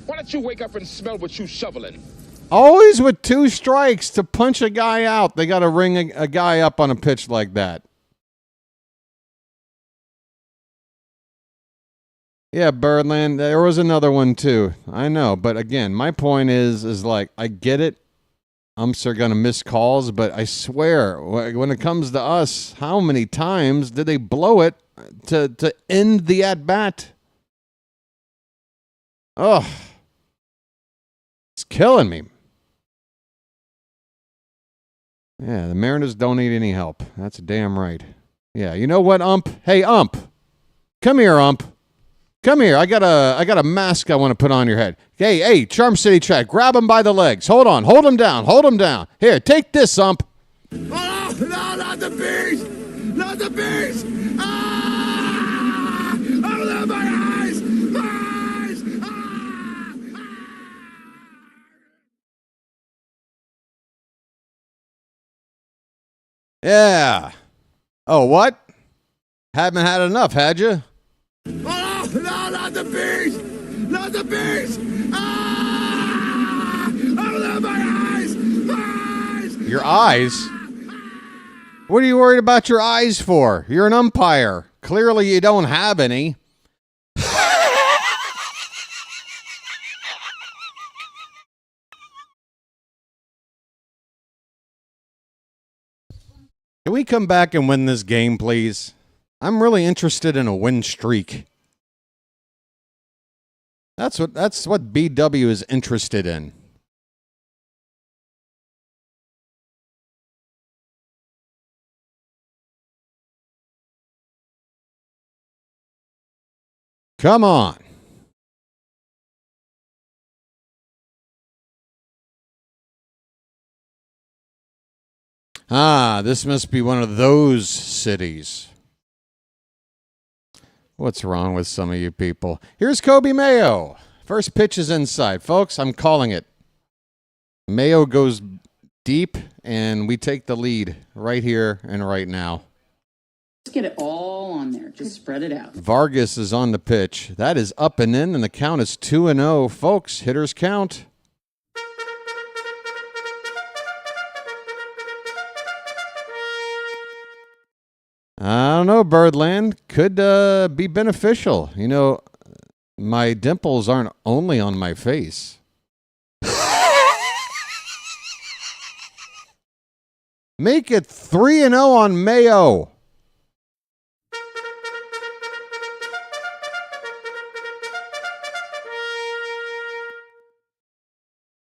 S13: Why don't you wake up and smell what you shoveling?
S2: Always with 2 strikes to punch a guy out. They got to ring a guy up on a pitch like that. Yeah, Birdland, there was another one too. I know, but again, my point is like, I get it. Umps are going to miss calls, but I swear, when it comes to us, how many times did they blow it to end the at-bat? Ugh. It's killing me. Yeah, the Mariners don't need any help. That's damn right. Yeah, you know what, Ump? Hey, Ump. Come here, Ump. Come here. I got a mask I want to put on your head. Hey, Charm City chat. Grab him by the legs. Hold on. Hold him down. Hold him down. Here, take this, Ump.
S7: Oh, no, not the bees! Not the bees! Ah! Oh, my eyes! My eyes! Ah!
S2: Yeah. Oh, what? Haven't had enough, had you?
S7: Oh, no, not the bees! Not the bees! Ah! Oh, my eyes! My eyes!
S2: Your eyes? What are you worried about your eyes for? You're an umpire. Clearly you don't have any. Can we come back and win this game, please? I'm really interested in a win streak. That's what BW is interested in. Come on. Ah, this must be one of those cities. What's wrong with some of you people? Here's Kobe Mayo. First pitch is inside. Folks, I'm calling it. Mayo goes deep, and we take the lead right here and right now.
S9: Just get it all on there. Just spread it out.
S2: Vargas is on the pitch. That is up and in, and the count is 2-0. Folks, hitters count. I don't know, Birdland. Could be beneficial. You know, my dimples aren't only on my face. Make it 3-0 on Mayo.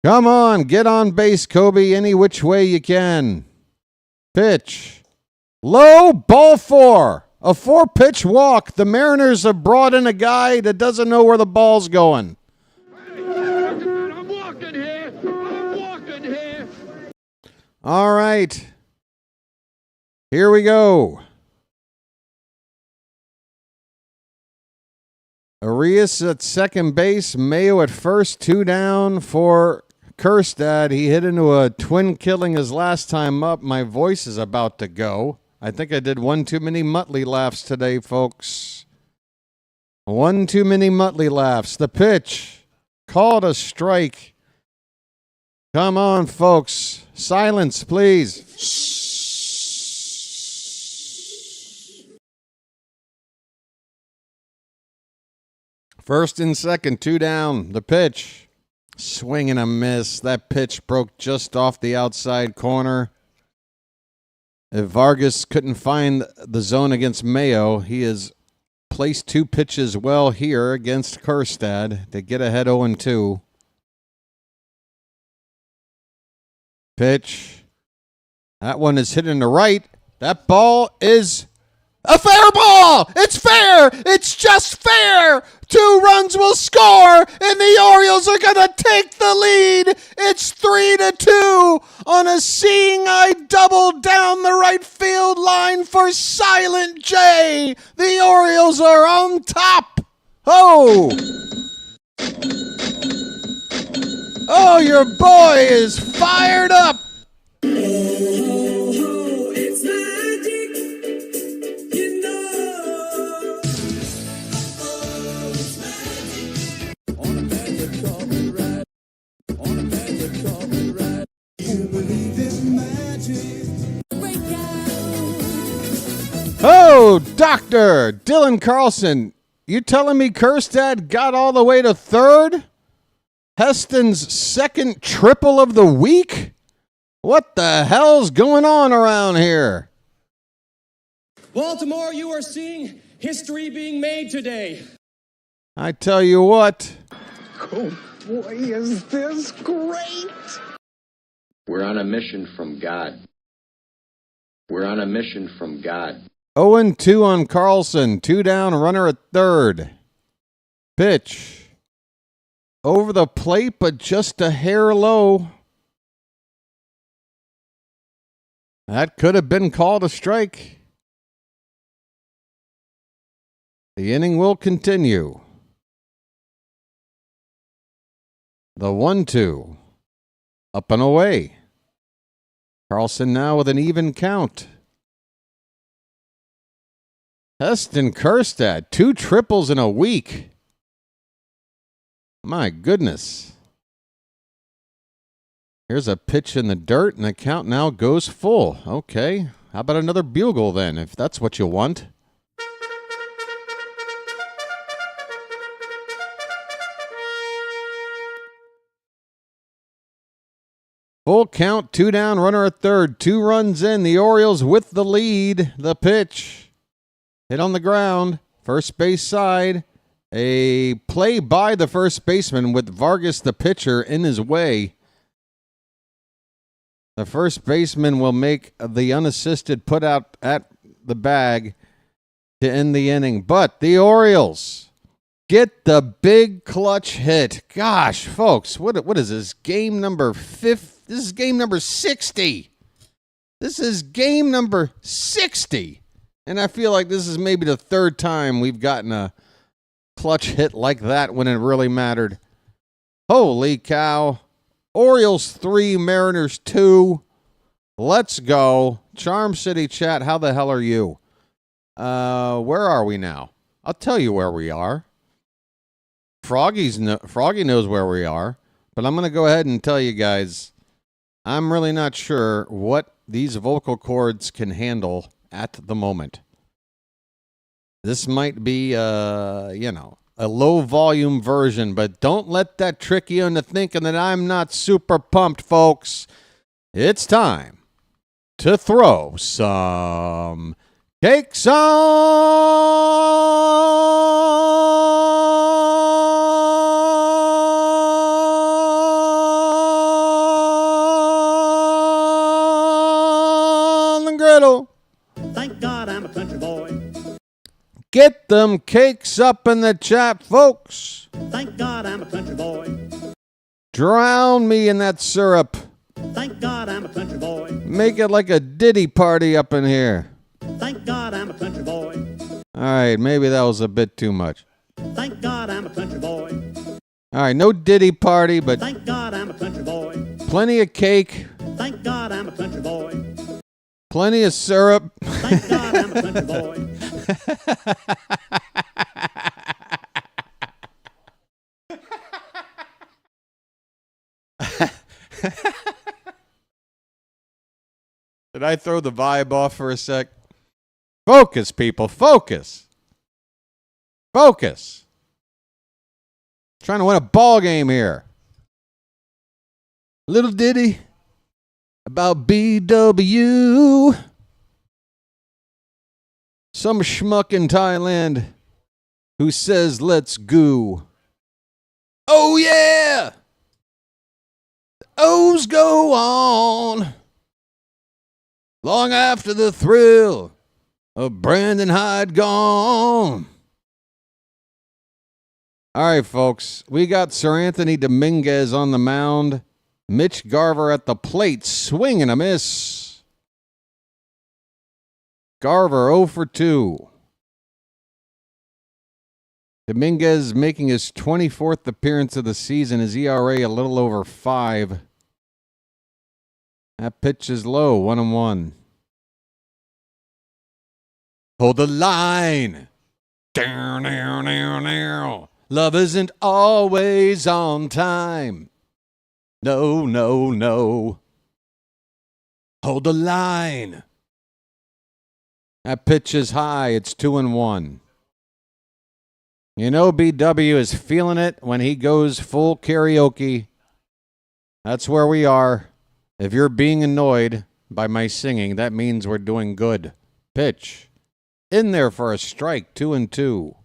S2: Come on, get on base, Kobe, any which way you can. Pitch. Low, ball 4. A 4-pitch walk. The Mariners have brought in a guy that doesn't know where the ball's going.
S7: I'm walking here. I'm walking here.
S2: All right. Here we go. Arias at second base. Mayo at first. 2 down for Kjerstad. He hit into a twin killing his last time up. My voice is about to go. I think I did one too many Muttley laughs today, folks. One too many Muttley laughs. The pitch. Called a strike. Come on, folks. Silence, please. First and second, 2 down. The pitch. Swing and a miss. That pitch broke just off the outside corner. If Vargas couldn't find the zone against Mayo, he has placed 2 pitches well here against Kjerstad to get ahead 0-2. Pitch. That one is hit in the right. That ball is a fair ball. It's fair. It's just fair. 2 runs will score, and the Orioles are going to take the lead. It's 3-2 on a seeing eye double down the right field line for Silent J. The Orioles are on top. Oh, your boy is fired up. Oh, Dr. Dylan Carlson, you telling me Kjerstad got all the way to third? Heston's second triple of the week? What the hell's going on around here?
S5: Baltimore, you are seeing history being made today.
S2: I tell you what.
S3: Oh, boy, is this great!
S14: We're on a mission from God. We're on a mission from God.
S2: 0-2 on Carlson. 2 down, runner at third. Pitch. Over the plate, but just a hair low. That could have been called a strike. The inning will continue. The 1-2. Up and away. Carlson now with an even count. Heston Kjerstad, 2 triples in a week. My goodness. Here's a pitch in the dirt, and the count now goes full. Okay. How about another bugle then, if that's what you want? Full count, 2 down, runner at third. 2 runs in. The Orioles with the lead. The pitch. Hit on the ground. First base side. A play by the first baseman with Vargas, the pitcher, in his way. The first baseman will make the unassisted put out at the bag to end the inning. But the Orioles get the big clutch hit. Gosh, folks, what is this? Game number 50? This is game number 60. This is game number 60. And I feel like this is maybe the 3rd time we've gotten a clutch hit like that when it really mattered. Holy cow. Orioles 3, Mariners 2. Let's go. Charm City chat, how the hell are you? Where are we now? I'll tell you where we are. Froggy knows where we are, but I'm going to go ahead and tell you guys, I'm really not sure what these vocal cords can handle at the moment. This might be, a low volume version, but don't let that trick you into thinking that I'm not super pumped, folks. It's time to throw some cakes on the griddle.
S15: Thank God I'm a country boy.
S2: Get them cakes up in the chat, folks.
S15: Thank God I'm a country boy.
S2: Drown me in that syrup.
S15: Thank God I'm a country boy.
S2: Make it like a Diddy party up in here.
S15: Thank God I'm a country boy.
S2: All right, maybe that was a bit too much.
S15: Thank God I'm a country boy.
S2: All right, no Diddy party, but
S15: Thank God I'm a country boy.
S2: plenty of cake.
S15: Thank God I'm a country boy.
S2: Plenty of syrup.
S15: Thank God I'm a country boy.
S2: Did I throw the vibe off for a sec? Focus, people. Focus. Focus. Trying to win a ball game here. Little ditty about BW. Some schmuck in Thailand who says, let's goo. Oh, yeah. The O's go on. Long after the thrill of Brandon Hyde gone. All right, folks. We got Sir Anthony Dominguez on the mound. Mitch Garver at the plate, swing and a miss. Garver 0 for 2. Dominguez making his 24th appearance of the season. His ERA a little over 5. That pitch is low, 1-1. Hold the line. Down, down, down, down. Love isn't always on time. No, no, no. Hold the line. That pitch is high. It's 2-1. You know BW is feeling it when he goes full karaoke. That's where we are. If you're being annoyed by my singing, that means we're doing good. Pitch. In there for a strike, 2-2.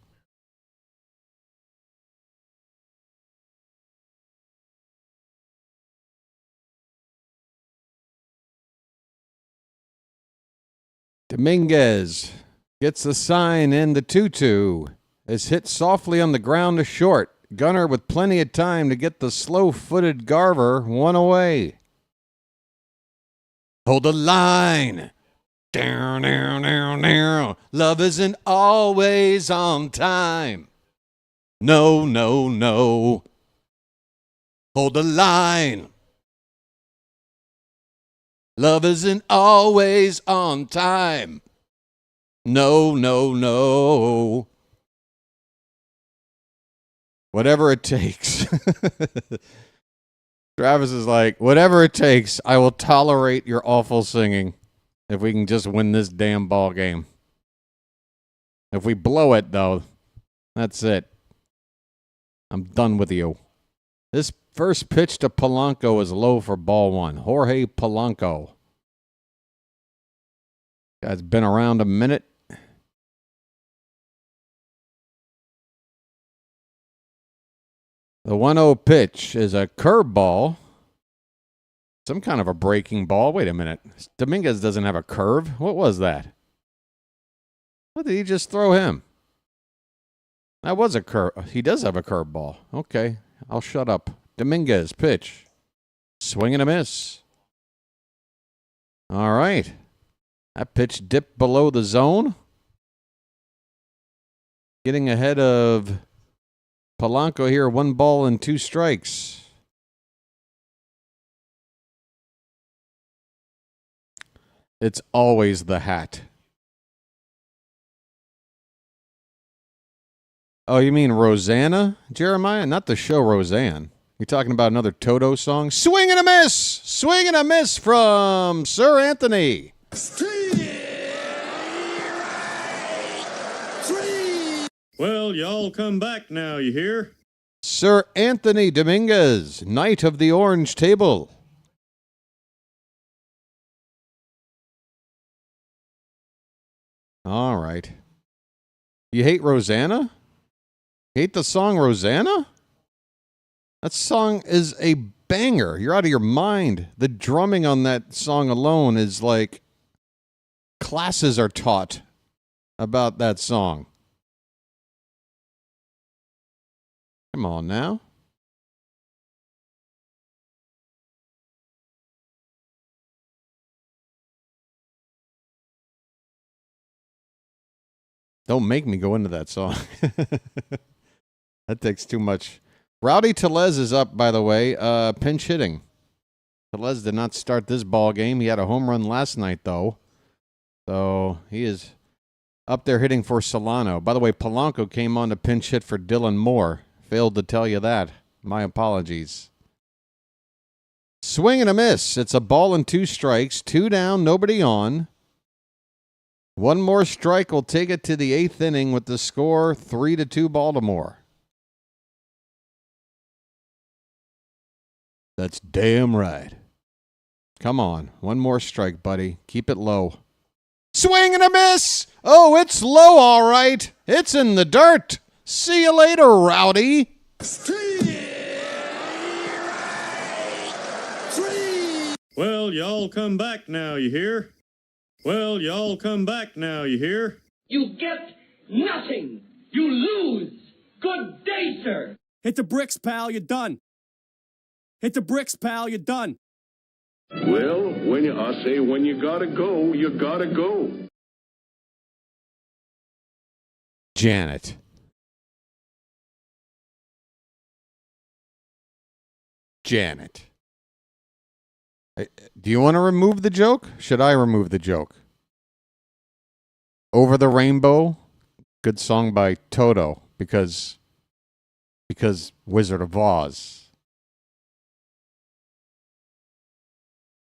S2: Dominguez gets the sign in. The 2-2 is hit softly on the ground to short. Gunner with plenty of time to get the slow-footed Garver one away. Hold the line. Down, down, down, down. Love isn't always on time. No, no, no. Hold the line. Love isn't always on time. No, no, no. Whatever it takes. Travis is like, whatever it takes, I will tolerate your awful singing if we can just win this damn ball game. If we blow it, though, that's it. I'm done with you. This first pitch to Polanco is low for ball 1. Jorge Polanco. Guy's been around a minute. The 1-0 pitch is a curveball. Some kind of a breaking ball. Wait a minute. Dominguez doesn't have a curve. What was that? What did he just throw him? That was a curve. He does have a curveball. Okay, I'll shut up. Dominguez pitch. Swing and a miss. All right. That pitch dipped below the zone. Getting ahead of Polanco here, 1 ball and 2 strikes. It's always the hat. Oh, you mean Rosanna, Jeremiah? Not the show Roseanne. You talking about another Toto song? Swing and a miss! Swing and a miss from Sir Anthony.
S6: Well, y'all come back now, you hear?
S2: Sir Anthony Dominguez, Knight of the Orange Table. All right. You hate Rosanna? Hate the song Rosanna? That song is a banger. You're out of your mind. The drumming on that song alone is like classes are taught about that song. Come on now. Don't make me go into that song. That takes too much. Rowdy Tellez is up, by the way, pinch hitting. Tellez did not start this ball game. He had a home run last night, though. So he is up there hitting for Solano. By the way, Polanco came on to pinch hit for Dylan Moore. Failed to tell you that. My apologies. Swing and a miss. It's a ball and 2 strikes. 2 down, nobody on. 1 more strike will take it to the 8th inning with the score 3-2 Baltimore. That's damn right. Come on. 1 more strike, buddy. Keep it low. Swing and a miss! Oh, it's low, all right. It's in the dirt. See you later, Rowdy.
S6: Well, y'all come back now, you hear? Well, y'all come back now, you hear?
S16: You get nothing. You lose. Good day, sir.
S17: Hit the bricks, pal. You're done. Hit the bricks, pal. You're done.
S13: Well, I say when you gotta go, you gotta go.
S2: Janet. Janet. Do you want to remove the joke? Should I remove the joke? Over the Rainbow, good song by Toto because Wizard of Oz.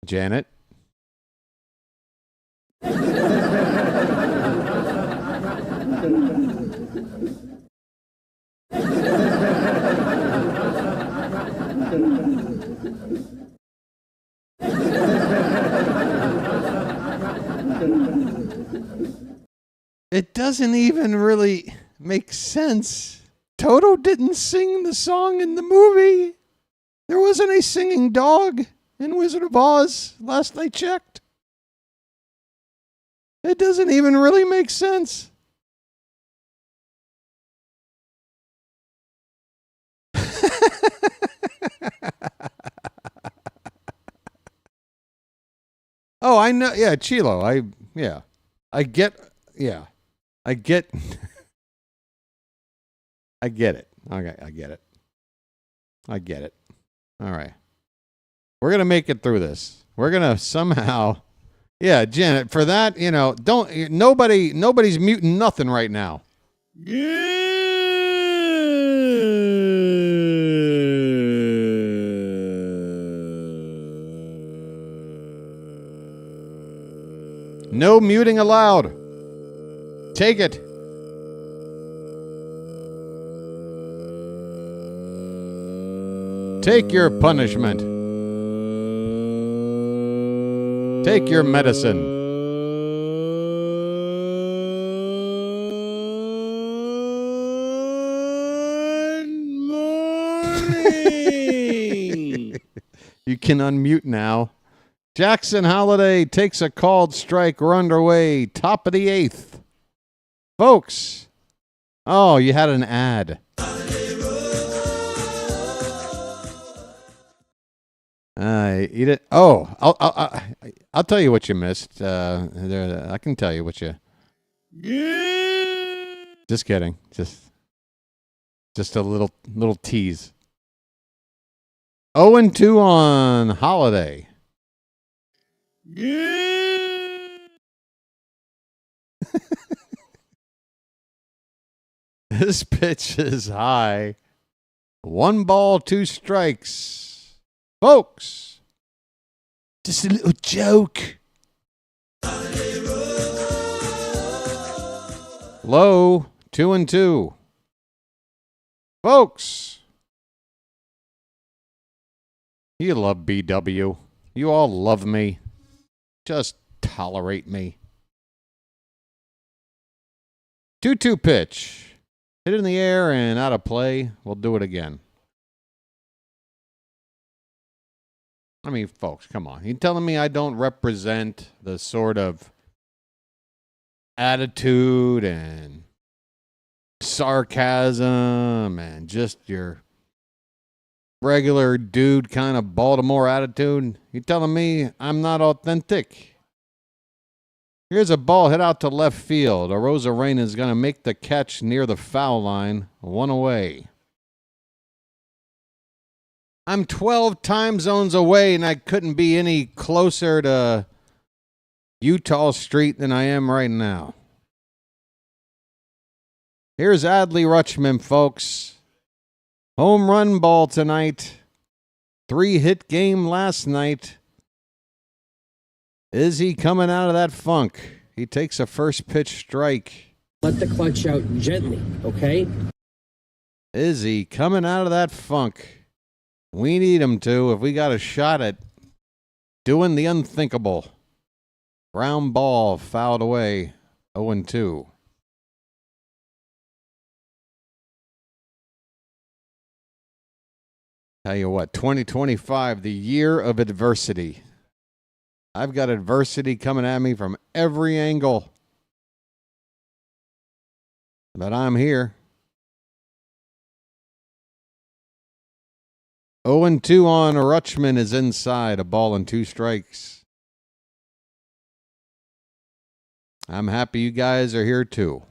S2: Janet? It doesn't even really make sense. Toto didn't sing the song in the movie. There wasn't a singing dog in Wizard of Oz, last I checked. It doesn't even really make sense. Oh, I know. Yeah, Chilo. I get. I get it. Okay, I get it. I get it. All right. We're going to make it through this. We're going to somehow. Yeah, Janet, for that, nobody's muting nothing right now. No muting allowed. Take it. Take your punishment. Take your medicine. You can unmute now. Jackson Holiday takes a called strike. We're underway. Top of the 8th. Folks. Oh, you had an ad. Eat it. Oh, I'll tell you what you missed. I can tell you what you. Just kidding. Just a little tease. 0-2 on Holiday. This pitch is high. 1 ball, 2 strikes. Folks, just a little joke. Low, 2-2. Folks, you love BW. You all love me. Just tolerate me. 2-2 pitch. Hit it in the air and out of play. We'll do it again. I mean, folks, come on. You telling me I don't represent the sort of attitude and sarcasm and just your regular dude kind of Baltimore attitude? You telling me I'm not authentic? Here's a ball hit out to left field. Arozarena is going to make the catch near the foul line. 1 away. I'm 12 time zones away, and I couldn't be any closer to Utah Street than I am right now. Here's Adley Rutschman, folks. Home run ball tonight. 3-hit game last night. Is he coming out of that funk? He takes a first pitch strike.
S5: Let the clutch out gently, okay?
S2: Is he coming out of that funk? We need him to if we got a shot at doing the unthinkable. Ground ball fouled away. 0-2. Tell you what, 2025, the year of adversity. I've got adversity coming at me from every angle. But I'm here. 0-2 on Rutschman is inside. A ball and 2 strikes. I'm happy you guys are here too.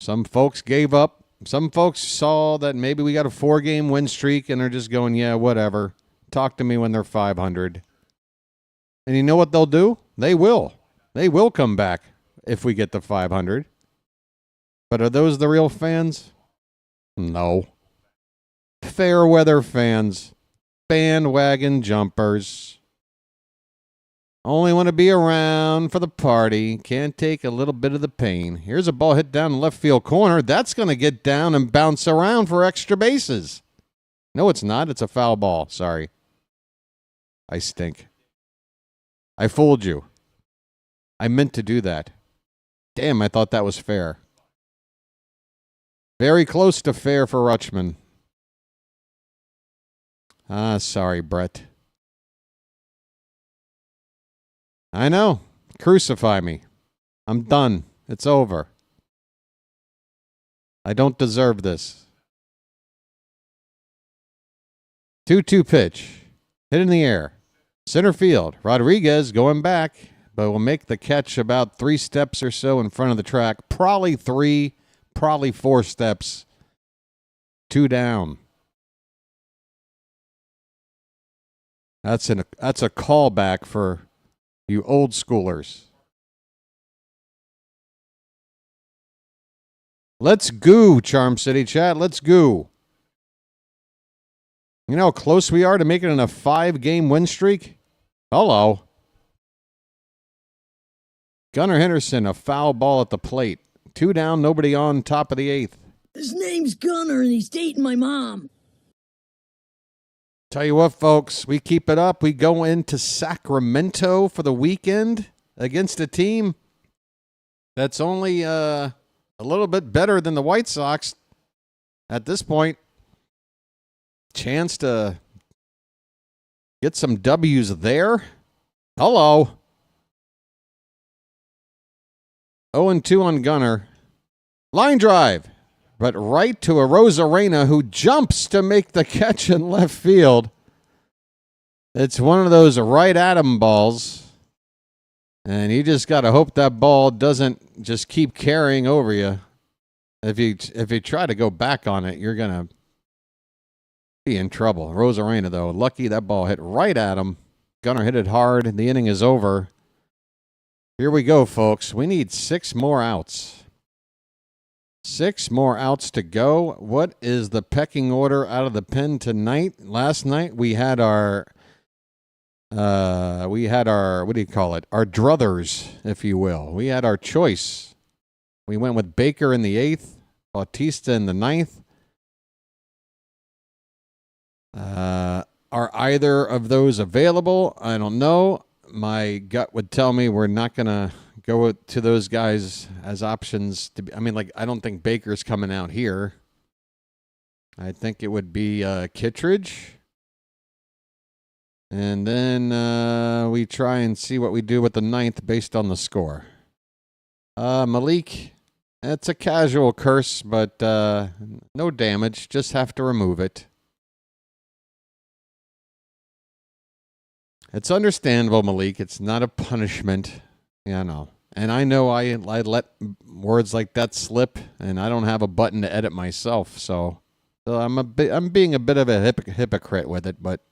S2: Some folks gave up. Some folks saw that maybe we got a 4-game win streak and are just going, yeah, whatever. Talk to me when they're 500. And you know what they'll do? They will. They will come back if we get to 500. But are those the real fans? No. Fair weather fans. Bandwagon jumpers. Only want to be around for the party. Can't take a little bit of the pain. Here's a ball hit down the left field corner. That's going to get down and bounce around for extra bases. No, it's not. It's a foul ball. Sorry. I stink. I fooled you. I meant to do that. Damn, I thought that was fair. Very close to fair for Rutschman. Sorry, Brett. I know. Crucify me. I'm done. It's over. I don't deserve this. 2-2 pitch. Hit in the air. Center field. Rodriguez going back, but will make the catch about 3 steps or so in front of the track. Probably 3, probably 4 steps. 2 down. That's a callback for you old schoolers. Let's go, Charm City chat. Let's go. You know how close we are to making it a 5-game win streak? Hello. Gunnar Henderson, a foul ball at the plate. 2 down, nobody on, top of the 8th.
S12: His name's Gunnar, and he's dating my mom.
S2: Tell you what, folks, we keep it up. We go into Sacramento for the weekend against a team that's only a little bit better than the White Sox at this point. Chance to get some W's there. Hello. 0-2 on Gunnar. Line drive, but right to Arozarena, who jumps to make the catch in left field. It's one of those right at him balls. And you just got to hope that ball doesn't just keep carrying over you. If you try to go back on it, you're going to be in trouble. Arozarena, though, lucky that ball hit right at him. Gunnar hit it hard. The inning is over. Here we go, folks. We need 6 more outs. 6 more outs to go. What is the pecking order out of the pen tonight? Last night we had our what do you call it? Our druthers, if you will. We had our choice. We went with Baker in the 8th, Bautista in the 9th. Are either of those available? I don't know. My gut would tell me we're not going to go to those guys as options. I don't think Baker's coming out here. I think it would be Kittredge. And then we try and see what we do with the 9th based on the score. Malik, it's a casual curse, but no damage. Just have to remove it. It's understandable, Malik. It's not a punishment. Yeah, I know. And I know I let words like that slip, and I don't have a button to edit myself, so I'm being a bit of a hypocrite with it, but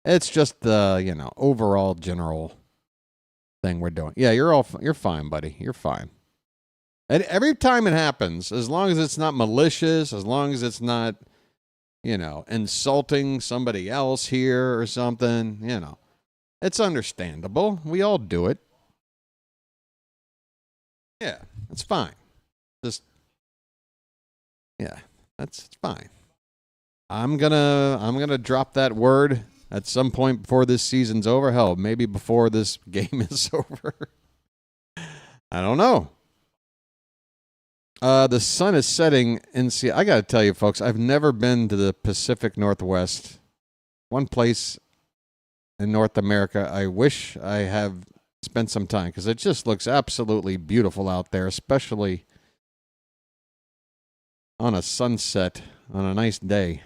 S2: it's just the overall general thing we're doing. Yeah, you're fine, buddy. You're fine. And every time it happens, as long as it's not malicious, as long as it's not insulting somebody else here or something, it's understandable. We all do it. Yeah, it's fine. It's fine. I'm gonna drop that word at some point before this season's over. Hell, maybe before this game is over. I don't know. The sun is setting in Seattle. I got to tell you, folks, I've never been to the Pacific Northwest. One place in North America I wish I have spent some time, because it just looks absolutely beautiful out there, especially on a sunset on a nice day.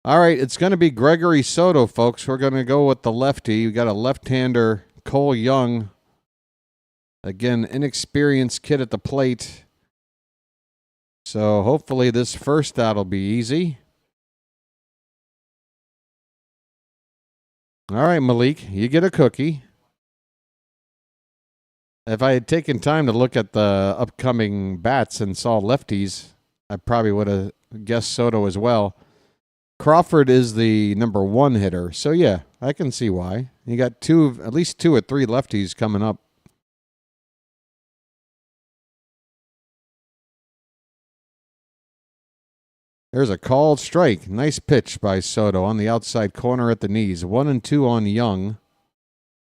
S2: All right, it's going to be Gregory Soto, folks. We're going to go with the lefty. We got a left-hander, Cole Young. Again, inexperienced kid at the plate. So hopefully this first out will be easy. All right, Malik, you get a cookie. If I had taken time to look at the upcoming bats and saw lefties, I probably would have guessed Soto as well. Crawford is the number 1 hitter. So, yeah, I can see why. You got at least 2 or 3 lefties coming up. There's a called strike. Nice pitch by Soto on the outside corner at the knees. 1-2 on Young,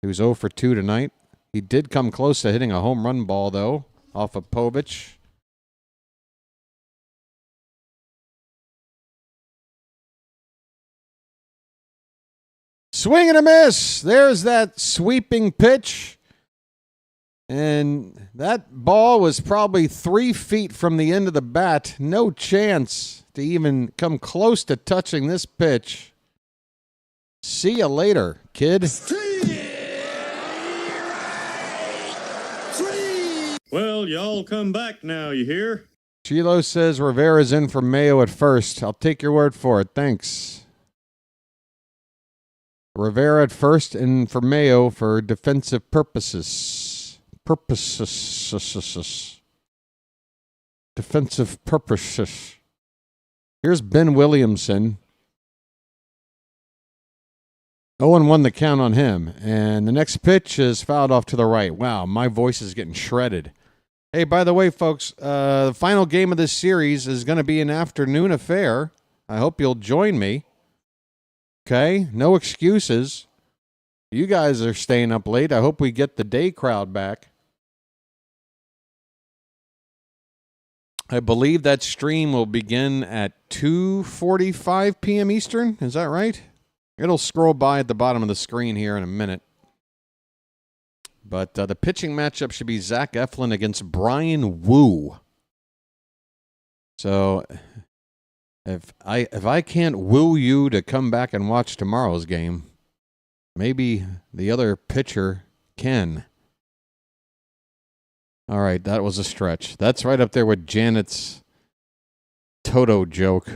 S2: who's 0 for 2 tonight. He did come close to hitting a home run ball, though, off of Povich. Swing and a miss. There's that sweeping pitch. And that ball was probably 3 feet from the end of the bat. No chance to even come close to touching this pitch. See you later, kid.
S6: Well, y'all come back now, you hear?
S2: Chilo says Rivera's in for Mayo at first. I'll take your word for it. Thanks. Rivera at first and for Mayo for defensive purposes. Defensive purposes. Here's Ben Williamson. 0-1 the count on him. And the next pitch is fouled off to the right. Wow, my voice is getting shredded. Hey, by the way, folks, the final game of this series is going to be an afternoon affair. I hope you'll join me. Okay? No excuses. You guys are staying up late. I hope we get the day crowd back. I believe that stream will begin at 2:45 p.m. Eastern. Is that right? It'll scroll by at the bottom of the screen here in a minute. But the pitching matchup should be Zach Eflin against Brian Wu. So if I can't woo you to come back and watch tomorrow's game, maybe the other pitcher can. All right, that was a stretch. That's right up there with Janet's Toto joke.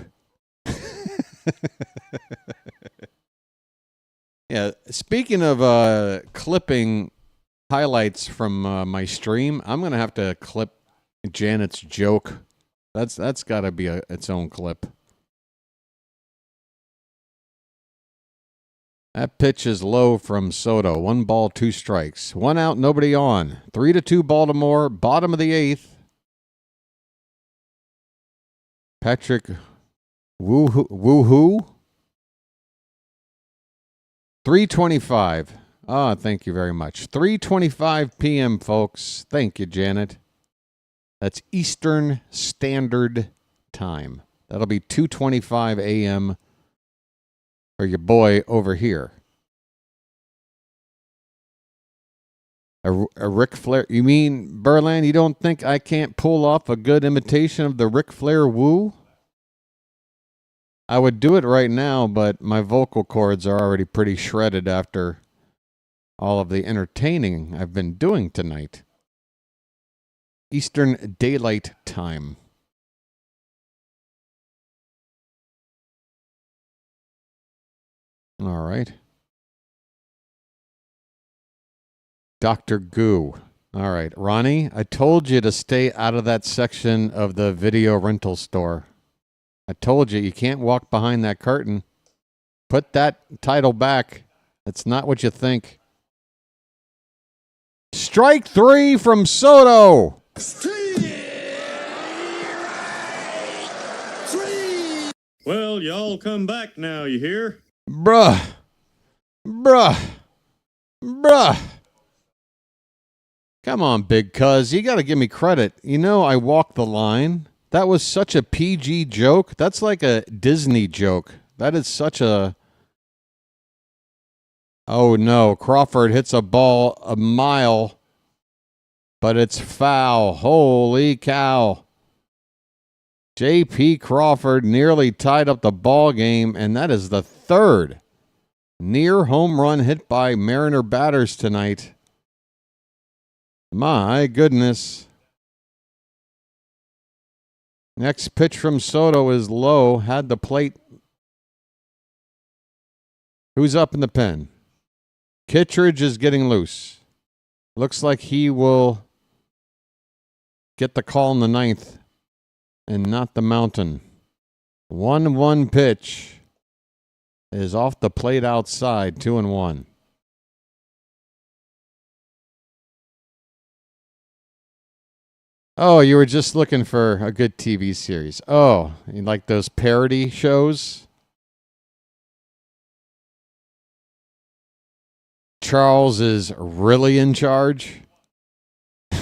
S2: Yeah, speaking of clipping highlights from my stream, I'm going to have to clip Janet's joke. That's got to be its own clip. That pitch is low from Soto. 1 ball, 2 strikes. 1 out, nobody on. 3-2 Baltimore. Bottom of the 8th. Patrick Woohoo. 3:25. Ah, thank you very much. 3:25 p.m., folks. Thank you, Janet. That's Eastern Standard Time. That'll be 2:25 a.m. for your boy over here. A Ric Flair. You mean, Berlin, you don't think I can't pull off a good imitation of the Ric Flair woo? I would do it right now, but my vocal cords are already pretty shredded after all of the entertaining I've been doing tonight. Eastern Daylight Time. All right. Dr. Goo. All right. Ronnie, I told you to stay out of that section of the video rental store. I told you can't walk behind that curtain. Put that title back. That's not what you think. Strike 3 from Soto.
S6: Well, y'all come back now, you hear?
S2: Bruh. Come on, big cuz. You got to give me credit. You know I walked the line. That was such a PG joke. That's like a Disney joke. That is such a... Oh, no. Crawford hits a ball a mile, but it's foul. Holy cow. J.P. Crawford nearly tied up the ball game, and that is the 3rd near home run hit by Mariner batters tonight. My goodness. Next pitch from Soto is low. Had the plate. Who's up in the pen? Kittredge is getting loose. Looks like he will get the call in the 9th and not the mountain. 1-1 pitch is off the plate outside. 2-1. Oh, you were just looking for a good TV series. Oh, you like those parody shows? Charles is really in charge. I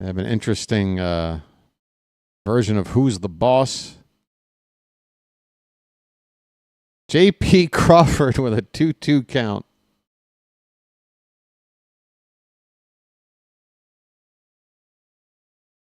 S2: have an interesting version of Who's the Boss. J.P. Crawford with a 2-2 count.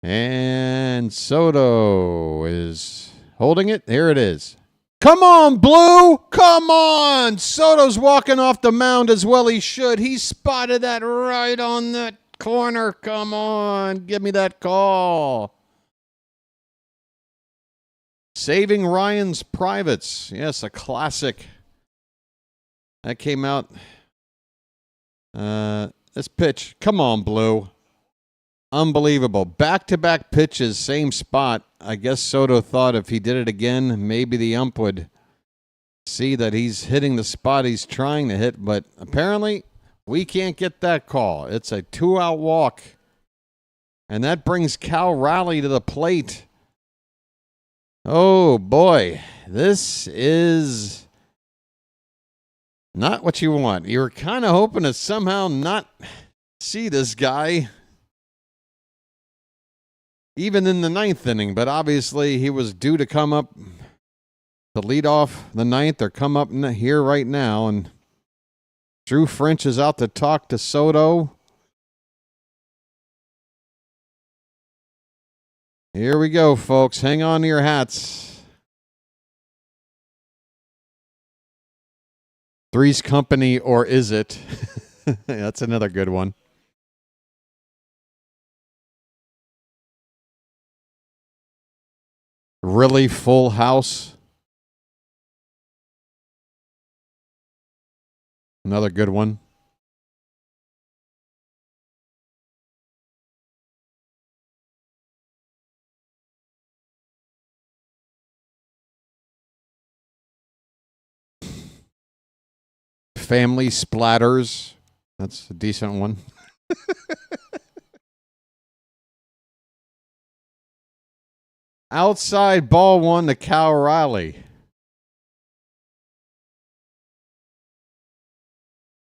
S2: And Soto is holding it. Here it is. Come on, Blue! Come on! Soto's walking off the mound as well he should. He spotted that right on that corner. Come on, give me that call. Saving Ryan's Privates. Yes, a classic. That came out. This pitch. Come on, Blue. Unbelievable. Back-to-back pitches, same spot. I guess Soto thought if he did it again, maybe the ump would see that he's hitting the spot he's trying to hit. But apparently, we can't get that call. It's a 2-out walk. And that brings Cal Raleigh to the plate. Oh, boy. This is not what you want. You were kind of hoping to somehow not see this guy even in the 9th inning, but obviously he was due to come up to lead off the 9th or come up here right now, and Drew French is out to talk to Soto. Here we go, folks. Hang on to your hats. Three's Company, or is it? That's another good one. Really, Full House? Another good one. Family Splatters. That's a decent one. Outside ball one to Cal Raleigh.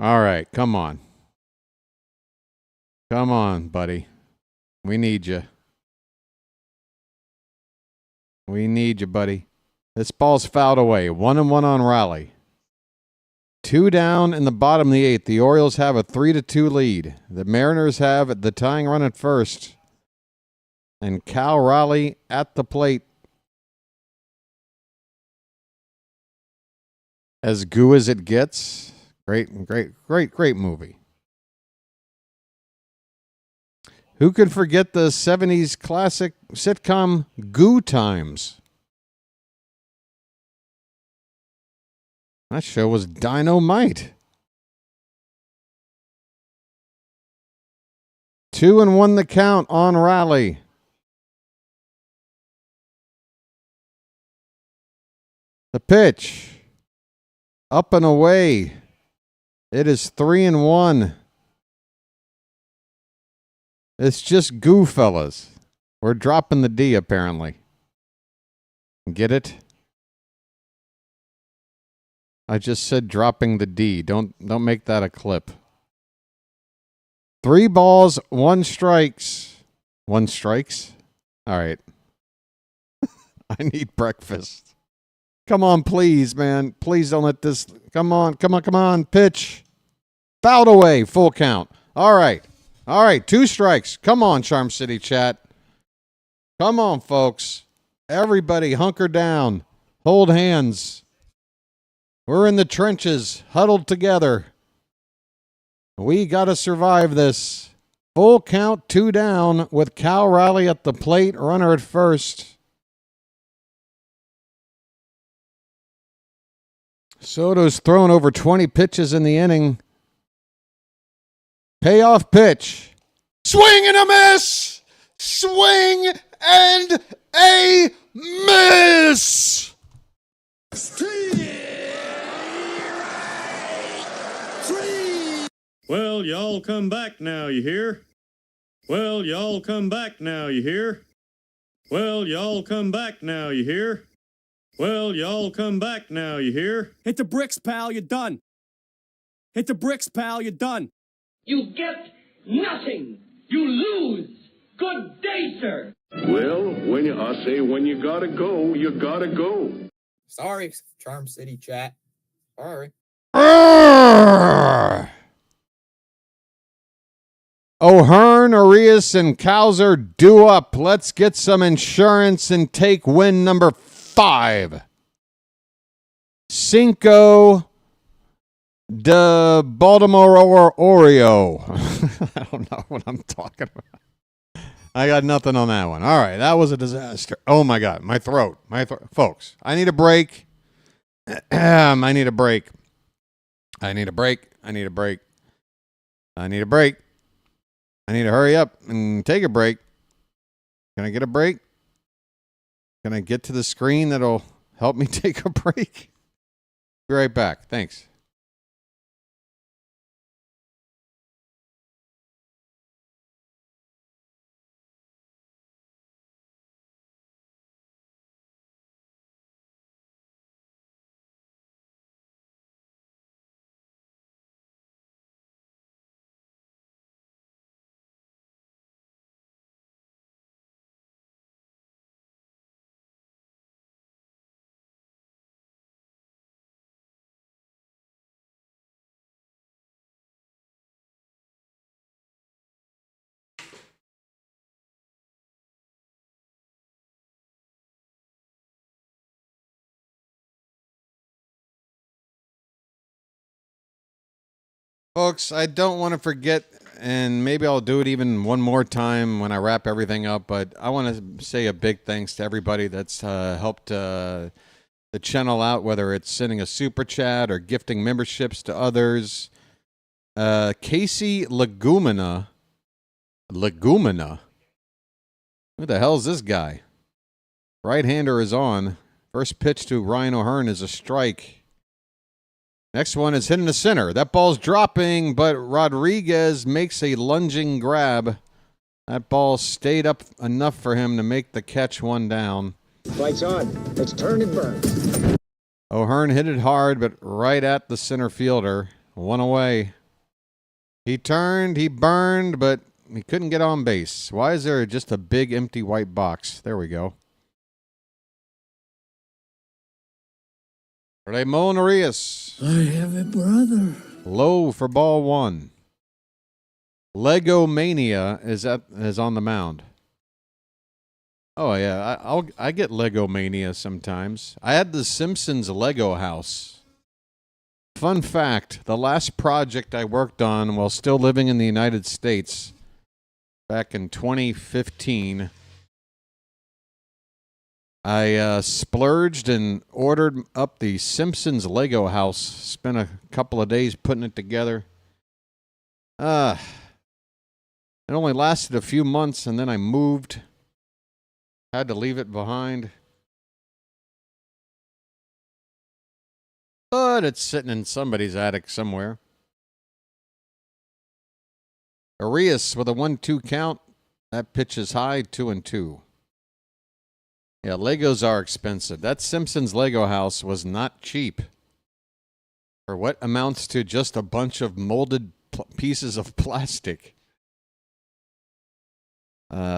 S2: All right, come on. Come on, buddy. We need you. We need you, buddy. This ball's fouled away. 1-1 on Raleigh. 2 down in the bottom of the 8th. The Orioles have a 3-2 lead. The Mariners have the tying run at first. And Cal Raleigh at the plate. As goo as it gets. Great movie. Who could forget the 70s classic sitcom Goo Times? That show was dynamite. 2-1 the count on Raleigh. The pitch. Up and away. It is 3-1. It's just goo, fellas. We're dropping the D, apparently. Get it? I just said dropping the D. Don't make that a clip. 3 balls, 1 strikes. 1 strikes? All right. I need breakfast. Come on, please, man. Please don't let this... Come on. Pitch. Fouled away. Full count. All right. 2 strikes. Come on, Charm City chat. Come on, folks. Everybody hunker down. Hold hands. We're in the trenches, huddled together. We got to survive this. Full count, 2 down, with Cal Raleigh at the plate, runner at first. Soto's thrown over 20 pitches in the inning. Payoff pitch. Swing and a miss! Swing and a miss!
S6: Well, y'all come back now, you hear? Well, y'all come back now, you hear? Well, y'all come back now, you hear? Well, y'all come back now, you hear?
S17: Hit the bricks, pal, you're done. Hit the bricks, pal, you're done.
S16: You get nothing. You lose. Good day, sir.
S13: Well, I say when you gotta go, you gotta go.
S11: Sorry, Charm City chat. Sorry.
S2: O'Hearn, Arias, and Cowser due up. Let's get some insurance and take win number 5. Cinco de Baltimore Oreo. I don't know what I'm talking about. I got nothing on that one. All right, that was a disaster. Oh, my God, my throat. Folks, I need a break. I need a break. I need to hurry up and take a break. Can I get a break? Can I get to the screen that'll help me take a break? Be right back. Thanks. Folks, I don't want to forget, and maybe I'll do it even one more time when I wrap everything up, but I want to say a big thanks to everybody that's helped the channel out, whether it's sending a super chat or gifting memberships to others. Casey Legumina. Who the hell is this guy? Right-hander is on. First pitch to Ryan O'Hearn is a strike. Next one is hitting the center. That ball's dropping, but Rodriguez makes a lunging grab. That ball stayed up enough for him to make the catch, one down.
S3: Lights on. Let's turn and burn.
S2: O'Hearn hit it hard, but right at the center fielder. One away. He turned, he burned, but he couldn't get on base. Why is there just a big empty white box? There we go. Ramon Arias.
S12: I have a brother.
S2: Low for ball one. Lego Mania is on the mound. Oh yeah, I get Lego Mania sometimes. I had the Simpsons Lego house. Fun fact, the last project I worked on while still living in the United States back in 2015, I splurged and ordered up the Simpsons Lego house. Spent a couple of days putting it together. It only lasted a few months, and then I moved. Had to leave it behind. But it's sitting in somebody's attic somewhere. Arias with a 1-2 count. That pitch is high, 2-2. Yeah, Legos are expensive. That Simpsons Lego house was not cheap. For what amounts to just a bunch of molded pieces of plastic.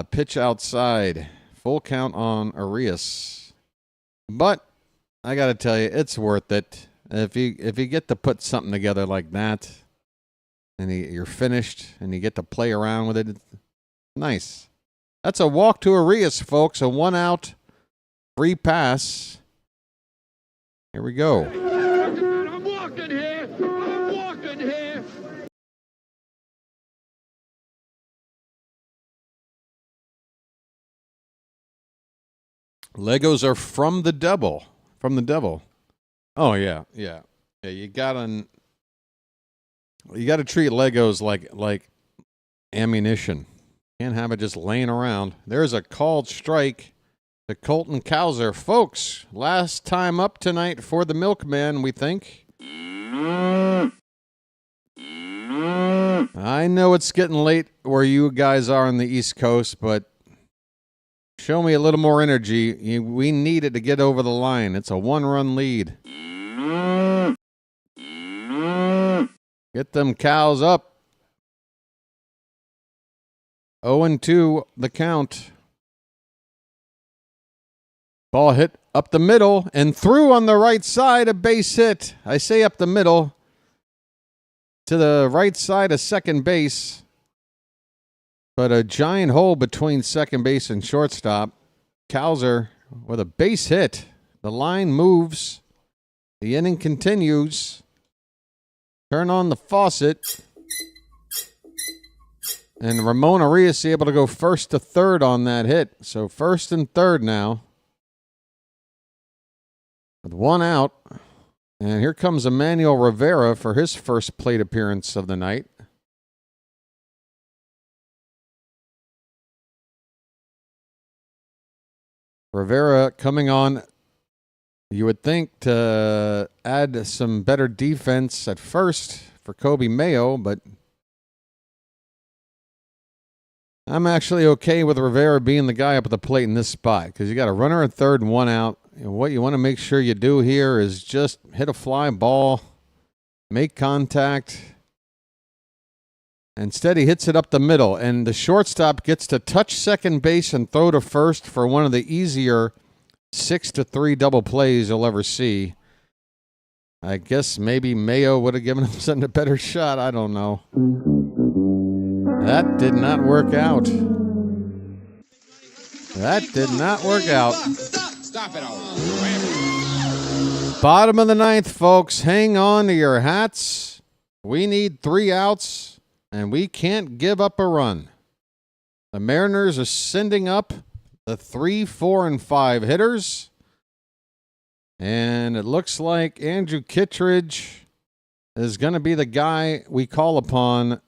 S2: Pitch outside. Full count on Arias. But I got to tell you, it's worth it. If you get to put something together like that, and you're finished, and you get to play around with it, it's nice. That's a walk to Arias, folks. A 1-out, free pass. Here we go.
S7: I'm walking here. I'm walking here.
S2: Legos are from the devil. From the devil. Oh yeah. You gotta treat Legos like ammunition. Can't have it just laying around. There's a called strike to Colton Cowser. Folks, last time up tonight for the Milkman, we think. I know it's getting late where you guys are on the East Coast, but show me a little more energy. We need it to get over the line. It's a 1-run lead. Get them cows up. 0-2 the count. Ball hit up the middle and through on the right side, a base hit. I say up the middle. To the right side of second base. But a giant hole between second base and shortstop. Cowser with a base hit. The line moves. The inning continues. Turn on the faucet. And Ramon Arias able to go first to third on that hit. So first and third now. With 1 out. And here comes Emmanuel Rivera for his first plate appearance of the night. Rivera coming on, you would think, to add some better defense at first for Kobe Mayo, but I'm actually okay with Rivera being the guy up at the plate in this spot because you got a runner at third and 1 out. And what you want to make sure you do here is just hit a fly ball, make contact. Instead, he hits it up the middle, and the shortstop gets to touch second base and throw to first for one of the easier 6-3 double plays you'll ever see. I guess maybe Mayo would have given him a better shot. I don't know. That did not work out. That did not work out.
S13: Stop it all.
S2: Bottom of the ninth, folks. Hang on to your hats. We need 3 outs, and we can't give up a run. The Mariners are sending up the 3, 4, and 5 hitters. And it looks like Andrew Kittredge is going to be the guy we call upon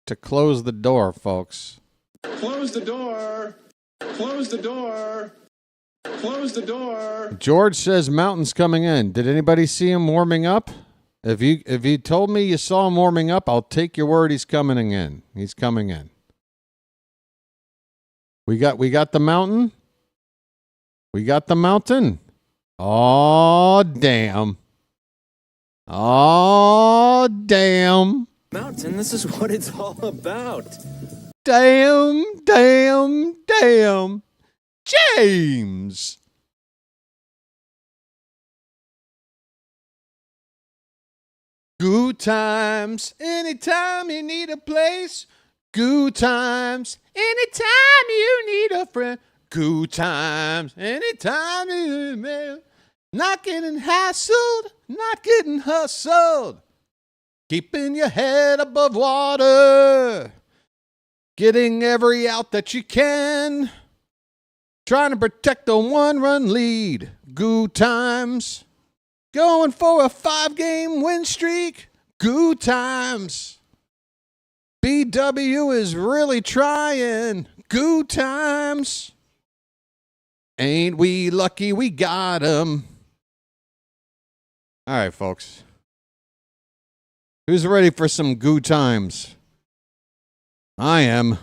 S2: to close the door, folks.
S10: Close the door. Close the door. Close the door.
S2: George says Mountain's coming in. Did anybody see him warming up? If you told me you saw him warming up, I'll take your word he's coming in. He's coming in. We got the Mountain. We got the Mountain. Oh, damn. Oh, damn.
S18: Mountain, this is what it's all about.
S2: Damn, damn, damn. James. Good times, anytime you need a place. Good times, anytime you need a friend. Good times, anytime you need. Not getting hassled, not getting hustled. Keeping your head above water. Getting every out that you can. Trying to protect the one-run lead. Good times. Going for a 5-game win streak. Good times. BW is really trying. Good times. Ain't we lucky we got 'em? All right, folks. Who's ready for some good times? I am.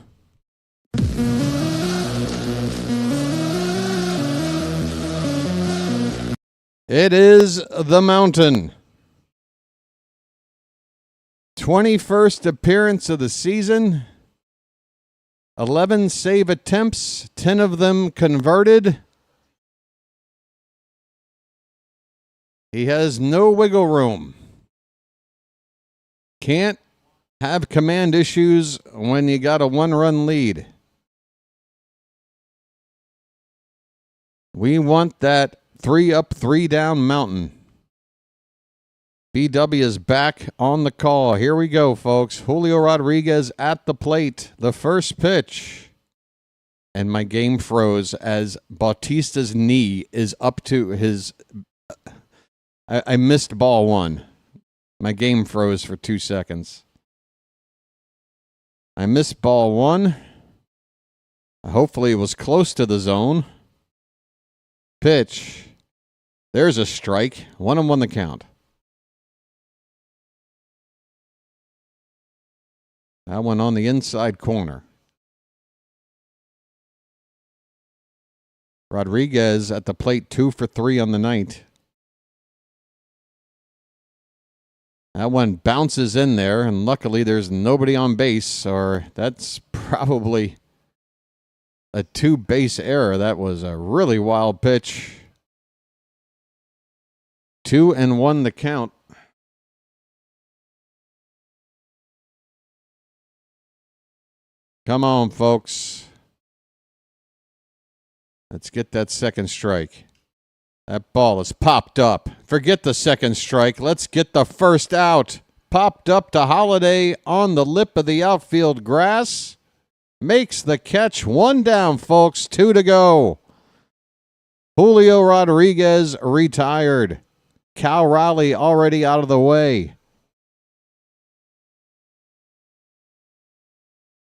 S2: It is the Mountain. 21st appearance of the season. 11 save attempts, 10 of them converted. He has no wiggle room. Can't have command issues when you got a one-run lead. We want that 3-up, 3-down Mountain. BW is back on the call. Here we go, folks. Julio Rodriguez at the plate. The first pitch. And my game froze as Bautista's knee is up to his... I missed ball one. My game froze for 2 seconds. I missed ball one. Hopefully it was close to the zone. Pitch. There's a strike. 1-1 the count. That one on the inside corner. Rodriguez at the plate, 2 for 3 on the night. That one bounces in there, and luckily there's nobody on base, or that's probably a 2-base error. That was a really wild pitch. 2-1 the count. Come on, folks. Let's get that second strike. That ball is popped up. Forget the second strike. Let's get the first out. Popped up to Holiday on the lip of the outfield grass. Makes the catch. 1 down, folks. 2 to go. Julio Rodriguez retired. Cal Raleigh already out of the way.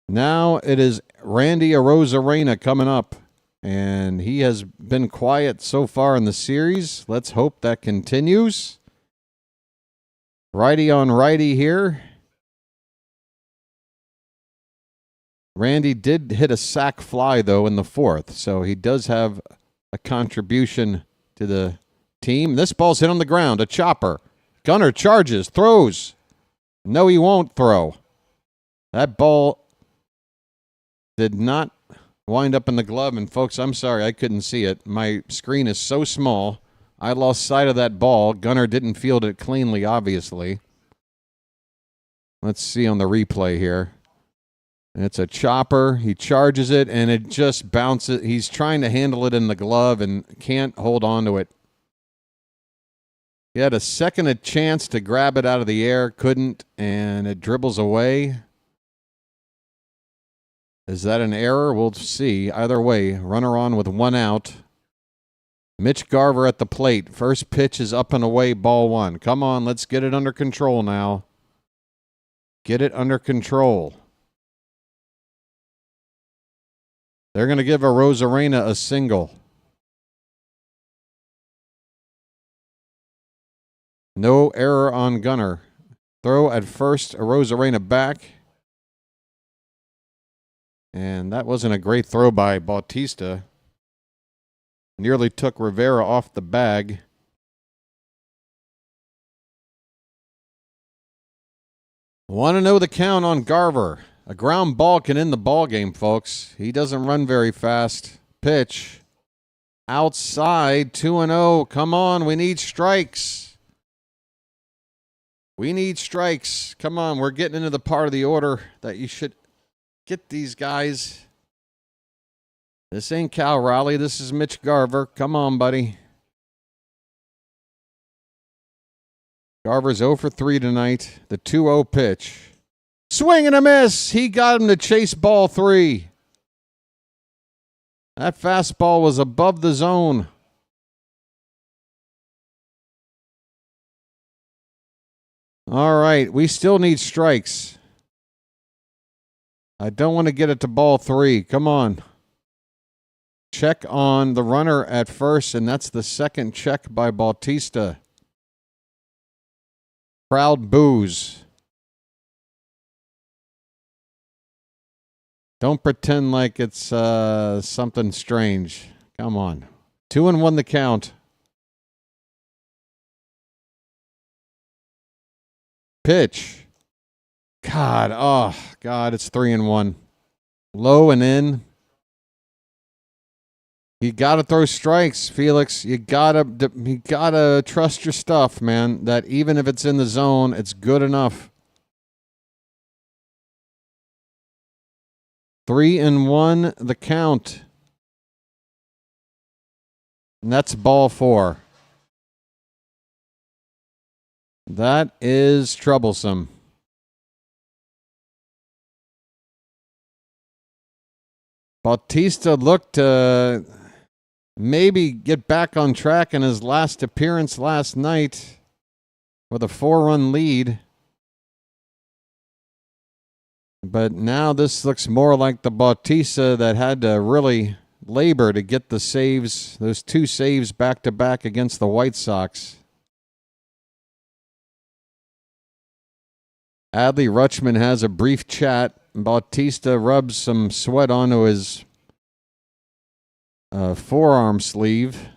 S2: Now it is Randy Arozarena coming up. And he has been quiet so far in the series. Let's hope that continues. Righty on righty here. Randy did hit a sac fly, though, in the 4th. So he does have a contribution to the team. This ball's hit on the ground. A chopper. Gunnar charges. Throws. No, he won't throw. That ball did not wind up in the glove, and folks, I'm sorry, I couldn't see it. My screen is so small, I lost sight of that ball. Gunnar didn't field it cleanly, obviously. Let's see on the replay here. It's a chopper. He charges it, and it just bounces. He's trying to handle it in the glove and can't hold on to it. He had a second chance to grab it out of the air, couldn't, and it dribbles away. Is that an error? We'll see. Either way, runner on with 1 out. Mitch Garver at the plate. First pitch is up and away, ball one. Come on, let's get it under control now. Get it under control. They're going to give Arozarena a single. No error on Gunnar. Throw at first, Arozarena back. And that wasn't a great throw by Bautista. Nearly took Rivera off the bag. Want to know the count on Garver. A ground ball can end the ball game, folks. He doesn't run very fast. Pitch. Outside, 2-0. Come on, we need strikes. We need strikes. Come on, we're getting into the part of the order that you should get these guys. This ain't Cal Raleigh. This is Mitch Garver. Come on, buddy. Garver's 0 for 3 tonight. The 2-0 pitch. Swing and a miss. He got him to chase ball 3. That fastball was above the zone. All right, we still need strikes. I don't want to get it to ball 3. Come on. Check on the runner at first, and that's the second check by Bautista. Crowd boos. Don't pretend like it's something strange. Come on. 2-1 the count. Pitch. God, it's 3-1. Low and in. You gotta throw strikes, Felix. You gotta trust your stuff, man. That even if it's in the zone, it's good enough. 3-1 the count. And that's ball 4. That is troublesome. Bautista looked to maybe get back on track in his last appearance last night with a 4-run lead. But now this looks more like the Bautista that had to really labor to get the saves, those 2 saves back-to-back against the White Sox. Adley Rutschman has a brief chat. Bautista rubs some sweat onto his forearm sleeve.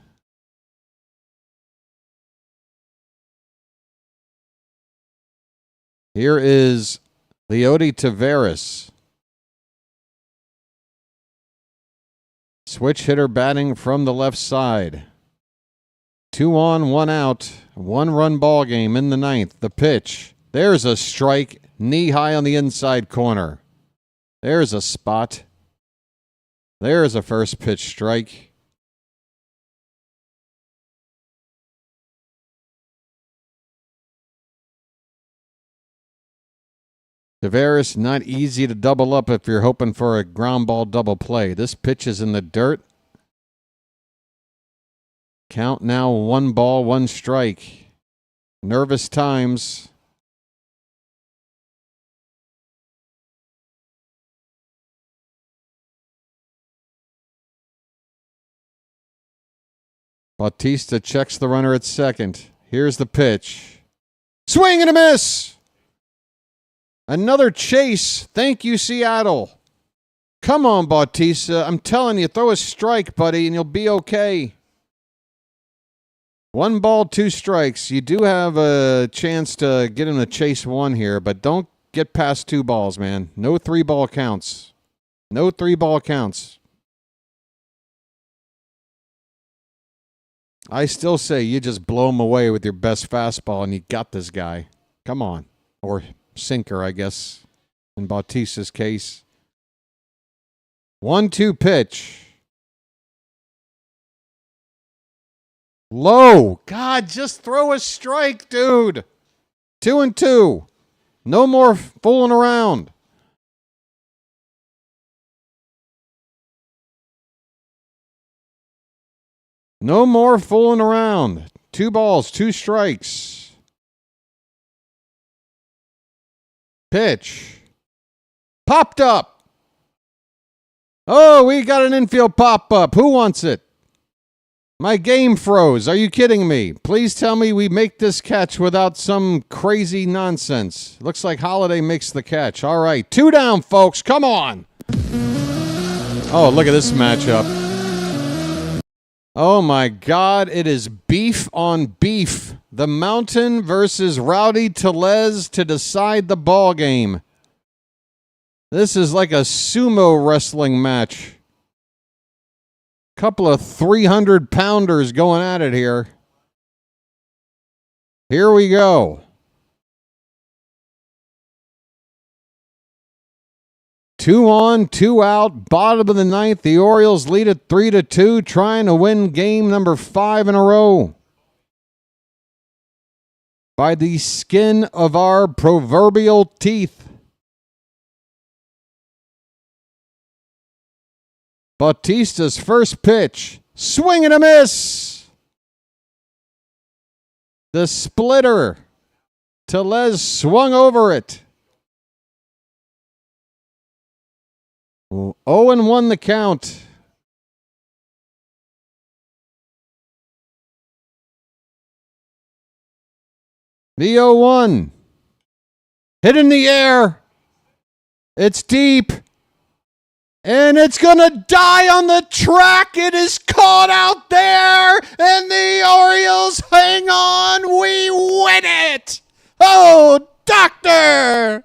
S2: Here is Leody Taveras. Switch hitter batting from the left side. 2 on, 1 out. 1-run ball game in the 9th. The pitch. There's a strike. Knee high on the inside corner. There's a spot. There's a first pitch strike. Taveras, not easy to double up if you're hoping for a ground ball double play. This pitch is in the dirt. Count now 1 ball, 1 strike. Nervous times. Bautista checks the runner at second. Here's the pitch. Swing and a miss! Another chase. Thank you, Seattle. Come on, Bautista. I'm telling you, throw a strike, buddy, and you'll be okay. 1 ball, 2 strikes. You do have a chance to get him to chase 1 here, but don't get past 2 balls, man. No 3-ball counts. No 3-ball counts. I still say you just blow him away with your best fastball and you got this guy. Come on. Or sinker, I guess, in Bautista's case. 1-2 pitch. Low. God, just throw a strike, dude. 2-2. No more fooling around. No more fooling around. 2 balls, 2 strikes. Pitch. Popped up. Oh, we got an infield pop-up. Who wants it? My game froze. Are you kidding me? Please tell me we make this catch without some crazy nonsense. Looks like Holiday makes the catch. All right, 2 down, folks. Come on. Oh, look at this matchup. Oh, my God. It is beef on beef. The Mountain versus Rowdy Tellez to decide the ball game. This is like a sumo wrestling match. Couple of 300-pounders going at it here. Here we go. 2 on, 2 out, bottom of the ninth. The Orioles lead it 3-2, trying to win game number 5 in a row. By the skin of our proverbial teeth. Bautista's first pitch. Swing and a miss. The splitter. Tellez swung over it. 0-1 the count. The 0-1. Hit in the air. It's deep. And it's going to die on the track. It is caught out there. And the Orioles hang on. We win it. Oh, doctor.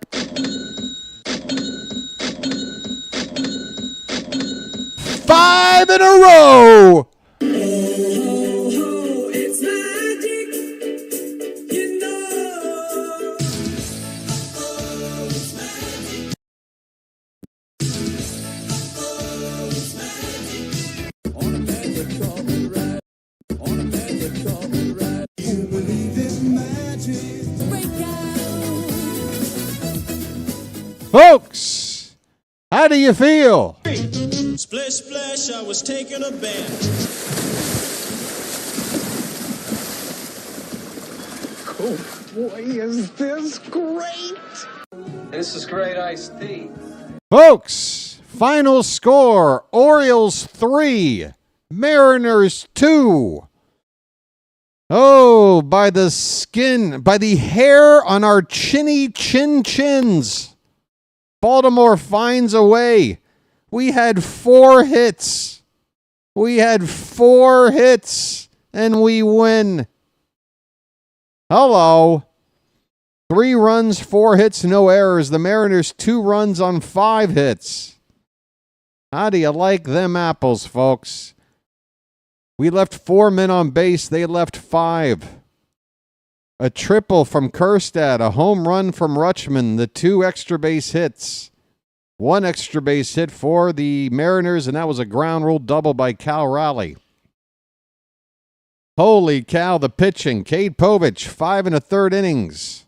S2: 5 in a row.
S7: It's magic, you know. It's magic. It's magic. On a magic carpet ride. On a magic carpet ride. You believe in magic. Break out.
S2: Folks, how do you feel?
S19: Splish, splash, I was taking a bath.
S7: Oh boy, is this great!
S18: This is great iced tea.
S2: Folks, final score, Orioles 3, Mariners 2. Oh, by the skin, by the hair on our chins. Baltimore finds a way. We had 4 hits. And we win. Hello. 3 runs, 4 hits, no errors. The Mariners 2 runs on 5 hits. How do you like them apples, folks? We left 4 men on base. They left 5. A triple from Kerstad, a home run from Rutschman, the 2 extra base hits. 1 extra base hit for the Mariners, and that was a ground rule double by Cal Raleigh. Holy cow, the pitching. Cade Povich, 5 1/3 innings.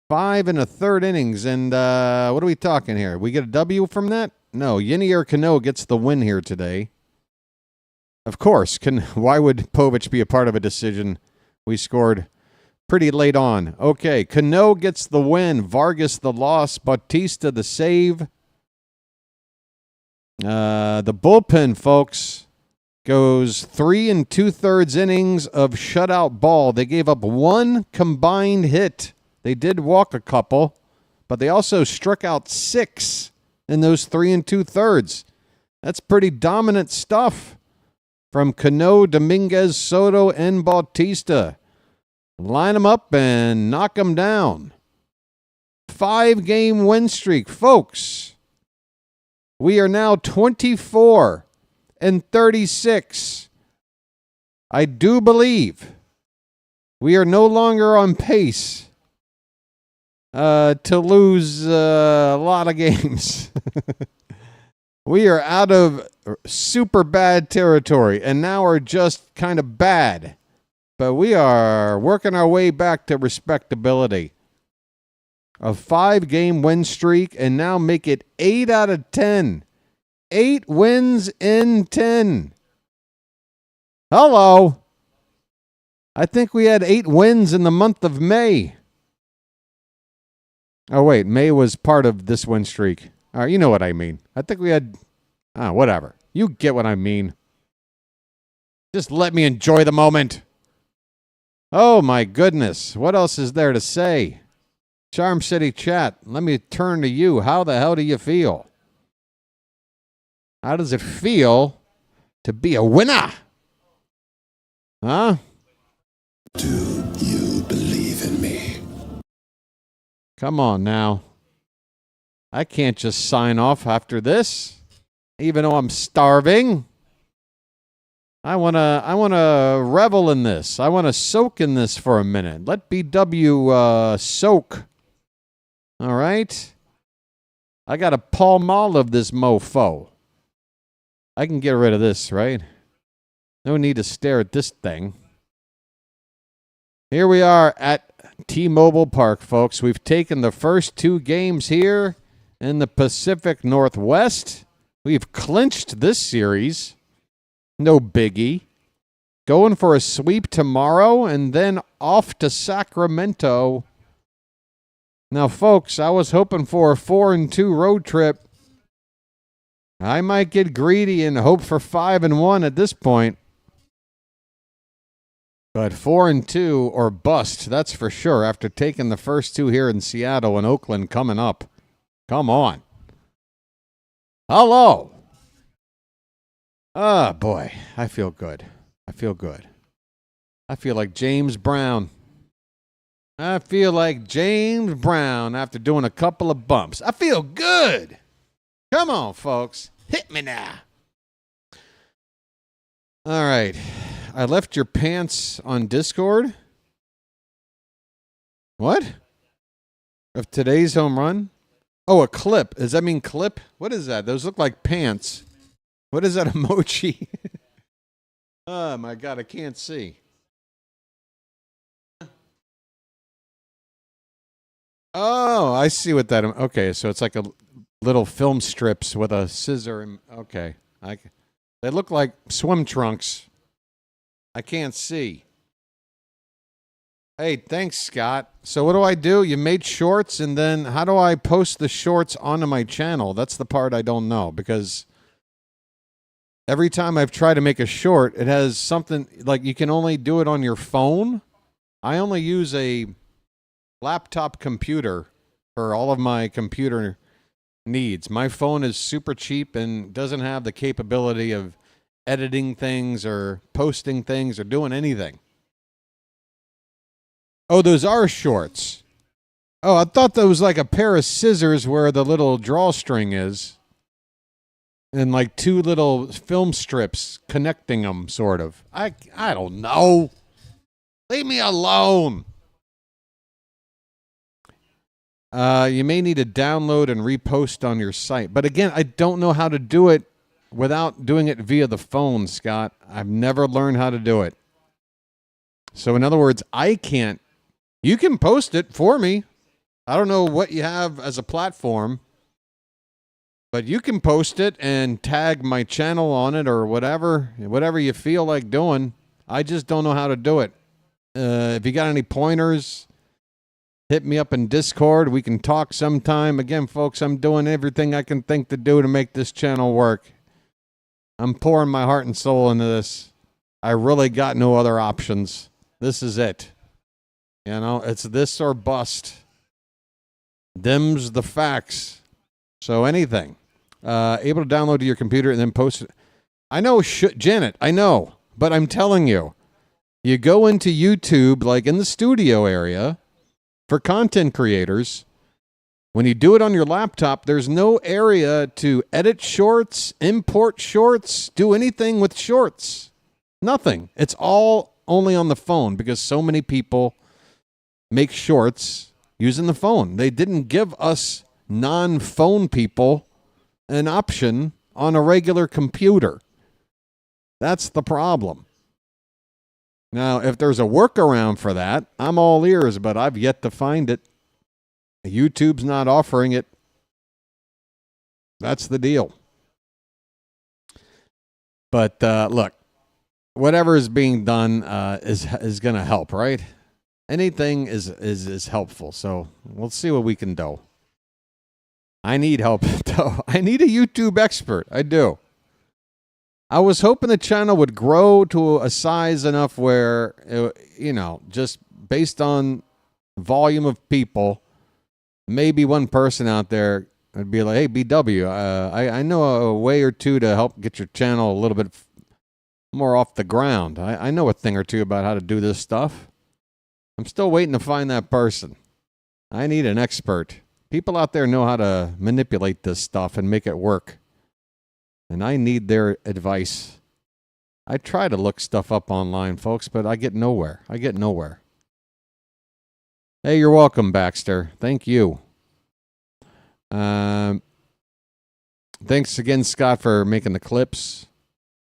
S2: 5 1/3 innings. And what are we talking here? We get a W from that? No, Yenier Cano gets the win here today. Of course. Why would Povich be a part of a decision we scored pretty late on? Okay, Cano gets the win. Vargas the loss. Bautista the save. The bullpen, folks, goes 3 2/3 innings of shutout ball. They gave up 1 combined hit. They did walk a couple, but they also struck out 6 in those 3 2/3. That's pretty dominant stuff from Cano, Dominguez, Soto, and Bautista. Line them up and knock them down. 5-game win streak. Folks, we are now 24 36. I do believe we are no longer on pace to lose a lot of games. We are out of super bad territory and now are just kind of bad. But we are working our way back to respectability. A 5-game win streak and now make it 8 out of 10. 8 wins in 10. Hello. I think we had 8 wins in the month of May. Oh, wait. May was part of this win streak. All right, you know what I mean. I think we had... whatever. You get what I mean. Just let me enjoy the moment. Oh, my goodness. What else is there to say? Charm City chat, let me turn to you. How the hell do you feel? How does it feel to be a winner? Huh?
S7: Do you believe in me?
S2: Come on now. I can't just sign off after this, even though I'm starving. I wanna revel in this. I wanna soak in this for a minute. Let BW soak. All right. I got a Palmolive this mofo. I can get rid of this, right? No need to stare at this thing. Here we are at T-Mobile Park, folks. We've taken the first 2 games here in the Pacific Northwest. We've clinched this series. No biggie. Going for a sweep tomorrow and then off to Sacramento. Now, folks, I was hoping for a 4-2 road trip. I might get greedy and hope for 5-1 at this point. But 4-2 or bust, that's for sure, after taking the first 2 here in Seattle and Oakland coming up. Come on. Hello. Oh, boy. I feel good. I feel good. I feel like James Brown. I feel like James Brown after doing a couple of bumps. I feel good. Come on, folks. Hit me now. All right. I left your pants on Discord. What? Of today's home run? Oh, a clip. Does that mean clip? What is that? Those look like pants. What is that emoji? Oh, my God. I can't see. Oh, I see what that... Okay, so it's like a little film strips with a scissor. And, okay. They look like swim trunks. I can't see. Hey, thanks, Scott. So what do? You made shorts, and then how do I post the shorts onto my channel? That's the part I don't know, because every time I've tried to make a short, it has something like you can only do it on your phone. I only use a laptop computer for all of my computer needs. My phone is super cheap and doesn't have the capability of editing things or posting things or doing anything. Oh, those are shorts. Oh, I thought that was like a pair of scissors where the little drawstring is. And like 2 little film strips connecting them, sort of. I don't know. Leave me alone. You may need to download and repost on your site. But again, I don't know how to do it without doing it via the phone, Scott. I've never learned how to do it. So in other words, I can't. You can post it for me. I don't know what you have as a platform, but you can post it and tag my channel on it or whatever you feel like doing. I just don't know how to do it. If you got any pointers, hit me up in Discord. We can talk sometime. Again, folks, I'm doing everything I can think to do to make this channel work. I'm pouring my heart and soul into this. I really got no other options. This is it. You know, it's this or bust. Them's the facts. So anything. Able to download to your computer and then post it. I know, Janet, I know. But I'm telling you, you go into YouTube, like in the studio area, for content creators. When you do it on your laptop, there's no area to edit shorts, import shorts, do anything with shorts. Nothing. It's all only on the phone because so many people make shorts using the phone. They didn't give us non-phone people an option on a regular computer. That's the problem. Now, if there's a workaround for that, I'm all ears, but I've yet to find it. YouTube's not offering it. That's the deal. But look, whatever is being done is going to help, right? Anything is helpful. So we'll see what we can do. I need help, though. I need a YouTube expert. I do. I was hoping the channel would grow to a size enough where, just based on volume of people, maybe one person out there would be like, hey, BW, I know a way or two to help get your channel a little bit more off the ground. I know a thing or two about how to do this stuff. I'm still waiting to find that person. I need an expert. People out there know how to manipulate this stuff and make it work. And I need their advice. I try to look stuff up online, folks, but I get nowhere. Hey, you're welcome, Baxter. Thank you. Thanks again, Scott, for making the clips.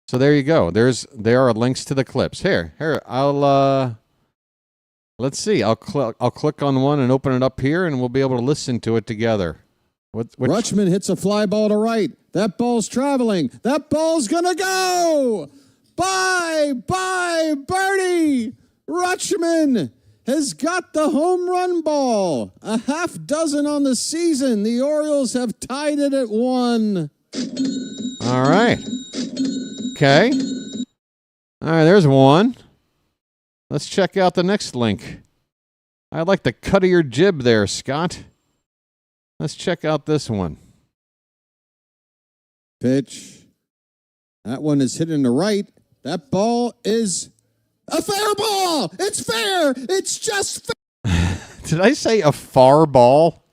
S2: So there you go. There are links to the clips. Here. I'll let's see. I'll click on one and open it up here, and we'll be able to listen to it together.
S20: Rutschman hits a fly ball to right. That ball's traveling. That ball's gonna go. Bye, birdie. Rutschman has got the home run ball. A half dozen on the season. The Orioles have tied it at 1.
S2: All right. Okay. All right, there's one. Let's check out the next link. I like the cut of your jib there, Scott. Let's check out this one.
S20: Pitch. That one is hit in the right. That ball is a fair ball. It's fair. It's just fair.
S2: Did I say a far ball?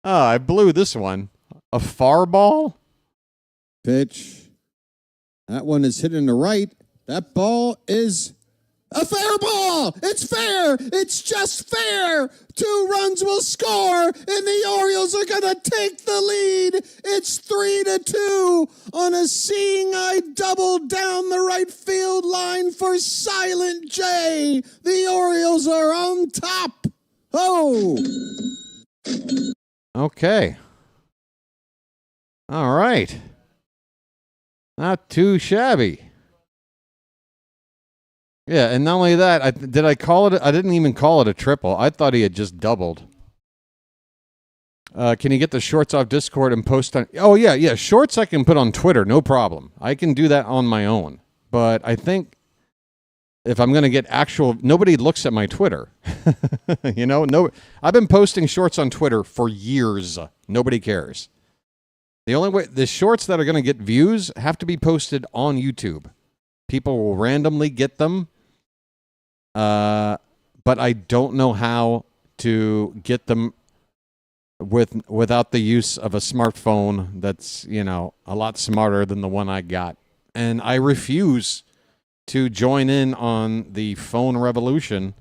S2: Oh, I blew this one. A far ball?
S20: Pitch. That one is hit in the right. That ball is a fair ball. It's fair. It's just fair. 2 runs will score, and the Orioles are going to take the lead. It's 3-2 on a seeing eye double down the right field line for Silent J. The Orioles are on top. Oh.
S2: Okay. All right. Not too shabby. Yeah, and not only that, I didn't even call it a triple. I thought he had just doubled. Can you get the shorts off Discord and post on... Oh, yeah. Shorts I can put on Twitter, no problem. I can do that on my own. But I think if I'm going to get actual... Nobody looks at my Twitter. I've been posting shorts on Twitter for years. Nobody cares. The only way... The shorts that are going to get views have to be posted on YouTube. People will randomly get them. But I don't know how to get them without the use of a smartphone that's, a lot smarter than the one I got. And I refuse to join in on the phone revolution.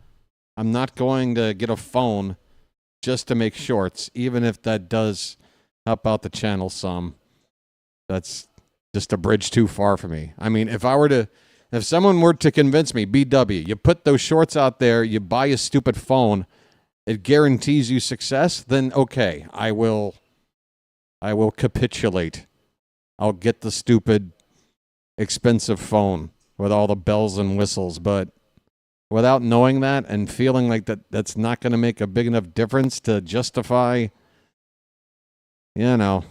S2: I'm not going to get a phone just to make shorts, even if that does help out the channel some. That's just a bridge too far for me. I mean, if someone were to convince me, BW, you put those shorts out there, you buy a stupid phone, it guarantees you success, then okay, I will capitulate. I'll get the stupid, expensive phone with all the bells and whistles, but without knowing that and feeling like that's not going to make a big enough difference to justify, yeah.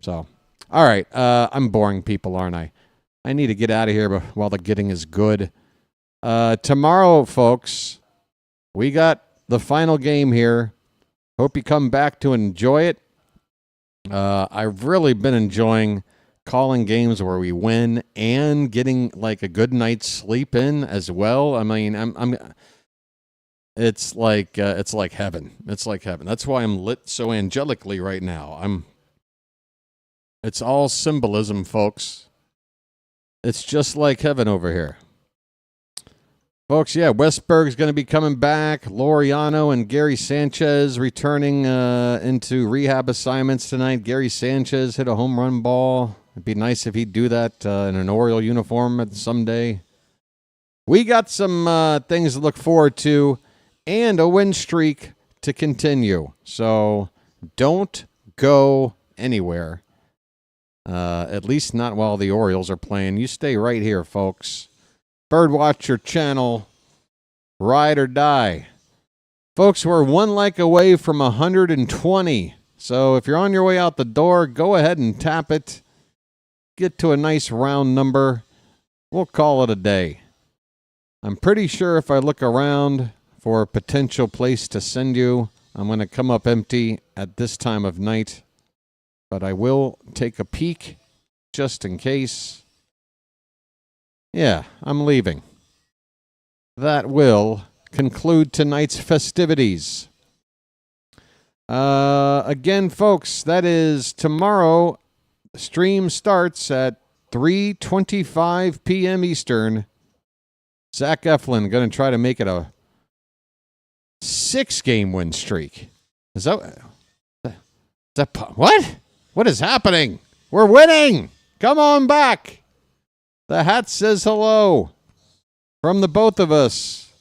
S2: So, all right, I'm boring people, aren't I? I need to get out of here while the getting is good. Tomorrow, folks, we got the final game here. Hope you come back to enjoy it. I've really been enjoying calling games where we win and getting like a good night's sleep in as well. I mean, it's like heaven. It's like heaven. That's why I'm lit so angelically right now. It's all symbolism, folks. It's just like heaven over here. Folks, yeah, Westberg's going to be coming back. Laureano and Gary Sanchez returning into rehab assignments tonight. Gary Sanchez hit a home run ball. It'd be nice if he'd do that in an Oriole uniform someday. We got some things to look forward to and a win streak to continue. So don't go anywhere. At least not while the Orioles are playing. You stay right here, folks. BirdWatcher Channel, ride or die. Folks, we're one like away from 120. So if you're on your way out the door, go ahead and tap it. Get to a nice round number. We'll call it a day. I'm pretty sure if I look around for a potential place to send you, I'm going to come up empty at this time of night. But I will take a peek just in case. Yeah, I'm leaving. That will conclude tonight's festivities. Again, folks, that is tomorrow. Stream starts at 3:25 p.m. Eastern. Zach Eflin going to try to make it a 6-game win streak. Is that what? What is happening? We're winning. Come on back. The hat says hello from the both of us.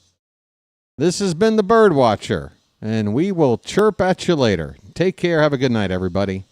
S2: This has been the Birdwatcher, and we will chirp at you later. Take care. Have a good night, everybody.